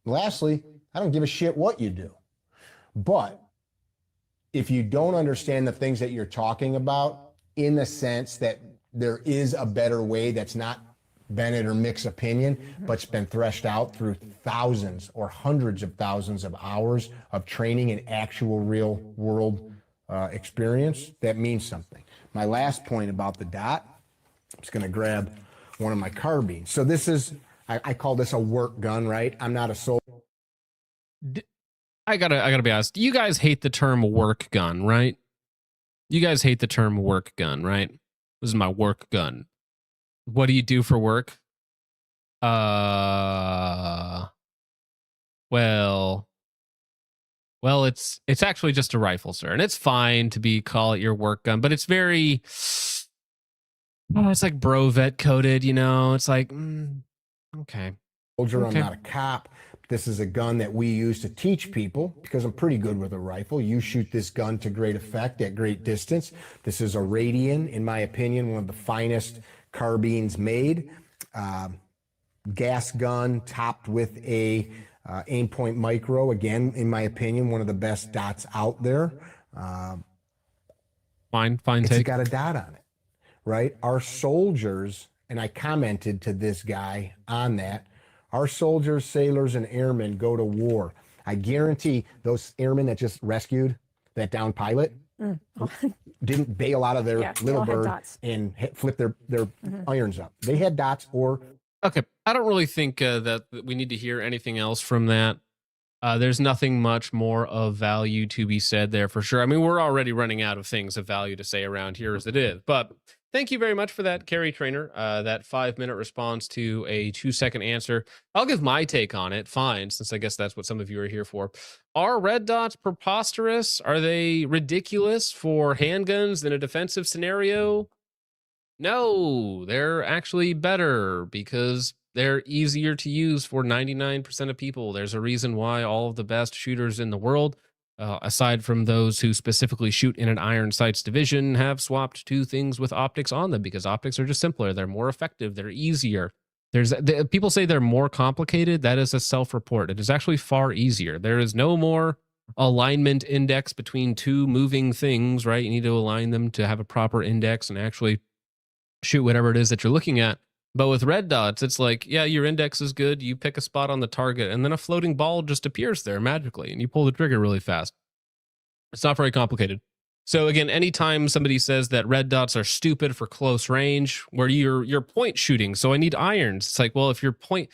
Lastly, I don't give a shit what you do. But if you don't understand the things that you're talking about, in the sense that there is a better way that's not Bennett or Mick's opinion, but it's been threshed out through thousands or hundreds of thousands of hours of training and actual real world experience, that means something. My last point about the dot, I'm just going to grab one of my carbines. So this is, I call this a work gun, right? I'm not a soldier. I gotta be honest. You guys hate the term work gun, right? You guys hate the term work gun, right? This is my work gun. What do you do for work? Well, it's actually just a rifle, sir, and it's fine to call it your work gun, but it's very, it's like bro vet coded, you know. It's like, okay. Soldier, I'm not a cop. This is a gun that we use to teach people because I'm pretty good with a rifle. You shoot this gun to great effect at great distance. This is a Radian, in my opinion, one of the finest carbines made. Gas gun topped with a aim point micro. Again, in my opinion, one of the best dots out there. Fine It's take. got a dot on it, right? Our soldiers, and I commented to this guy on that, our soldiers, sailors, and airmen go to war. I guarantee those airmen that just rescued that downed pilot didn't bail out of their little bird and flip their irons up. They had dots or... Okay, I don't really think that we need to hear anything else from that. There's nothing much more of value to be said there for sure. I mean, we're already running out of things of value to say around here as it is. But thank you very much for that, Carry Trainer. That 5-minute response to a 2-second answer. I'll give my take on it. Fine, since I guess that's what some of you are here for. Are red dots preposterous? Are they ridiculous for handguns in a defensive scenario? No, they're actually better because they're easier to use for 99% of people. There's a reason why all of the best shooters in the world, aside from those who specifically shoot in an iron sights division, have swapped to things with optics on them because optics are just simpler. They're more effective. They're easier. People say they're more complicated. That is a self-report. It is actually far easier. There is no more alignment index between two moving things, right? You need to align them to have a proper index and actually shoot whatever it is that you're looking at. But with red dots, it's like, yeah, your index is good. You pick a spot on the target, and then a floating ball just appears there magically, and you pull the trigger really fast. It's not very complicated. So again, anytime somebody says that red dots are stupid for close range, where you're point shooting, so I need irons. It's like, well, if you're point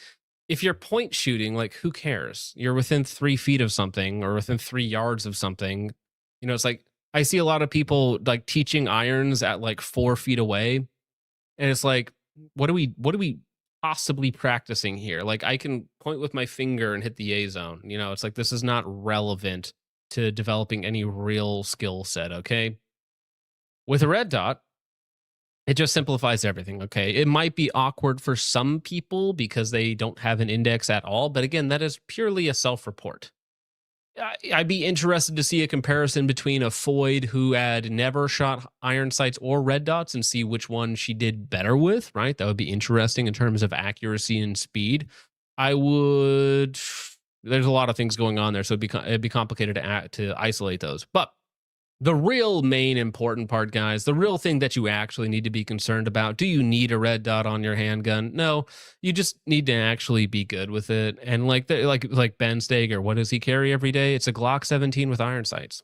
shooting, like, who cares? You're within 3 feet of something or within 3 yards of something. You know, it's like I see a lot of people like teaching irons at like 4 feet away, and it's like, what are we possibly practicing here? Like, I can point with my finger and hit the A zone. You know, it's like this is not relevant to developing any real skill set. Okay, with a red dot, it just simplifies everything. Okay, it might be awkward for some people because they don't have an index at all, but again, that is purely a self-report. I'd be interested to see a comparison between a Foyd who had never shot iron sights or red dots and see which one she did better with, right? That would be interesting in terms of accuracy and speed. There's a lot of things going on there, so it'd be complicated to isolate those. But the real main important part, guys, the real thing that you actually need to be concerned about, do you need a red dot on your handgun? No, you just need to actually be good with it. And like Ben Steger, what does he carry every day? It's a Glock 17 with iron sights.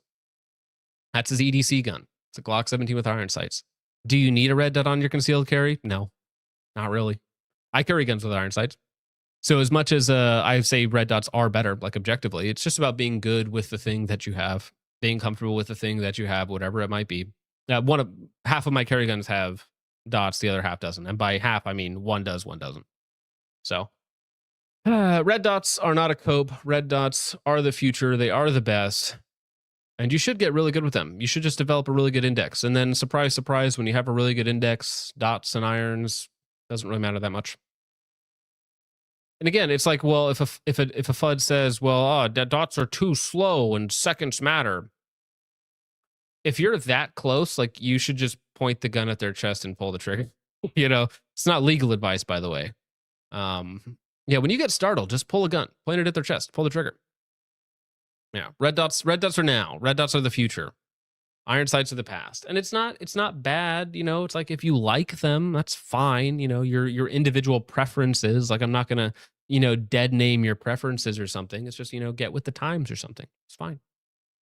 That's his EDC gun. It's a Glock 17 with iron sights. Do you need a red dot on your concealed carry? No, not really. I carry guns with iron sights. So as much as I say red dots are better, like objectively, it's just about being good with the thing that you have. Being comfortable with the thing that you have, whatever it might be. Half of my carry guns have dots, the other half doesn't. And by half, I mean one does, one doesn't. So red dots are not a cope. Red dots are the future. They are the best. And you should get really good with them. You should just develop a really good index. And then surprise, surprise, when you have a really good index, dots and irons, doesn't really matter that much. And again, it's like, well, if a FUD says, well, dots are too slow and seconds matter. If you're that close, like, you should just point the gun at their chest and pull the trigger. You know, it's not legal advice, by the way. Yeah, when you get startled, just pull a gun, point it at their chest, pull the trigger. Yeah, red dots are now. Red dots are the future. Iron sights are the past. And it's not bad, you know. It's like, if you like them, that's fine. You know, your individual preferences. Like, I'm not gonna, you know, dead name your preferences or something. It's just, you know, get with the times or something. It's fine.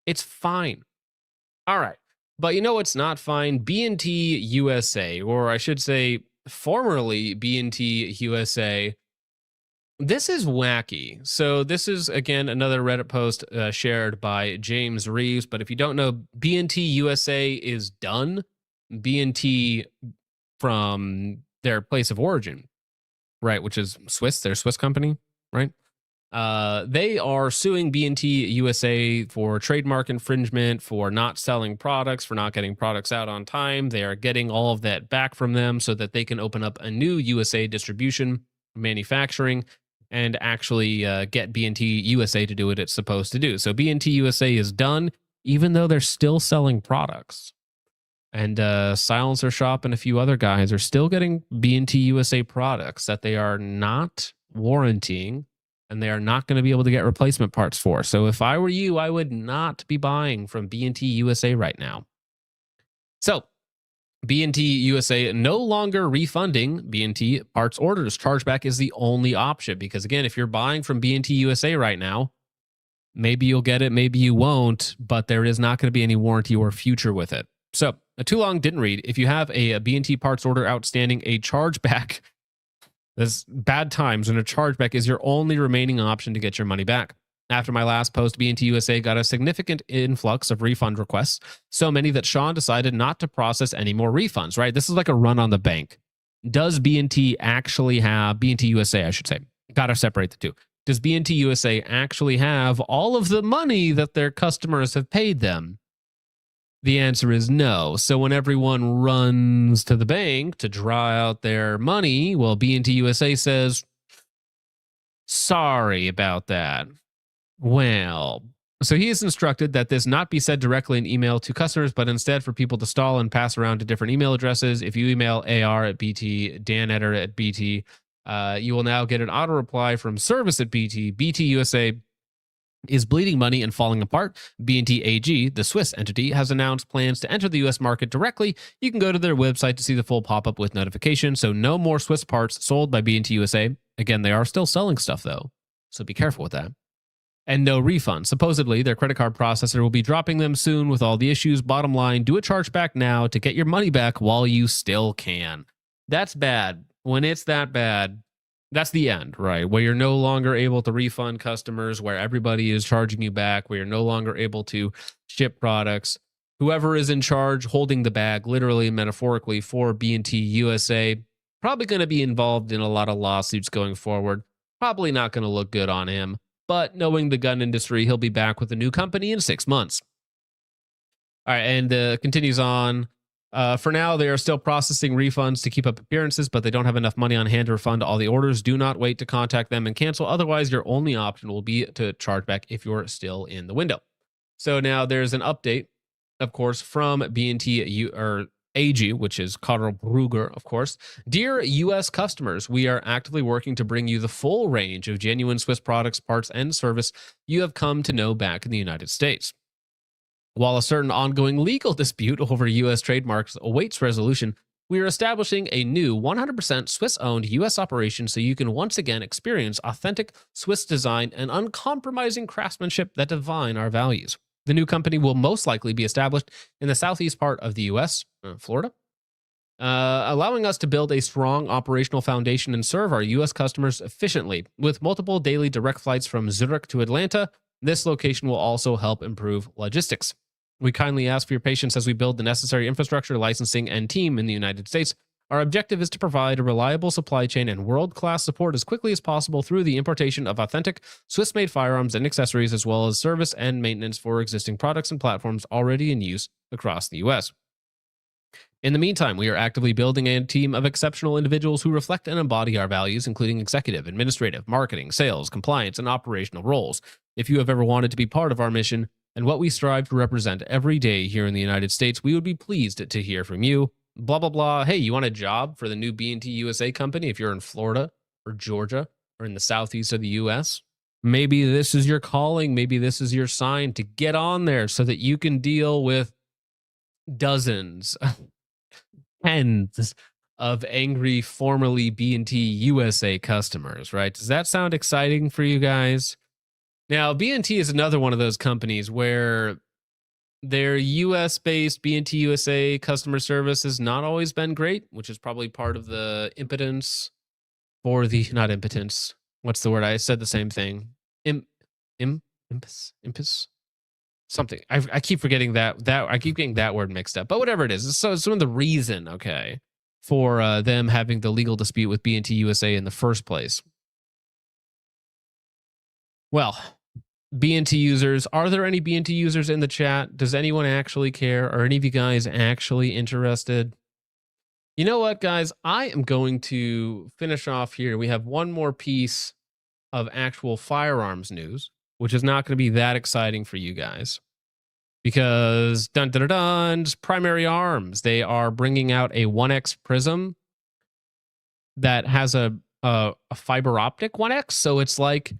It's fine. All right. But you know what's not fine? B&T USA, or I should say formerly B&T USA. This is wacky. So this is, again, another Reddit post shared by James Reeves. But if you don't know, B&T USA is done. B&T from their place of origin, right, which is Swiss, their Swiss company, right? They are suing B&T USA for trademark infringement, for not selling products, for not getting products out on time. They are getting all of that back from them so that they can open up a new USA distribution, manufacturing, and actually get B&T USA to do what it's supposed to do. So B&T USA is done, even though they're still selling products. And Silencer Shop and a few other guys are still getting B&T USA products that they are not warrantying, and they are not going to be able to get replacement parts for. So if I were you, I would not be buying from B&T USA right now. So B&T USA no longer refunding B&T parts orders. Chargeback is the only option, because again, if you're buying from B&T USA right now, maybe you'll get it, maybe you won't, but there is not going to be any warranty or future with it. So too long, didn't read. If you have a B&T parts order outstanding, a chargeback, there's bad times when a chargeback is your only remaining option to get your money back. After my last post, B&T USA got a significant influx of refund requests, so many that Sean decided not to process any more refunds, right? This is like a run on the bank. Does B&T actually have, B&T USA, I should say, got to separate the two. Does B&T USA actually have all of the money that their customers have paid them? The answer is no. So when everyone runs to the bank to draw out their money, well, B&T USA says, sorry about that. Well, so he is instructed that this not be said directly in email to customers, but instead for people to stall and pass around to different email addresses. If you email AR@BT, danetter@BT, you will now get an auto reply from service@BT. BT USA is bleeding money and falling apart. B&T AG, the Swiss entity, has announced plans to enter the US market directly. You can go to their website to see the full pop-up with notification. So no more Swiss parts sold by B&T USA. Again, they are still selling stuff though, so be careful with that. And no refund. Supposedly, their credit card processor will be dropping them soon with all the issues. Bottom line, do a chargeback now to get your money back while you still can. That's bad. When it's that bad, that's the end, right? Where you're no longer able to refund customers, where everybody is charging you back, where you're no longer able to ship products. Whoever is in charge holding the bag, literally and metaphorically, for B&T USA, probably going to be involved in a lot of lawsuits going forward. Probably not going to look good on him. But knowing the gun industry, he'll be back with a new company in 6 months. All right, and continues on. For now, they are still processing refunds to keep up appearances, but they don't have enough money on hand to refund all the orders. Do not wait to contact them and cancel. Otherwise, your only option will be to charge back if you're still in the window. So now there's an update, of course, from B&T AG, which is Karl Brugger, of course. Dear U.S. customers, we are actively working to bring you the full range of genuine Swiss products, parts, and service you have come to know back in the United States. While a certain ongoing legal dispute over U.S. trademarks awaits resolution, we are establishing a new 100% Swiss-owned U.S. operation so you can once again experience authentic Swiss design and uncompromising craftsmanship that define our values. The new company will most likely be established in the southeast part of the U.S., Florida, allowing us to build a strong operational foundation and serve our U.S. customers efficiently. With multiple daily direct flights from Zurich to Atlanta, this location will also help improve logistics. We kindly ask for your patience as we build the necessary infrastructure, licensing, and team in the United States. Our objective is to provide a reliable supply chain and world-class support as quickly as possible through the importation of authentic Swiss-made firearms and accessories, as well as service and maintenance for existing products and platforms already in use across the U.S. In the meantime, we are actively building a team of exceptional individuals who reflect and embody our values, including executive, administrative, marketing, sales, compliance, and operational roles. If you have ever wanted to be part of our mission and what we strive to represent every day here in the United States, we would be pleased to hear from you. Blah, blah, blah. Hey, you want a job for the new B&T USA company if you're in Florida or Georgia or in the southeast of the U.S.? Maybe this is your calling. Maybe this is your sign to get on there so that you can deal with dozens, tens of angry formerly B&T USA customers, right? Does that sound exciting for you guys? Now, B&T is another one of those companies where their US-based B&T USA customer service has not always been great, which is probably part of the impotence for the, not impotence, what's the word? I said the same thing. Impus? Something. I keep forgetting that I keep getting that word mixed up, but whatever it is. So it's some of the reason, okay, for them having the legal dispute with B&T USA in the first place. Well, B&T users, are there any B&T users in the chat? Does anyone actually care? Are any of you guys actually interested? You know what, guys? I am going to finish off here. We have one more piece of actual firearms news, which is not going to be that exciting for you guys. Because, dun dun dun dun, Primary Arms, they are bringing out a 1X Prism that has a fiber optic 1X. So it's like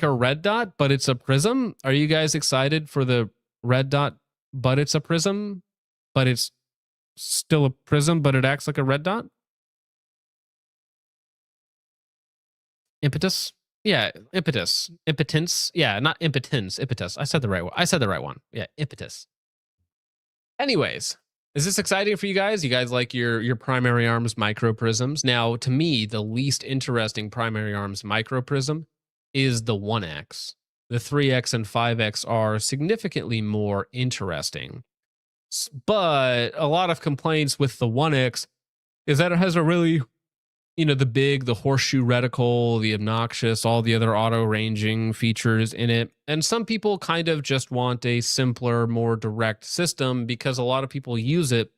a red dot, but it's a prism. Are you guys excited for the red dot, but it's a prism, but it's still a prism, but it acts like a red dot? Impetus? Yeah, impetus. Impotence? Yeah, not impotence, impetus. I said the right one. Yeah, impetus. Anyways, is this exciting for you guys? You guys like your Primary Arms micro prisms? Now, to me, the least interesting Primary Arms micro prism is the 1X. The 3X and 5X are significantly more interesting. But a lot of complaints with the 1X is that it has a really the horseshoe reticle, the obnoxious, all the other auto ranging features in it. And some people kind of just want a simpler, more direct system because a lot of people use it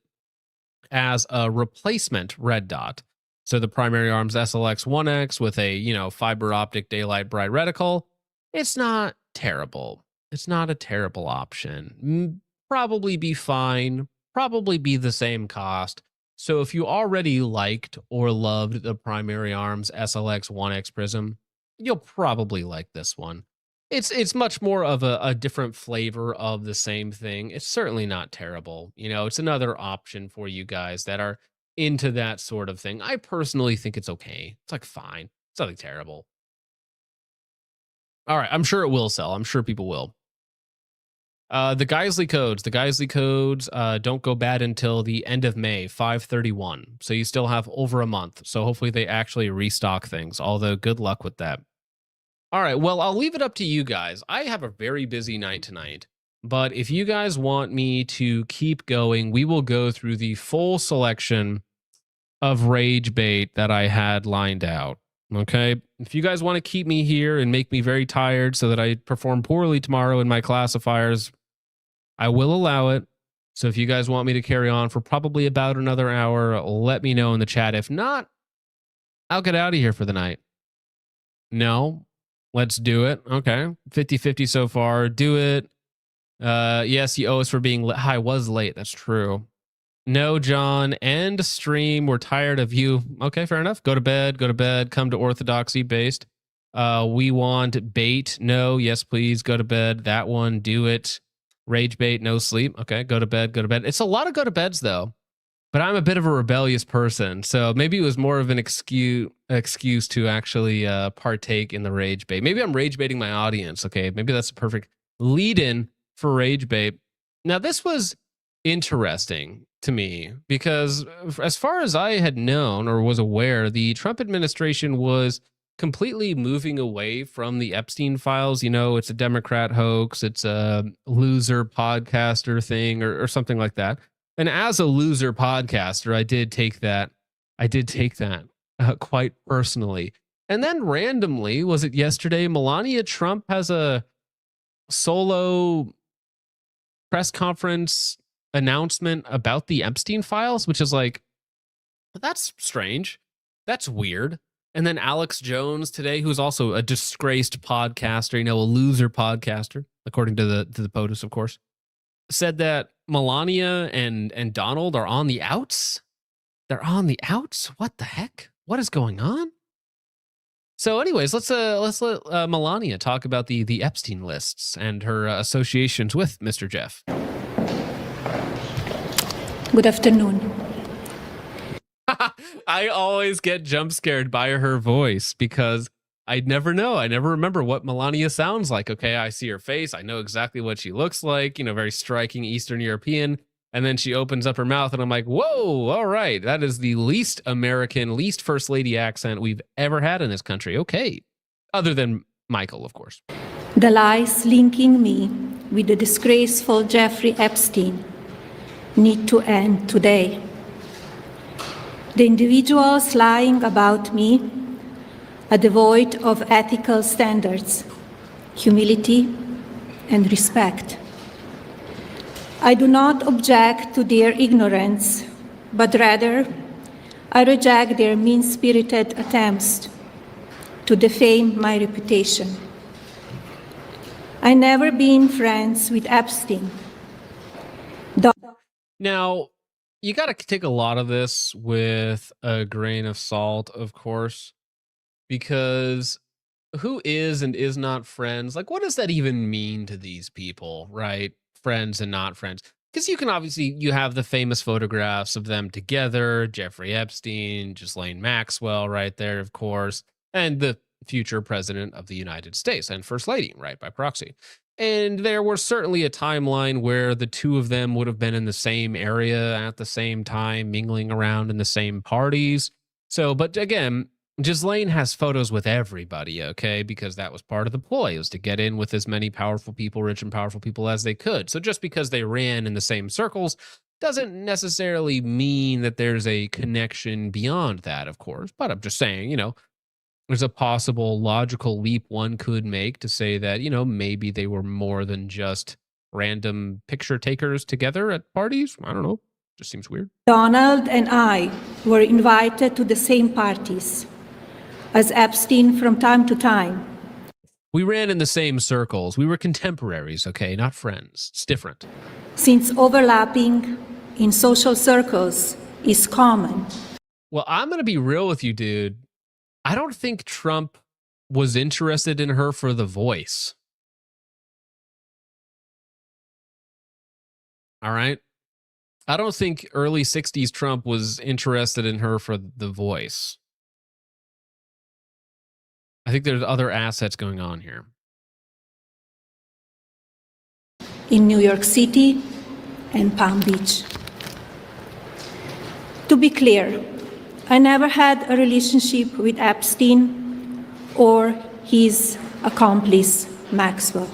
as a replacement red dot. So the Primary Arms SLX 1X with a, fiber optic daylight bright reticle, it's not terrible. It's not a terrible option. Probably be fine, probably be the same cost. So if you already liked or loved the Primary Arms SLX 1X Prism, you'll probably like this one. It's much more of a different flavor of the same thing. It's certainly not terrible. It's another option for you guys that are into that sort of thing. I personally think it's okay. It's like fine. It's nothing terrible. All right, I'm sure it will sell. I'm sure people will. The Geisley codes don't go bad until the end of May, 5/31. So you still have over a month. So hopefully they actually restock things, although good luck with that. All right, well, I'll leave it up to you guys. I have a very busy night tonight, but if you guys want me to keep going, we will go through the full selection of rage bait that I had lined out. Okay, if you guys want to keep me here and make me very tired so that I perform poorly tomorrow in my classifiers, I will allow it. So if you guys want me to carry on for probably about another hour, let me know in the chat. If not, I'll get out of here for the night. No, let's do it. Okay, 50-50 so far. Do it. Yes, you owe us for being I was late. That's true. No, John. End stream. We're tired of you. Okay, fair enough. Go to bed. Go to bed. Come to orthodoxy based. We want bait. No. Yes, please. Go to bed. That one. Do it. Rage bait. No sleep. Okay. Go to bed. Go to bed. It's a lot of go to beds though. But I'm a bit of a rebellious person, so maybe it was more of an excuse to actually partake in the rage bait. Maybe I'm rage baiting my audience. Okay, maybe that's a perfect lead-in for rage bait. Now, this was interesting to me because, as far as I had known or was aware, the Trump administration was completely moving away from the Epstein files. It's a Democrat hoax. It's a loser podcaster thing or something like that. And as a loser podcaster, I did take that quite personally. And then randomly, was it yesterday, Melania Trump has a solo press conference announcement about the Epstein files, which is like, that's strange. That's weird. And then Alex Jones today, who's also a disgraced podcaster, a loser podcaster, according to the POTUS, of course, said that Melania and Donald are on the outs. They're on the outs? What the heck? What is going on? So anyways, let's let Melania talk about the Epstein lists and her associations with Mr. Jeff. Good afternoon. I always get jump scared by her voice because I never know. I never remember what Melania sounds like. Okay, I see her face. I know exactly what she looks like, very striking Eastern European. And then she opens up her mouth and I'm like, whoa, all right. That is the least American, least First Lady accent we've ever had in this country. Okay. Other than Michael, of course. The lies linking me with the disgraceful Jeffrey Epstein need to end today. The individuals lying about me are devoid of ethical standards, humility, and respect. I do not object to their ignorance, but rather I reject their mean-spirited attempts to defame my reputation. I never been friends with Epstein. Now, you got to take a lot of this with a grain of salt, of course, because who is and is not friends? Like, what does that even mean to these people, right? Friends and not friends. Because you have the famous photographs of them together, Jeffrey Epstein, Ghislaine Maxwell right there, of course, and the future president of the United States and First Lady, right, by proxy. And there was certainly a timeline where the two of them would have been in the same area at the same time, mingling around in the same parties. So, but again, Ghislaine has photos with everybody, okay? Because that was part of the ploy, was to get in with as many powerful people, rich and powerful people as they could. So just because they ran in the same circles Doesn't necessarily mean that there's a connection beyond that, of course, but I'm just saying, there's a possible logical leap one could make to say that, maybe they were more than just random picture takers together at parties. I don't know. Just seems weird. Donald and I were invited to the same parties as Epstein from time to time. We ran in the same circles. We were contemporaries, okay, not friends. It's different. Since overlapping in social circles is common. Well, I'm going to be real with you, dude. I don't think Trump was interested in her for the voice. All right? I don't think early 60s Trump was interested in her for the voice. I think there's other assets going on here. In New York City and Palm Beach. To be clear, I never had a relationship with Epstein or his accomplice, Maxwell.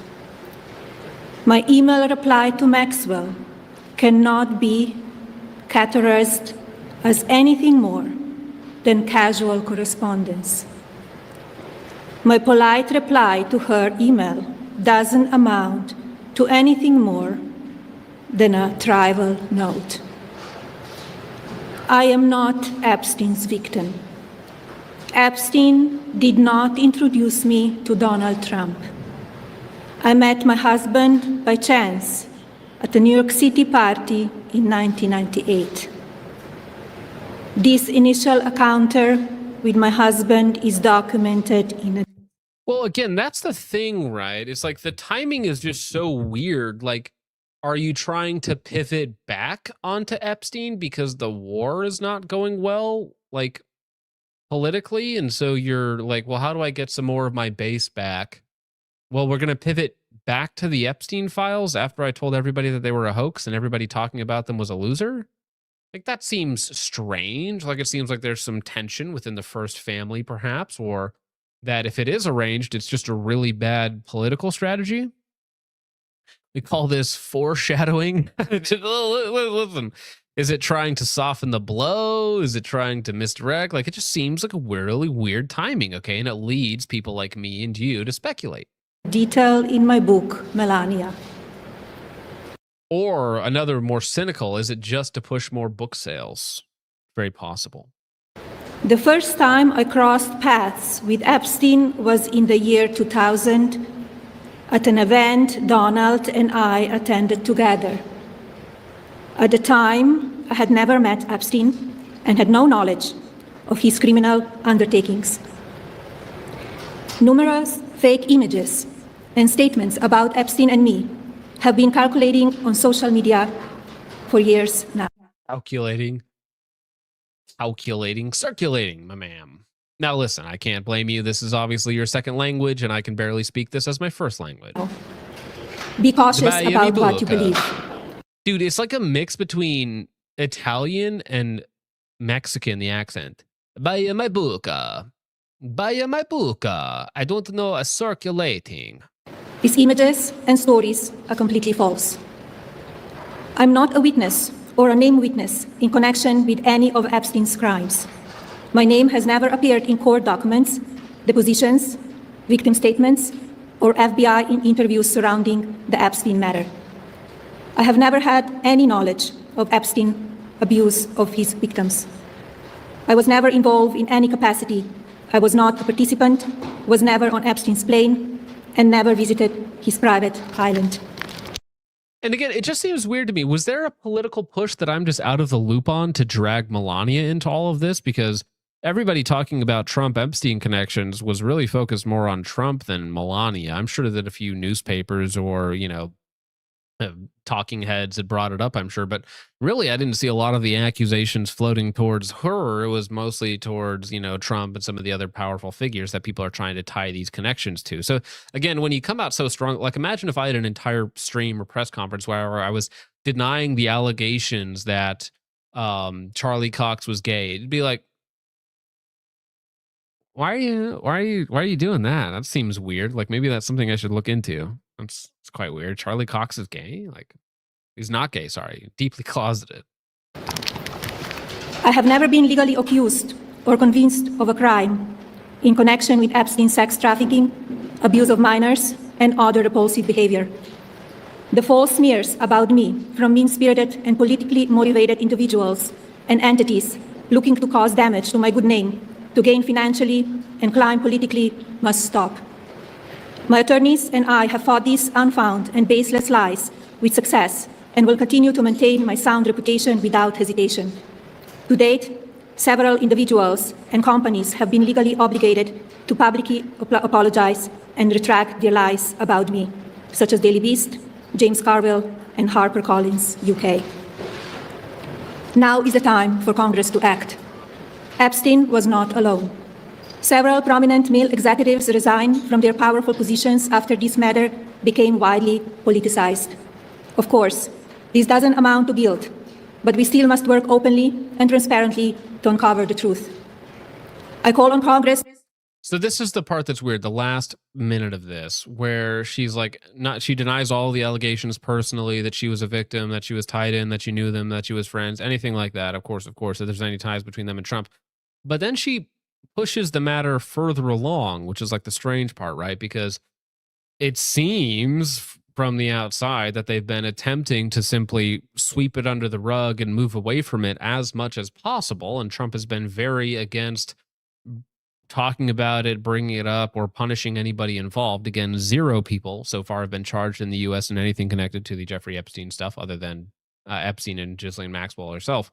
My email reply to Maxwell cannot be categorized as anything more than casual correspondence. My polite reply to her email doesn't amount to anything more than a trivial note. I am not Epstein's victim. Epstein did not introduce me to Donald Trump. I met my husband by chance at a New York City party in 1998. This initial encounter with my husband is documented in a... Well, again, that's the thing, right? It's like the timing is just so weird. Like, are you trying to pivot back onto Epstein because the war is not going well, like, politically? And so you're like, well, how do I get some more of my base back? Well, we're going to pivot back to the Epstein files after I told everybody that they were a hoax and everybody talking about them was a loser? Like, that seems strange. Like, it seems like there's some tension within the first family, perhaps, or that if it is arranged, it's just a really bad political strategy. We call this foreshadowing. Listen, is it trying to soften the blow? Is it trying to misdirect? Like, it just seems like a really weird timing, okay? And it leads people like me and you to speculate. Detail in my book, Melania. Or another more cynical, is it just to push more book sales? Very possible. The first time I crossed paths with Epstein was in the year 2000 at an event Donald and I attended together. At the time, I had never met Epstein and had no knowledge of his criminal undertakings. Numerous fake images and statements about Epstein and me have been circulating on social media for years now. Circulating, my ma'am. Now listen, I can't blame you. This is obviously your second language, and I can barely speak this as my first language. Be cautious about what you believe. Dude, it's like a mix between Italian and Mexican, the accent. Buy my book. Buy my book. I don't know, circulating. These images and stories are completely false. I'm not a witness or a named witness in connection with any of Epstein's crimes. My name has never appeared in court documents, depositions, victim statements, or FBI in interviews surrounding the Epstein matter. I have never had any knowledge of Epstein abuse of his victims. I was never involved in any capacity. I was not a participant, was never on Epstein's plane, and never visited his private island. And again, it just seems weird to me. Was there a political push that I'm just out of the loop on to drag Melania into all of this? Because everybody talking about Trump-Epstein connections was really focused more on Trump than Melania. I'm sure that a few newspapers or, talking heads had brought it up, I'm sure. But really, I didn't see a lot of the accusations floating towards her. It was mostly towards, Trump and some of the other powerful figures that people are trying to tie these connections to. So again, when you come out so strong, like imagine if I had an entire stream or press conference where I was denying the allegations that Charlie Cox was gay. It'd be like, why are you doing that? That seems weird. Like maybe that's something I should look into. It's quite weird. Charlie Cox is gay? Like, He's not gay, sorry. Deeply closeted. I have never been legally accused or convinced of a crime in connection with Epstein sex trafficking, abuse of minors, and other repulsive behavior. The false smears about me from mean-spirited and politically motivated individuals and entities looking to cause damage to my good name, to gain financially and climb politically, must stop. My attorneys and I have fought these unfounded and baseless lies with success and will continue to maintain my sound reputation without hesitation. To date, several individuals and companies have been legally obligated to publicly apologize and retract their lies about me, such as Daily Beast, James Carville, and HarperCollins UK. Now is the time for Congress to act. Epstein was not alone. Several prominent male executives resigned from their powerful positions after this matter became widely politicized. Of course, this doesn't amount to guilt, but we still must work openly and transparently to uncover the truth. I call on Congress. So this is the part that's weird, the last minute of this, where she's like, she denies all the allegations personally, that she was a victim, that she was tied in, that she knew them, that she was friends, anything like that, of course, that there's any ties between them and Trump. But then she pushes the matter further along, which is like the strange part, right? Because it seems from the outside that they've been attempting to simply sweep it under the rug and move away from it as much as possible. And Trump has been very against talking about it, bringing it up, or punishing anybody involved. Again, 0 people so far have been charged in the U.S. in anything connected to the Jeffrey Epstein stuff other than Epstein and Ghislaine Maxwell herself.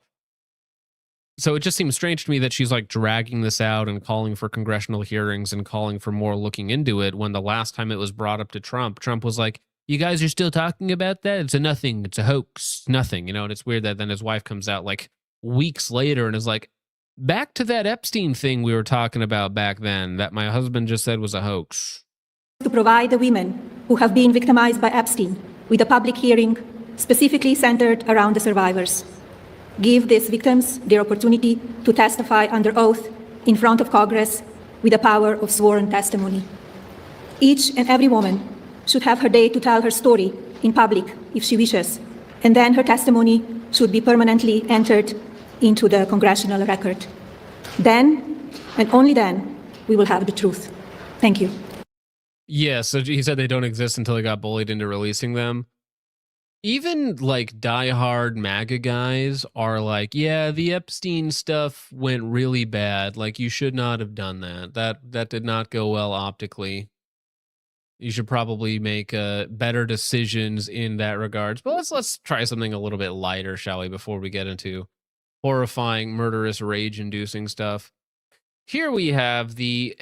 So it just seems strange to me that she's like dragging this out and calling for congressional hearings and calling for more looking into it, when the last time it was brought up to Trump, Trump was like, you guys are still talking about that? It's a nothing. It's a hoax. Nothing. And it's weird that then his wife comes out like weeks later and is like, back to that Epstein thing we were talking about back then that my husband just said was a hoax. To provide the women who have been victimized by Epstein with a public hearing specifically centered around the survivors. Give these victims their opportunity to testify under oath in front of Congress with the power of sworn testimony. Each and every woman should have her day to tell her story in public if she wishes, and then her testimony should be permanently entered into the congressional record. Then, and only then, we will have the truth. Thank you. Yeah, so he said they don't exist until he got bullied into releasing them. Even like diehard MAGA guys are like, yeah, the Epstein stuff went really bad. Like, you should not have done that. That did not go well optically. You should probably make better decisions in that regards. But let's try something a little bit lighter, shall we, before we get into horrifying, murderous, rage-inducing stuff. Here we have the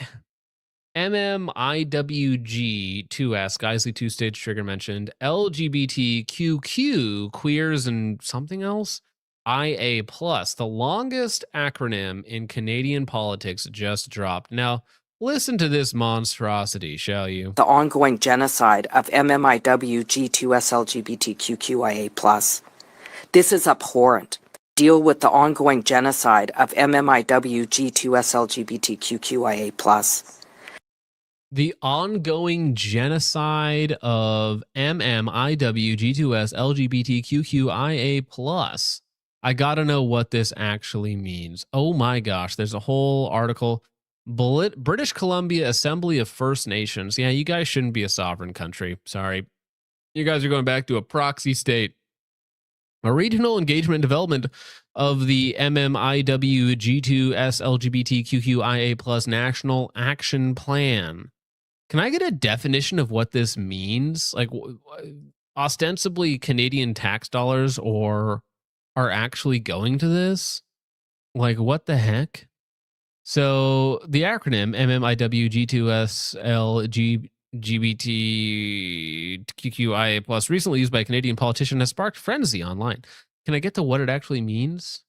MMIWG2S, Geisley two-stage trigger mentioned, LGBTQQ, queers and something else, IA+, the longest acronym in Canadian politics, just dropped. Now, listen to this monstrosity, shall you? The ongoing genocide of MMIWG2S LGBTQQIA+. This is abhorrent. Deal with the ongoing genocide of MMIWG2S LGBTQQIA+. The ongoing genocide of MMIWG2S LGBTQQIA+. I gotta know what this actually means. Oh my gosh, there's a whole article. British Columbia Assembly of First Nations. Yeah, you guys shouldn't be a sovereign country. Sorry. You guys are going back to a proxy state. A regional engagement and development of the MMIWG2S LGBTQIA+ National Action Plan. Can I get a definition of what this means? Like, ostensibly Canadian tax dollars are actually going to this? Like, what the heck? So the acronym MMIWG2S LGBTQIA+ recently used by a Canadian politician has sparked frenzy online. Can I get to what it actually means?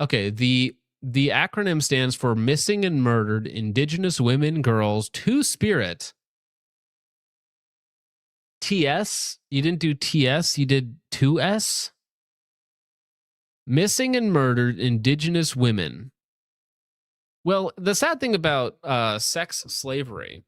Okay, the acronym stands for Missing and Murdered Indigenous Women, Girls, Two-Spirit. TS? You didn't do TS, you did 2S? Missing and Murdered Indigenous Women. Well, the sad thing about sex slavery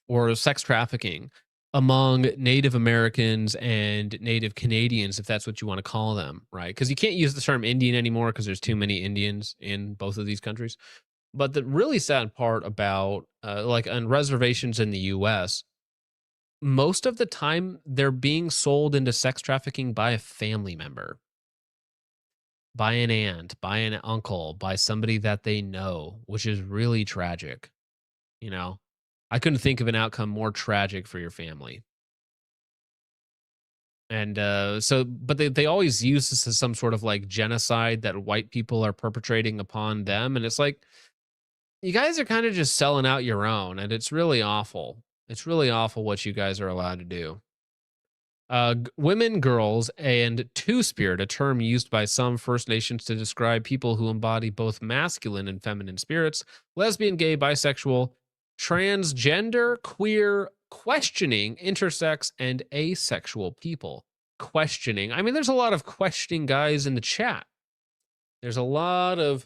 or sex trafficking among Native Americans and Native Canadians, if that's what you want to call them, right? Because you can't use the term Indian anymore because there's too many Indians in both of these countries. But the really sad part about like on reservations in the US, most of the time they're being sold into sex trafficking by a family member, by an aunt, by an uncle, by somebody that they know, which is really tragic. You know, I couldn't think of an outcome more tragic for your family. And but they always use this as some sort of like genocide that white people are perpetrating upon them. And it's like, you guys are kind of just selling out your own. And it's really awful. It's really awful what you guys are allowed to do. Women, girls, and two-spirit, a term used by some First Nations to describe people who embody both masculine and feminine spirits, lesbian, gay, bisexual, transgender, queer, questioning, intersex, and asexual people. Questioning. I mean, there's a lot of questioning guys in the chat. There's a lot of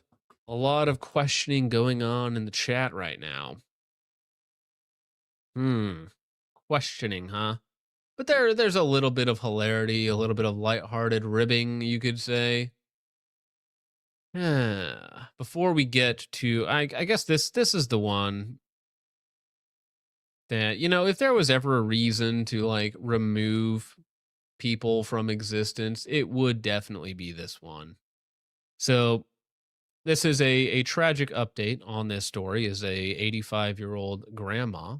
questioning going on in the chat right now. Questioning, huh? But there's a little bit of hilarity, a little bit of lighthearted ribbing, you could say. Before we get to, I guess this is the one that, you know, if there was ever a reason to like remove people from existence, it would definitely be this one. So this is a tragic update on this story. Is a 85-year-old grandma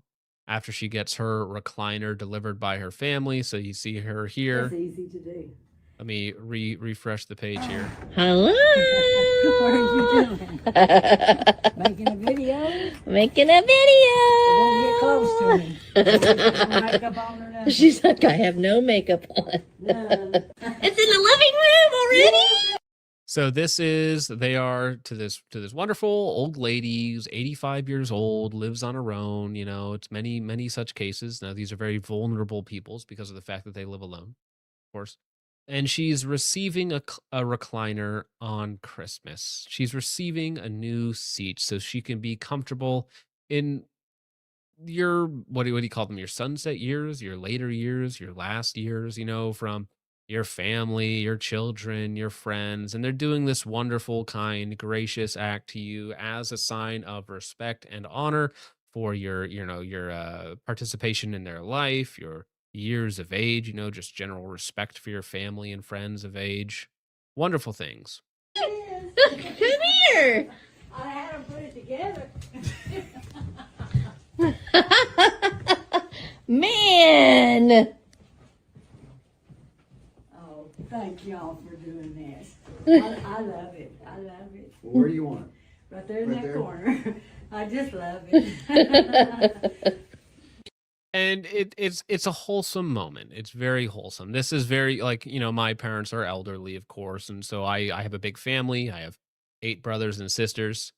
after she gets her recliner delivered by her family. So you see her here. That's easy to do. Let me refresh the page here. Hello. What are you doing? Making a video? Making a video. Don't get close to me. No makeup on or nothing. She's like, I have no makeup on. None. It's in the living room already. So they are to this wonderful old lady who's 85 years old, lives on her own. You know, it's many such cases. Now these are very vulnerable peoples because of the fact that they live alone, of course. And she's receiving a recliner on Christmas. She's receiving a new seat so she can be comfortable in your, what do you call them? Your sunset years, your later years, your last years, you know, from your family, your children, your friends. And they're doing this wonderful, kind, gracious act to you as a sign of respect and honor for your, you know, your participation in their life, your years of age, you know, just general respect for your family and friends of age. Wonderful things. Come here. I had them put it together. Man. Oh, thank y'all for doing this. I love it. I love it. Where do you want it? Right there in Right that there? corner. I just love it. And it's a wholesome moment. It's very wholesome. This is very, like, you know, my parents are elderly, of course, and so I have a big family. I have 8 brothers and sisters.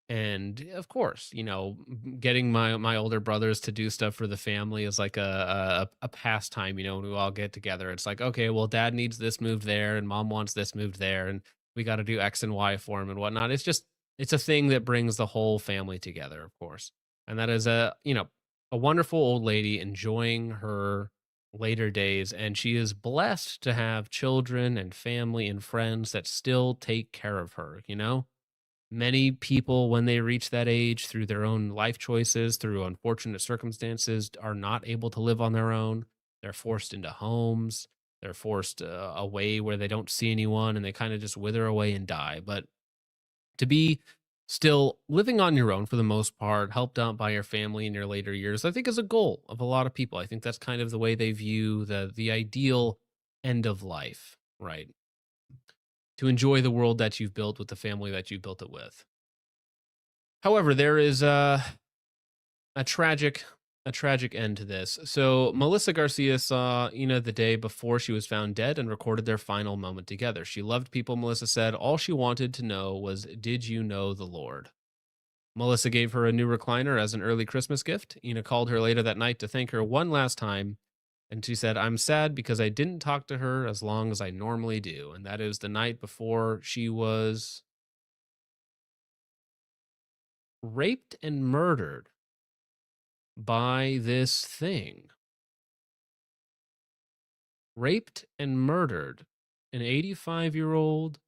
And of course, you know, getting my older brothers to do stuff for the family is like a pastime, you know, when we all get together. It's like, okay, well, dad needs this moved there and mom wants this moved there, and we got to do X and Y for him and whatnot. It's a thing that brings the whole family together, of course. And that is a wonderful old lady enjoying her later days, and she is blessed to have children and family and friends that still take care of her, you know? Many people, when they reach that age, through their own life choices, through unfortunate circumstances, are not able to live on their own. They're forced into homes. They're forced away where they don't see anyone, and they kind of just wither away and die. But to be still living on your own for the most part, helped out by your family in your later years, I think is a goal of a lot of people. I think that's kind of the way they view the ideal end of life, right? To enjoy the world that you've built with the family that you built it with. However, there is a tragic end to this. So Melissa Garcia saw Ina the day before she was found dead and recorded their final moment together. She loved people, Melissa said. All she wanted to know was, did you know the Lord? Melissa gave her a new recliner as an early Christmas gift. Ina called her later that night to thank her one last time. And she said, I'm sad because I didn't talk to her as long as I normally do. And that is the night before she was raped and murdered by this thing. raped and murdered an 85-year-old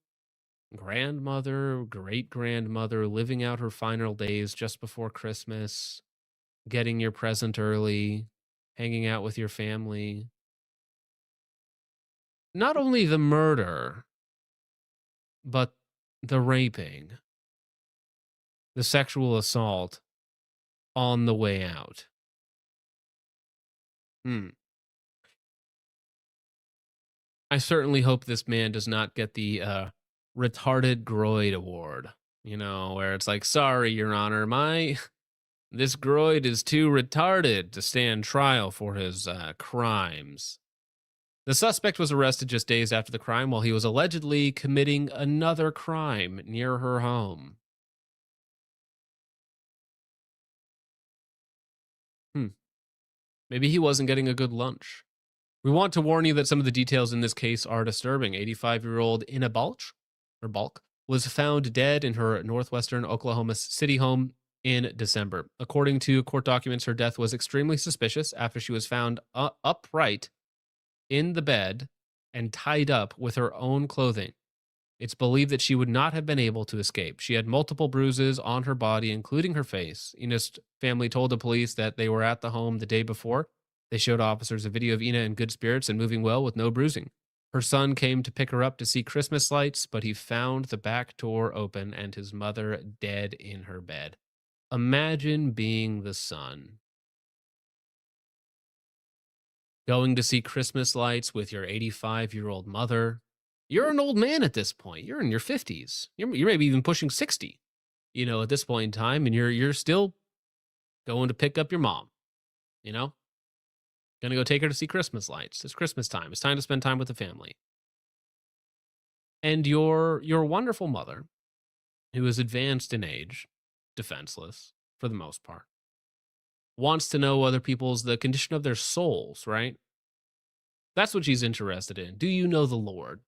grandmother, great-grandmother living out her final days just before Christmas, getting your present early, hanging out with your family. Not only the murder, but the raping, the sexual assault on the way out. I certainly hope this man does not get the retarded groid award, where it's like, sorry, Your Honor, this groid is too retarded to stand trial for his crimes. The suspect was arrested just days after the crime while he was allegedly committing another crime near her home. Maybe he wasn't getting a good lunch. We want to warn you that some of the details in this case are disturbing. 85-year-old Ina Balch was found dead in her northwestern Oklahoma City home in December. According to court documents, her death was extremely suspicious after she was found upright in the bed and tied up with her own clothing. It's believed that she would not have been able to escape. She had multiple bruises on her body, including her face. Ina's family told the police that they were at the home the day before. They showed officers a video of Ina in good spirits and moving well with no bruising. Her son came to pick her up to see Christmas lights, but he found the back door open and his mother dead in her bed. Imagine being the son. Going to see Christmas lights with your 85-year-old mother. You're an old man at this point. You're in your 50s. You're maybe even pushing 60, at this point in time, and you're still going to pick up your mom, Gonna go take her to see Christmas lights. It's Christmas time. It's time to spend time with the family. And your wonderful mother, who is advanced in age, defenseless for the most part, wants to know the condition of their souls, right? That's what she's interested in. Do you know the Lord?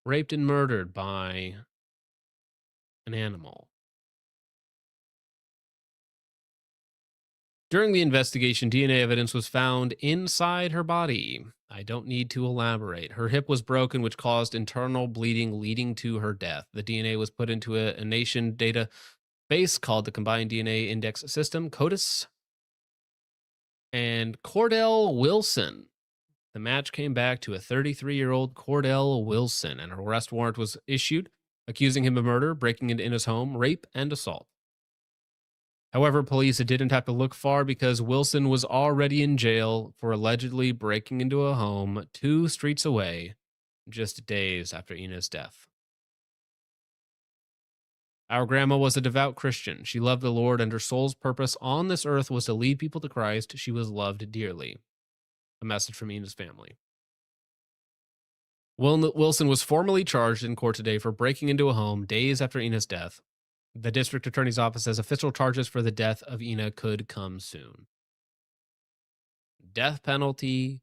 Raped and murdered by an animal. During the investigation, DNA evidence was found inside her body. I don't need to elaborate. Her hip was broken, which caused internal bleeding leading to her death. The DNA was put into a nation database called the Combined DNA Index System, CODIS. And Cordell Wilson. The match came back to a 33-year-old Cordell Wilson, and an arrest warrant was issued, accusing him of murder, breaking into Ina's home, rape, and assault. However, police didn't have to look far because Wilson was already in jail for allegedly breaking into a home 2 streets away just days after Ina's death. Our grandma was a devout Christian. She loved the Lord, and her soul's purpose on this earth was to lead people to Christ. She was loved dearly. A message from Ina's family. Wilson was formally charged in court today for breaking into a home days after Ina's death. The district attorney's office says official charges for the death of Ina could come soon. Death penalty,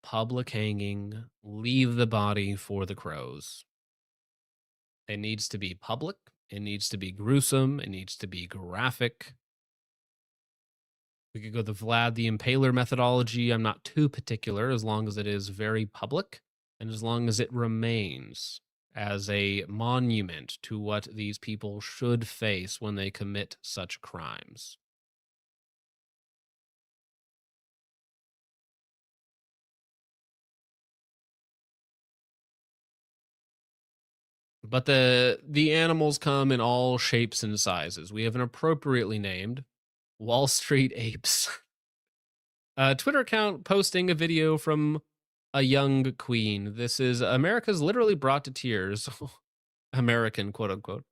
public hanging, leave the body for the crows. It needs to be public. It needs to be gruesome. It needs to be graphic. We could go the Vlad the Impaler methodology. I'm not too particular as long as it is very public and as long as it remains as a monument to what these people should face when they commit such crimes. But the animals come in all shapes and sizes. We have an appropriately named Wall Street Apes. A Twitter account posting a video from a young queen. This is America's literally brought to tears. American, quote unquote,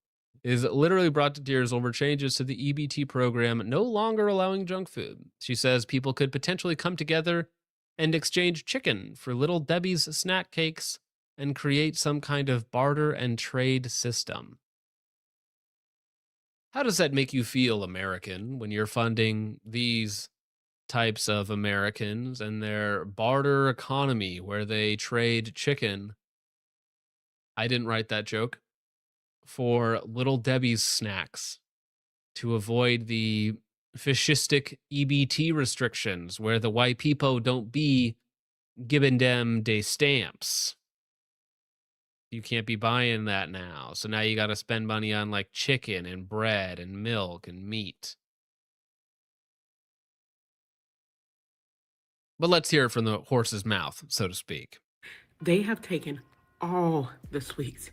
is literally brought to tears over changes to the EBT program no longer allowing junk food. She says people could potentially come together and exchange chicken for Little Debbie's snack cakes and create some kind of barter and trade system. How does that make you feel, American, when you're funding these types of Americans and their barter economy where they trade chicken? I didn't write that joke. For Little Debbie's snacks to avoid the fascistic EBT restrictions where the white people don't be giving them day stamps. You can't be buying that now. So now you got to spend money on like chicken and bread and milk and meat. But let's hear it from the horse's mouth, so to speak. They have taken all the sweets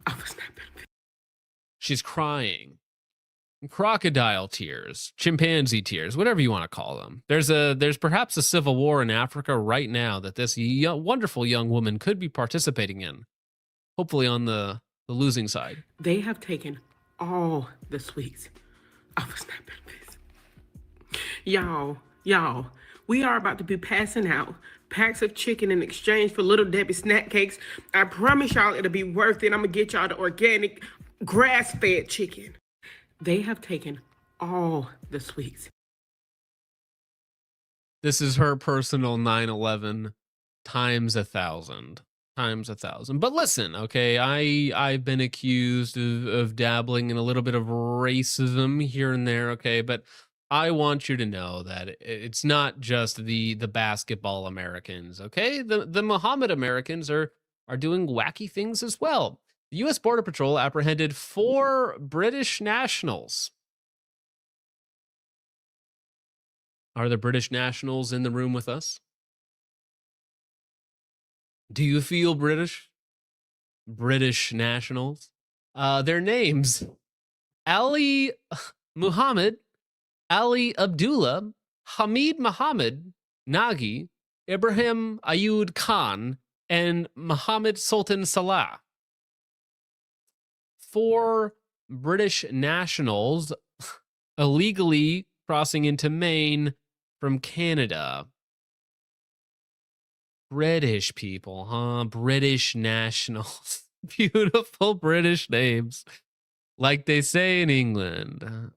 of a SNAP benefit. She's crying. Crocodile tears, chimpanzee tears, whatever you want to call them. There's perhaps a civil war in Africa right now that this wonderful young woman could be participating in. Hopefully on the losing side. They have taken all the sweets of a SNAP benefits. Y'all, we are about to be passing out packs of chicken in exchange for Little Debbie snack cakes. I promise y'all it'll be worth it. I'm gonna get y'all the organic, grass-fed chicken. They have taken all the sweets. This is her personal 9/11 times 1,000. Times 1,000. But listen, okay, I've been accused of dabbling in a little bit of racism here and there, okay, but I want you to know that it's not just the basketball Americans, okay? The Muhammad Americans are doing wacky things as well. The U.S. Border Patrol apprehended 4 British nationals. Are the British nationals in the room with us? Do you feel British? British nationals? Their names: Ali Muhammad, Ali Abdullah, Hamid Muhammad, Nagi, Ibrahim Ayud Khan, and Mohammed Sultan Salah. 4 British nationals illegally crossing into Maine from Canada. British people, huh? British nationals. Beautiful British names. Like they say in England.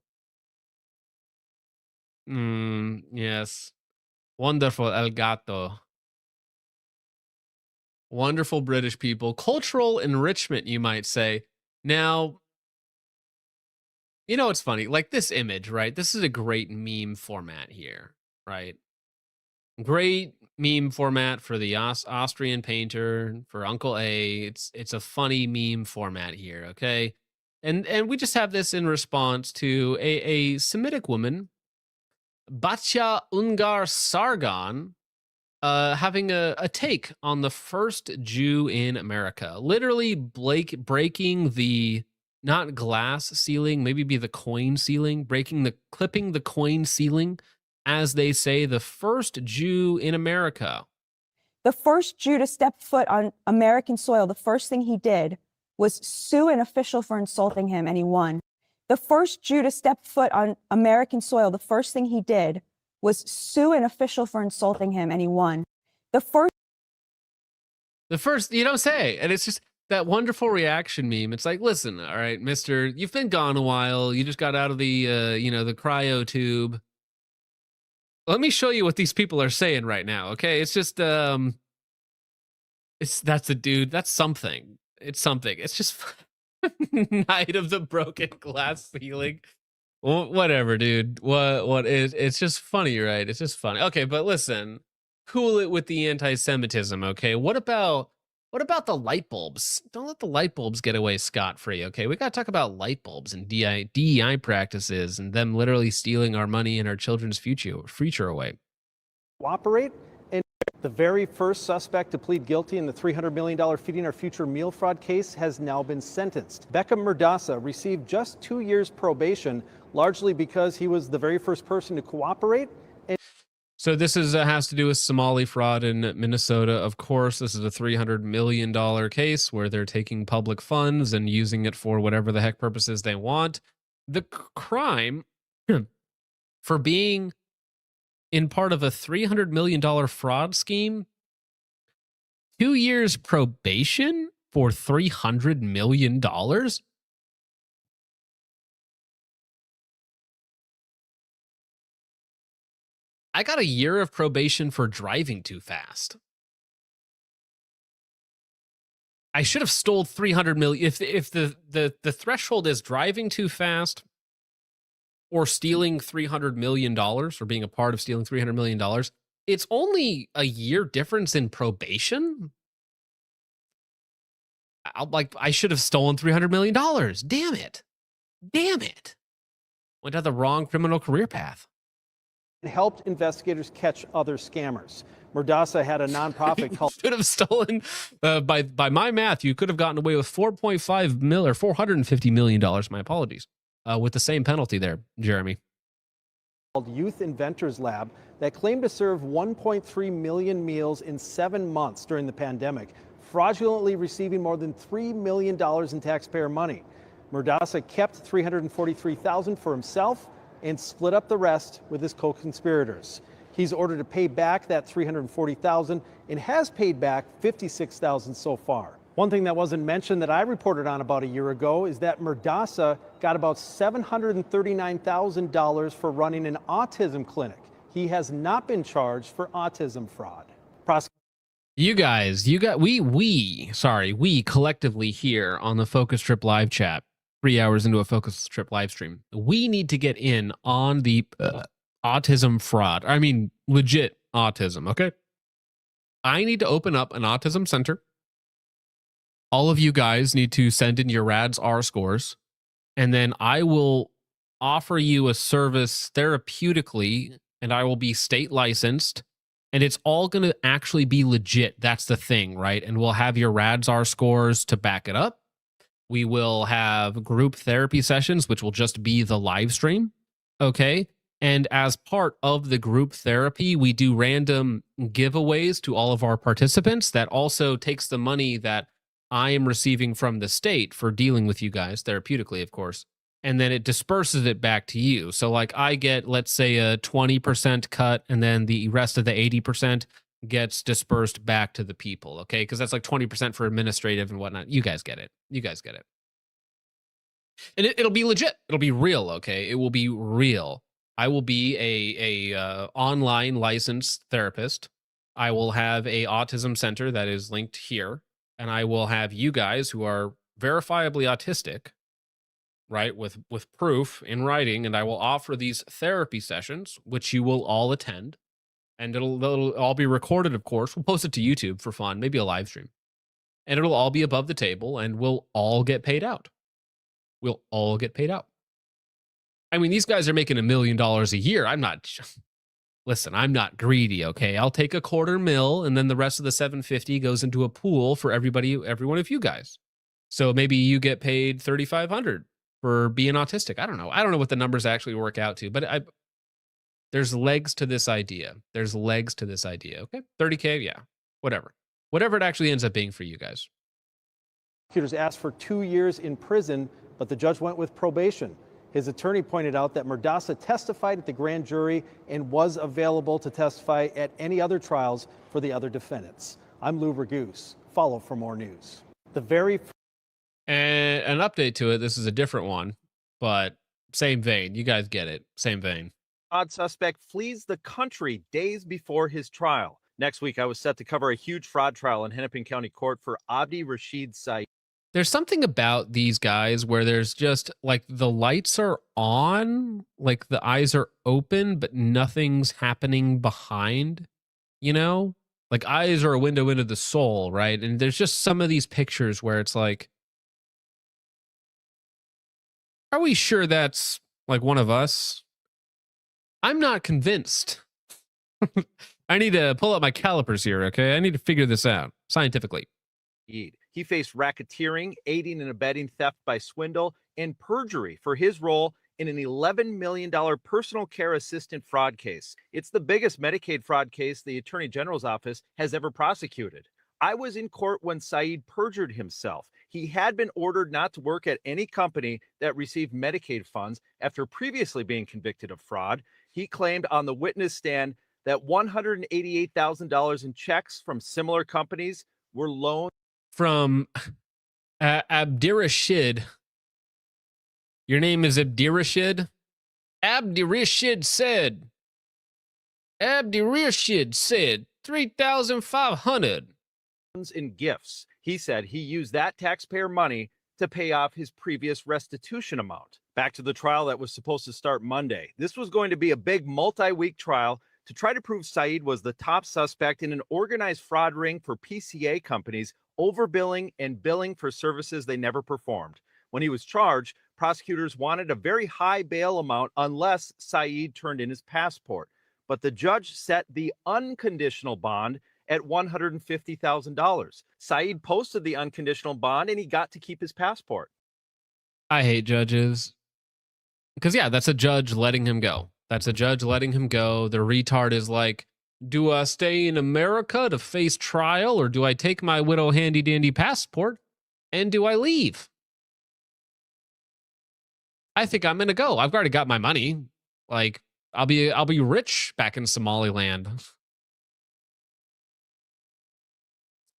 Yes. Wonderful El Gato. Wonderful British people. Cultural enrichment, you might say. Now, you know, it's funny. Like this image, right? This is a great meme format here, right? Great meme format for the Austrian painter, for Uncle A. It's a funny meme format here, okay? And we just have this in response to a Semitic woman, Batya Ungar Sargon, having a take on the first Jew in America. Literally breaking the, not glass ceiling, maybe be the coin ceiling, clipping the coin ceiling, as they say, the first Jew in America. The first Jew to step foot on American soil, the first thing he did was sue an official for insulting him, and he won. The first Jew to step foot on American soil, the first thing he did was sue an official for insulting him, and he won. The first, you don't say. And it's just that wonderful reaction meme. It's like, listen, all right, mister, you've been gone a while. You just got out of the, the cryo tube. Let me show you what these people are saying right now, okay? It's just, that's a dude. That's something. It's something. It's just Night of the Broken Glass Ceiling. Well, whatever, dude. It's just funny, right? It's just funny. Okay, but listen, cool it with the anti-Semitism, okay? What about the light bulbs? Don't let the light bulbs get away scot-free, okay? We got to talk about light bulbs and DEI practices and them literally stealing our money and our children's future away. Cooperate. And the very first suspect to plead guilty in the $300 million Feeding Our Future meal fraud case has now been sentenced. Beckham Murdasa received just 2 years probation, largely because he was the very first person to cooperate. So this has to do with Somali fraud in Minnesota. Of course, this is a $300 million case where they're taking public funds and using it for whatever the heck purposes they want. The crime for being in part of a $300 million fraud scheme, 2 years probation for $300 million? I got a year of probation for driving too fast. I should have stole 300 million. If the threshold is driving too fast or stealing $300 million or being a part of stealing $300 million, it's only a year difference in probation. I should have stolen $300 million. Damn it. Damn it. Went down the wrong criminal career path. It helped investigators catch other scammers. Murdasa had a nonprofit called should have stolen by my math, you could have gotten away with 4.5 mil or $450 million. My apologies. With the same penalty there, Jeremy. Called Youth Inventors Lab that claimed to serve 1.3 million meals in 7 months during the pandemic, fraudulently receiving more than $3 million in taxpayer money. Murdasa kept $343,000 for himself and split up the rest with his co-conspirators. He's ordered to pay back that $340,000 and has paid back $56,000 so far. One thing that wasn't mentioned that I reported on about a year ago is that Murdasa got about $739,000 for running an autism clinic. He has not been charged for autism fraud. We collectively here on the Focus Trip live chat, 3 hours into a Focus Trip live stream, we need to get in on the autism fraud. I mean, legit autism, okay? I need to open up an autism center. All of you guys need to send in your RADS R scores, and then I will offer you a service therapeutically, and I will be state licensed, and it's all going to actually be legit. That's the thing, right? And we'll have your RADS R scores to back it up. We will have group therapy sessions, which will just be the live stream, okay? And as part of the group therapy, we do random giveaways to all of our participants that also takes the money that I am receiving from the state for dealing with you guys, therapeutically, of course, and then it disperses it back to you. So like I get, let's say, a 20% cut, and then the rest of the 80% gets dispersed back to the people, okay? Because that's like 20% for administrative and whatnot. You guys get it. You guys get it. And it'll be legit. It'll be real, okay? It will be real. I will be a online licensed therapist. I will have a autism center that is linked here. And I will have you guys who are verifiably autistic, right, with proof in writing, and I will offer these therapy sessions, which you will all attend, and it'll all be recorded, of course. We'll post it to YouTube for fun, maybe a live stream, and it'll all be above the table, and we'll all get paid out. We'll all get paid out. I mean, these guys are making $1 million a year. Listen, I'm not greedy, okay? I'll take $250,000, and then the rest of the $750 goes into a pool for every one of you guys. So maybe you get paid $3,500 for being autistic. I don't know. I don't know what the numbers actually work out to, but there's legs to this idea. There's legs to this idea, okay? $30K, yeah, whatever. Whatever it actually ends up being for you guys. Prosecutors asked for 2 years in prison, but the judge went with probation. His attorney pointed out that Murdasa testified at the grand jury and was available to testify at any other trials for the other defendants. I'm Lou Ragoose. Follow for more news. And an update to it, this is a different one, but same vein. You guys get it. Same vein. Odd suspect flees the country days before his trial. Next week, I was set to cover a huge fraud trial in Hennepin County Court for Abdi Rashid Saeed. There's something about these guys where there's just like the lights are on, like the eyes are open, but nothing's happening behind, you know? Like eyes are a window into the soul, right? And there's just some of these pictures where it's like, are we sure that's like one of us? I'm not convinced. I need to pull up my calipers here, okay? I need to figure this out scientifically. He faced racketeering, aiding and abetting theft by swindle, and perjury for his role in an $11 million personal care assistant fraud case. It's the biggest Medicaid fraud case the Attorney General's office has ever prosecuted. I was in court when Saeed perjured himself. He had been ordered not to work at any company that received Medicaid funds after previously being convicted of fraud. He claimed on the witness stand that $188,000 in checks from similar companies were loaned from Abdirashid. Your name is Abdirashid? Abdirashid said 3,500 in gifts. He said he used that taxpayer money to pay off his previous restitution amount. Back to the trial that was supposed to start Monday. This was going to be a big multi-week trial to try to prove Saeed was the top suspect in an organized fraud ring for PCA companies overbilling and billing for services they never performed. When he was charged, prosecutors wanted a very high bail amount unless Saeed turned in his passport. But the judge set the unconditional bond at $150,000. Saeed posted the unconditional bond and he got to keep his passport. I hate judges. Because, yeah, that's a judge letting him go. That's a judge letting him go. The retard is like, do I stay in America to face trial, or do I take my widow handy-dandy passport and do I leave? I think I'm going to go. I've already got my money. Like, I'll be rich back in Somaliland.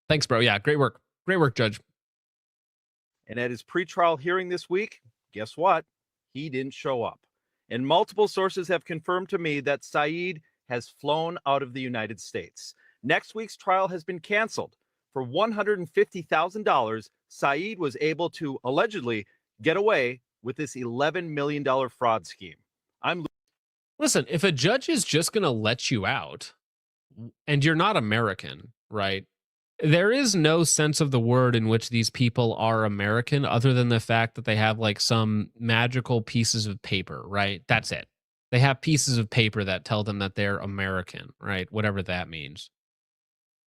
Thanks, bro. Yeah, great work. Great work, Judge. And at his pretrial hearing this week, guess what? He didn't show up. And multiple sources have confirmed to me that Saeed has flown out of the United States. Next week's trial has been canceled. For $150,000, Saeed was able to allegedly get away with this $11 million fraud scheme. Listen, if a judge is just going to let you out and you're not American, right? There is no sense of the word in which these people are American other than the fact that they have like some magical pieces of paper, right? That's it. They have pieces of paper that tell them that they're American, right? Whatever that means.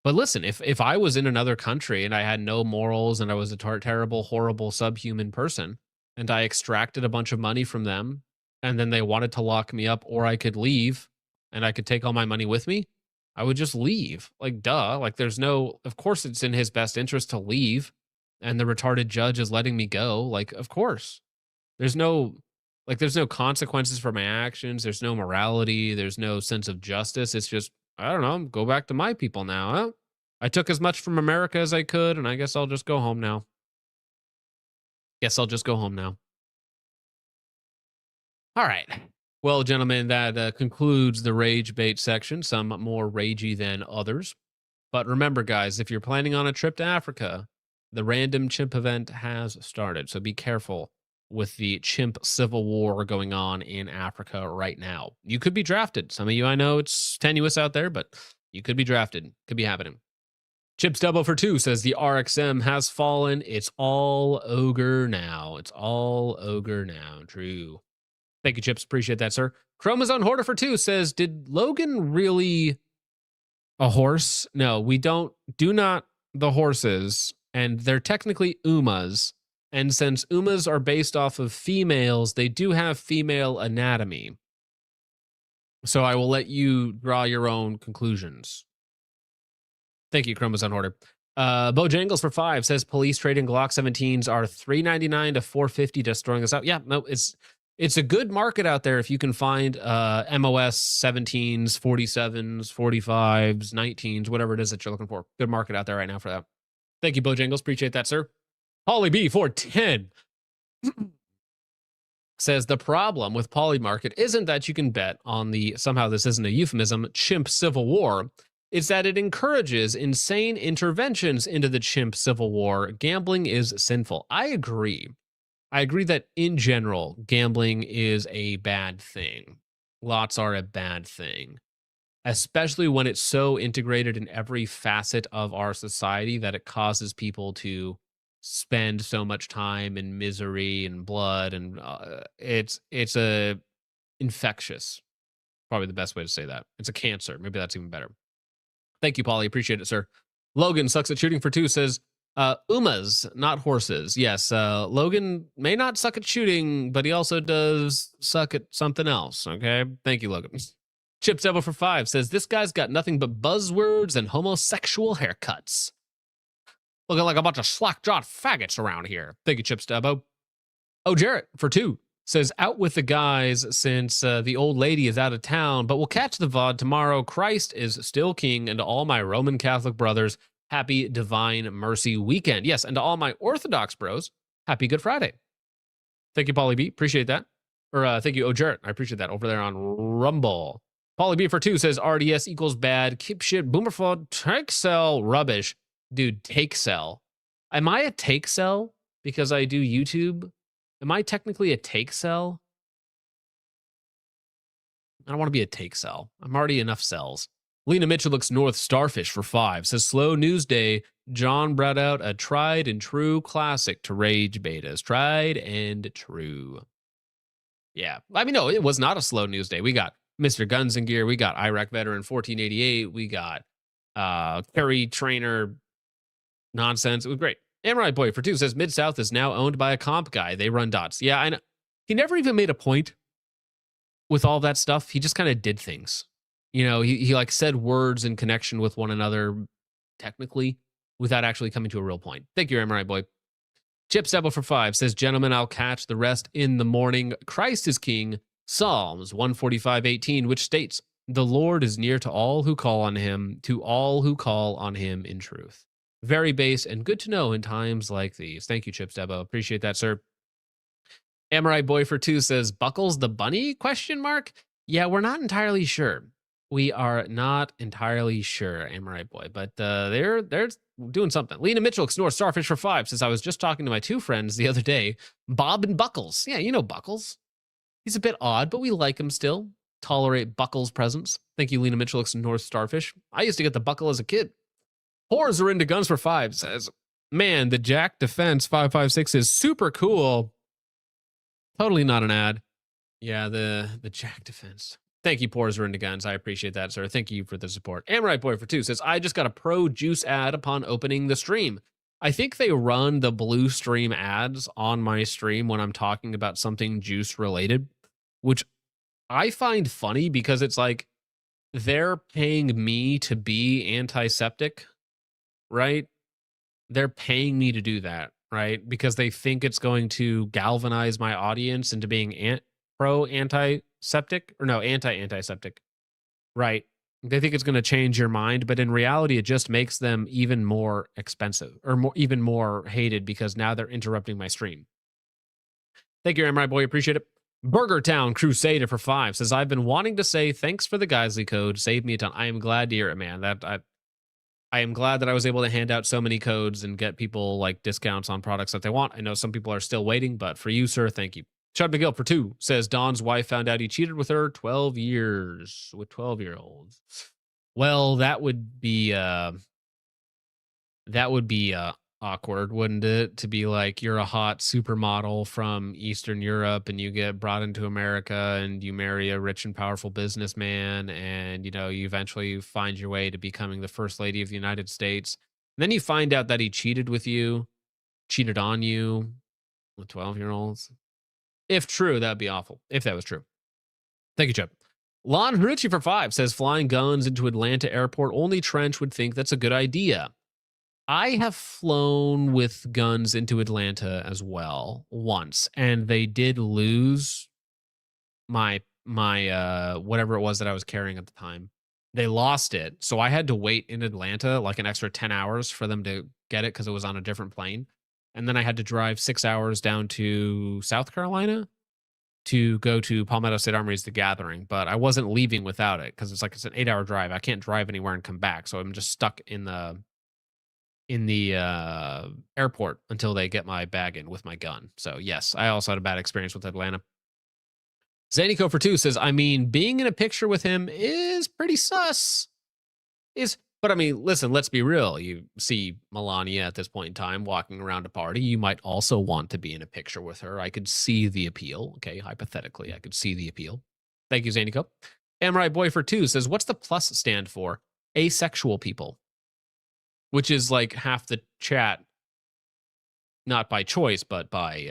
But listen, if I was in another country and I had no morals and I was a terrible, horrible, subhuman person and I extracted a bunch of money from them and then they wanted to lock me up, or I could leave and I could take all my money with me, I would just leave. Like, duh. Like, there's no, of course it's in his best interest to leave. And the retarded judge is letting me go. Like, of course. There's no consequences for my actions. There's no morality. There's no sense of justice. It's just, I don't know, go back to my people now. Huh? I took as much from America as I could, and I guess I'll just go home now. All right. Well, gentlemen, that concludes the rage bait section, some more ragey than others. But remember, guys, if you're planning on a trip to Africa, the random chimp event has started. So be careful with the chimp civil war going on in Africa right now. You could be drafted. Some of you, I know it's tenuous out there, but you could be drafted. Could be happening. Chips Double for 2 says the RXM has fallen. It's all ogre now. True. Thank you, Chips. Appreciate that, sir. Chromazone Hoarder for 2 says, did Logan really a horse? No, we do not the horses, and they're technically Umas. And since Umas are based off of females, they do have female anatomy. So I will let you draw your own conclusions. Thank you, Chromazone Hoarder. Bojangles for 5 says police trading Glock 17s are $399 to $450, just throwing us out. Yeah, no, it's a good market out there if you can find MOS 17s, 47s, 45s, 19s, whatever it is that you're looking for. Good market out there right now for that. Thank you, Bojangles. Appreciate that, sir. Polly B 410 says the problem with Polymarket isn't that you can bet on the, somehow this isn't a euphemism, chimp civil war. It's that it encourages insane interventions into the chimp civil war. Gambling is sinful. I agree. I agree that in general, gambling is a bad thing. Lots are a bad thing, especially when it's so integrated in every facet of our society that it causes people to spend so much time in misery and blood, and it's a infectious, probably the best way to say that. It's a cancer. Maybe that's even better. Thank you, Polly. Appreciate it, sir. Logan sucks at shooting for 2 says, Umas, not horses. Yes, Logan may not suck at shooting, but he also does suck at something else, okay? Thank you, Logan. Chip Devil for 5 says, this guy's got nothing but buzzwords and homosexual haircuts. Looking like a bunch of slack-jawed faggots around here. Thank you, Chip Stubbo. Oh, Jarrett for 2 says, out with the guys since the old lady is out of town, but we'll catch the VOD tomorrow. Christ is still king, and to all my Roman Catholic brothers, happy Divine Mercy weekend. Yes, and to all my Orthodox bros, happy Good Friday. Thank you, Paulie B. Appreciate that. Or thank you, Oh, Jarrett. I appreciate that over there on Rumble. Paulie B for 2 says, RDS equals bad. Keep shit. Boomerfall. Take sell. Rubbish. Dude, take sell. Am I a take sell? because I do YouTube, am I technically a take cell? I don't want to be a take cell. I'm already enough cells. Lena Mitchell looks north starfish for 5. Says slow news day. John brought out a tried and true classic to rage betas. Tried and true. Yeah. I mean, no, it was not a slow news day. We got Mr. Guns and Gear. We got Iraq veteran 1488. We got Kerry trainer nonsense. It was great. Amrite Boy for 2 says Mid-South is now owned by a comp guy. They run dots. Yeah, I know. He never even made a point with all that stuff. He just kind of did things. You know, he like said words in connection with one another technically without actually coming to a real point. Thank you, Amrite Boy. Chip Stebble for 5 says, gentlemen, I'll catch the rest in the morning. Christ is king. Psalms 145:18, which states, the Lord is near to all who call on him, to all who call on him in truth. Very base and good to know in times like these. Thank you, Chip Stebble. Appreciate that, sir. Amrite Boy for 2 says, Buckles the bunny? ? Yeah, we're not entirely sure. We are not entirely sure, Amrite Boy, but they're doing something. Lena Mitchell, Snore Starfish for 5 says, I was just talking to my 2 friends the other day, Bob and Buckles. Yeah, you know Buckles. He's a bit odd, but we like him still. Tolerate Buckles' presence. Thank you, Lena Mitchell, North Starfish. I used to get the buckle as a kid. Whores are into guns for 5 says, man, the Jack Defense 556 is super cool. Totally not an ad. Yeah, the Jack Defense. Thank you, Pores are into guns. I appreciate that, sir. Thank you for the support. Amrite Boy for 2 says, I just got a pro juice ad upon opening the stream. I think they run the blue stream ads on my stream when I'm talking about something juice related, which I find funny because it's like they're paying me to be antiseptic, right? They're paying me to do that, right? Because they think it's going to galvanize my audience into being pro antiseptic or no, anti-antiseptic, right? They think it's going to change your mind, but in reality, it just makes them even more expensive or even more hated because now they're interrupting my stream. Thank you, Amrite Boy. Appreciate it. Burger Town Crusader for 5 says, I've been wanting to say thanks for the Geisley code. Saved me a ton. I am glad to hear it, man. I am glad that I was able to hand out so many codes and get people like discounts on products that they want. I know some people are still waiting, but for you, sir, thank you. Chud McGill for 2 says, Don's wife found out he cheated with her 12 years with 12-year-olds. Well, that would be awkward, wouldn't it? To be like, you're a hot supermodel from Eastern Europe and you get brought into America and you marry a rich and powerful businessman and, you know, you eventually find your way to becoming the first lady of the United States. And then you find out that he cheated with you, cheated on you with 12-year-olds. If true, that'd be awful. If that was true. Thank you, Chip. Lon Hrucci for 5 says, flying guns into Atlanta airport, only Trench would think that's a good idea. I have flown with guns into Atlanta as well once, and they did lose my whatever it was that I was carrying at the time. They lost it, so I had to wait in Atlanta like an extra 10 hours for them to get it because it was on a different plane. And then I had to drive 6 hours down to South Carolina to go to Palmetto State Armory's The Gathering, but I wasn't leaving without it because it's an 8-hour drive. I can't drive anywhere and come back, so I'm just stuck in the airport until they get my bag in with my gun. So yes, I also had a bad experience with Atlanta. Zanico for 2 says, I mean, being in a picture with him is pretty sus. But I mean, listen, let's be real. You see Melania at this point in time walking around a party. You might also want to be in a picture with her. I could see the appeal. Okay, hypothetically, I could see the appeal. Thank you, Zanico. Amrite Boy for 2 says, what's the plus stand for? Asexual people. Which is like half the chat, not by choice, but by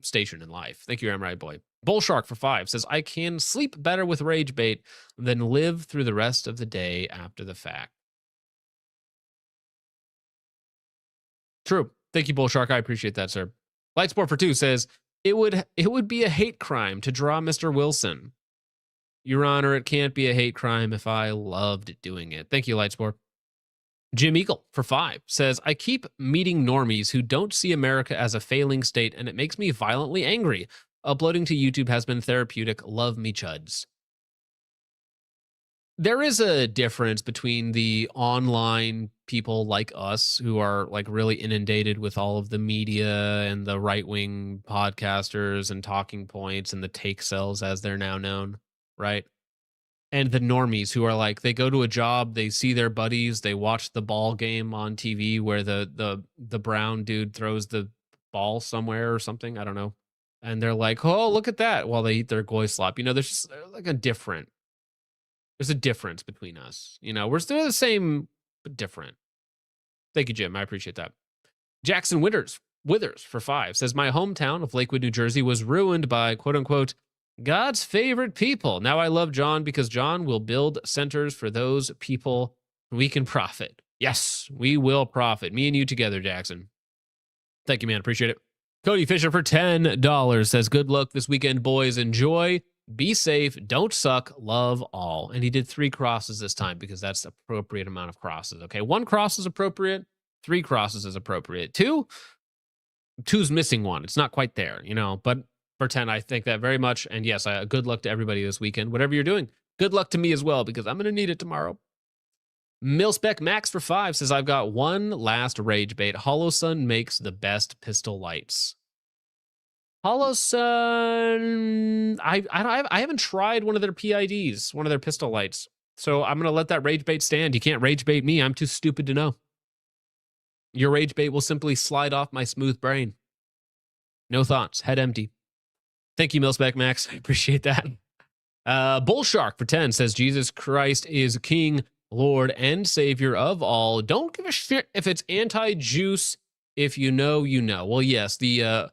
station in life. Thank you, Amrite Boy. Bullshark for 5 says, I can sleep better with rage bait than live through the rest of the day after the fact. True. Thank you, Bullshark. I appreciate that, sir. Lightsport for 2 says, it would be a hate crime to draw Mr. Wilson. Your Honor, it can't be a hate crime if I loved doing it. Thank you, Lightsport. Jim Eagle for 5 says, I keep meeting normies who don't see America as a failing state, and it makes me violently angry. Uploading to YouTube has been therapeutic. Love me, chuds. there is a difference between the online people like us who are like really inundated with all of the media and the right-wing podcasters and talking points and the take cells as they're now known, right? And the normies who are like, they go to a job, they see their buddies, they watch the ball game on TV where the brown dude throws the ball somewhere or something, I don't know. And they're like, oh, look at that, while they eat their goy slop. You know, there's just like there's a difference between us. You know, we're still the same, but different. Thank you, Jim. I appreciate that. Jackson Withers for 5 says, my hometown of Lakewood, New Jersey was ruined by, quote unquote, God's favorite people. Now I love John because John will build centers for those people. We can profit. Yes, we will profit. Me and you together, Jackson. Thank you, man. Appreciate it. Cody Fisher for $10 says, good luck this weekend, boys. Enjoy. Be safe. Don't suck. Love all. And he did 3 crosses this time because that's the appropriate amount of crosses. Okay, 1 cross is appropriate. 3 crosses is appropriate. 2's missing 1. It's not quite there, you know, but for 10, I thank that very much. And yes, good luck to everybody this weekend. Whatever you're doing, good luck to me as well because I'm going to need it tomorrow. Milspec Max for 5 says, I've got one last rage bait. Hollow Sun makes the best pistol lights. Hollow Sun, I haven't tried one of their PIDs, one of their pistol lights. So I'm going to let that rage bait stand. You can't rage bait me. I'm too stupid to know. Your rage bait will simply slide off my smooth brain. No thoughts, head empty. Thank you, Milspec Max. I appreciate that. Bull Shark for 10 says, Jesus Christ is King, Lord, and Savior of all. Don't give a shit if it's anti-juice. If you know, you know. Well, yes, the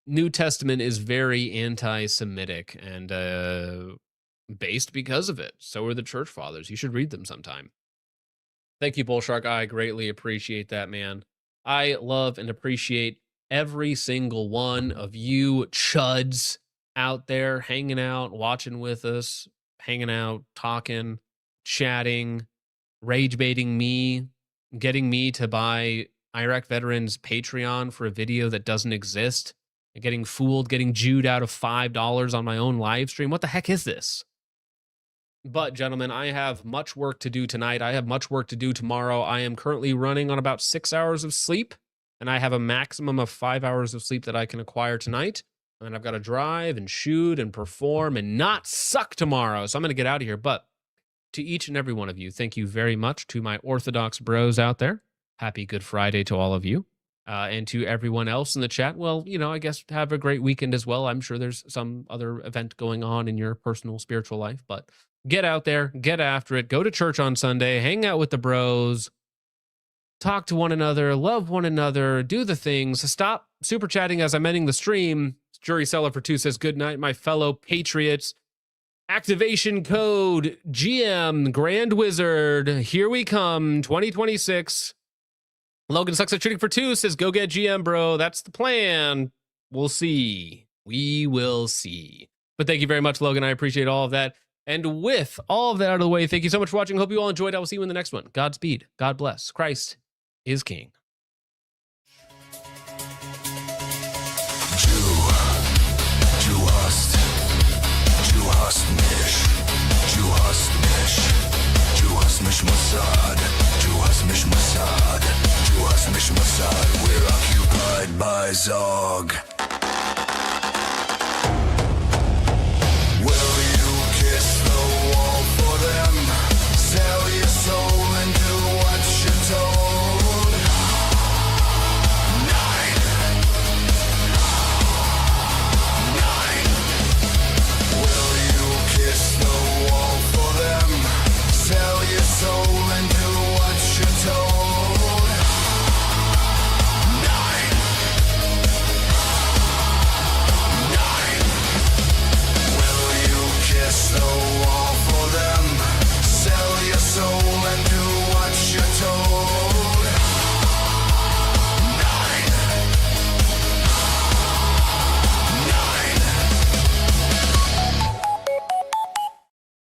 New Testament is very anti-Semitic and based because of it. So are the church fathers. You should read them sometime. Thank you, Bull Shark. I greatly appreciate that, man. I love and appreciate every single one of you chuds out there hanging out, watching with us, hanging out, talking, chatting, rage baiting me, getting me to buy Iraq Veterans Patreon for a video that doesn't exist, and getting fooled, getting Jewed out of $5 on my own live stream. What the heck is this? But, gentlemen, I have much work to do tonight. I have much work to do tomorrow. I am currently running on about 6 hours of sleep, and I have a maximum of 5 hours of sleep that I can acquire tonight. And I've got to drive and shoot and perform and not suck tomorrow. So I'm going to get out of here. But to each and every one of you, thank you very much. To my Orthodox bros out there, happy Good Friday to all of you. And to everyone else in the chat, well, you know, I guess have a great weekend as well. I'm sure there's some other event going on in your personal spiritual life, but get out there, get after it, go to church on Sunday, hang out with the bros, talk to one another, love one another, do the things. Stop super chatting as I'm ending the stream. Jury Seller for 2 says, good night, my fellow patriots. Activation code GM Grand Wizard. Here we come, 2026. Logan Sucks at Shooting for 2 says, go get GM, bro. That's the plan. We'll see. We will see. But thank you very much, Logan. I appreciate all of that. And with all of that out of the way, thank you so much for watching. Hope you all enjoyed. I will see you in the next one. Godspeed. God bless. Christ is King.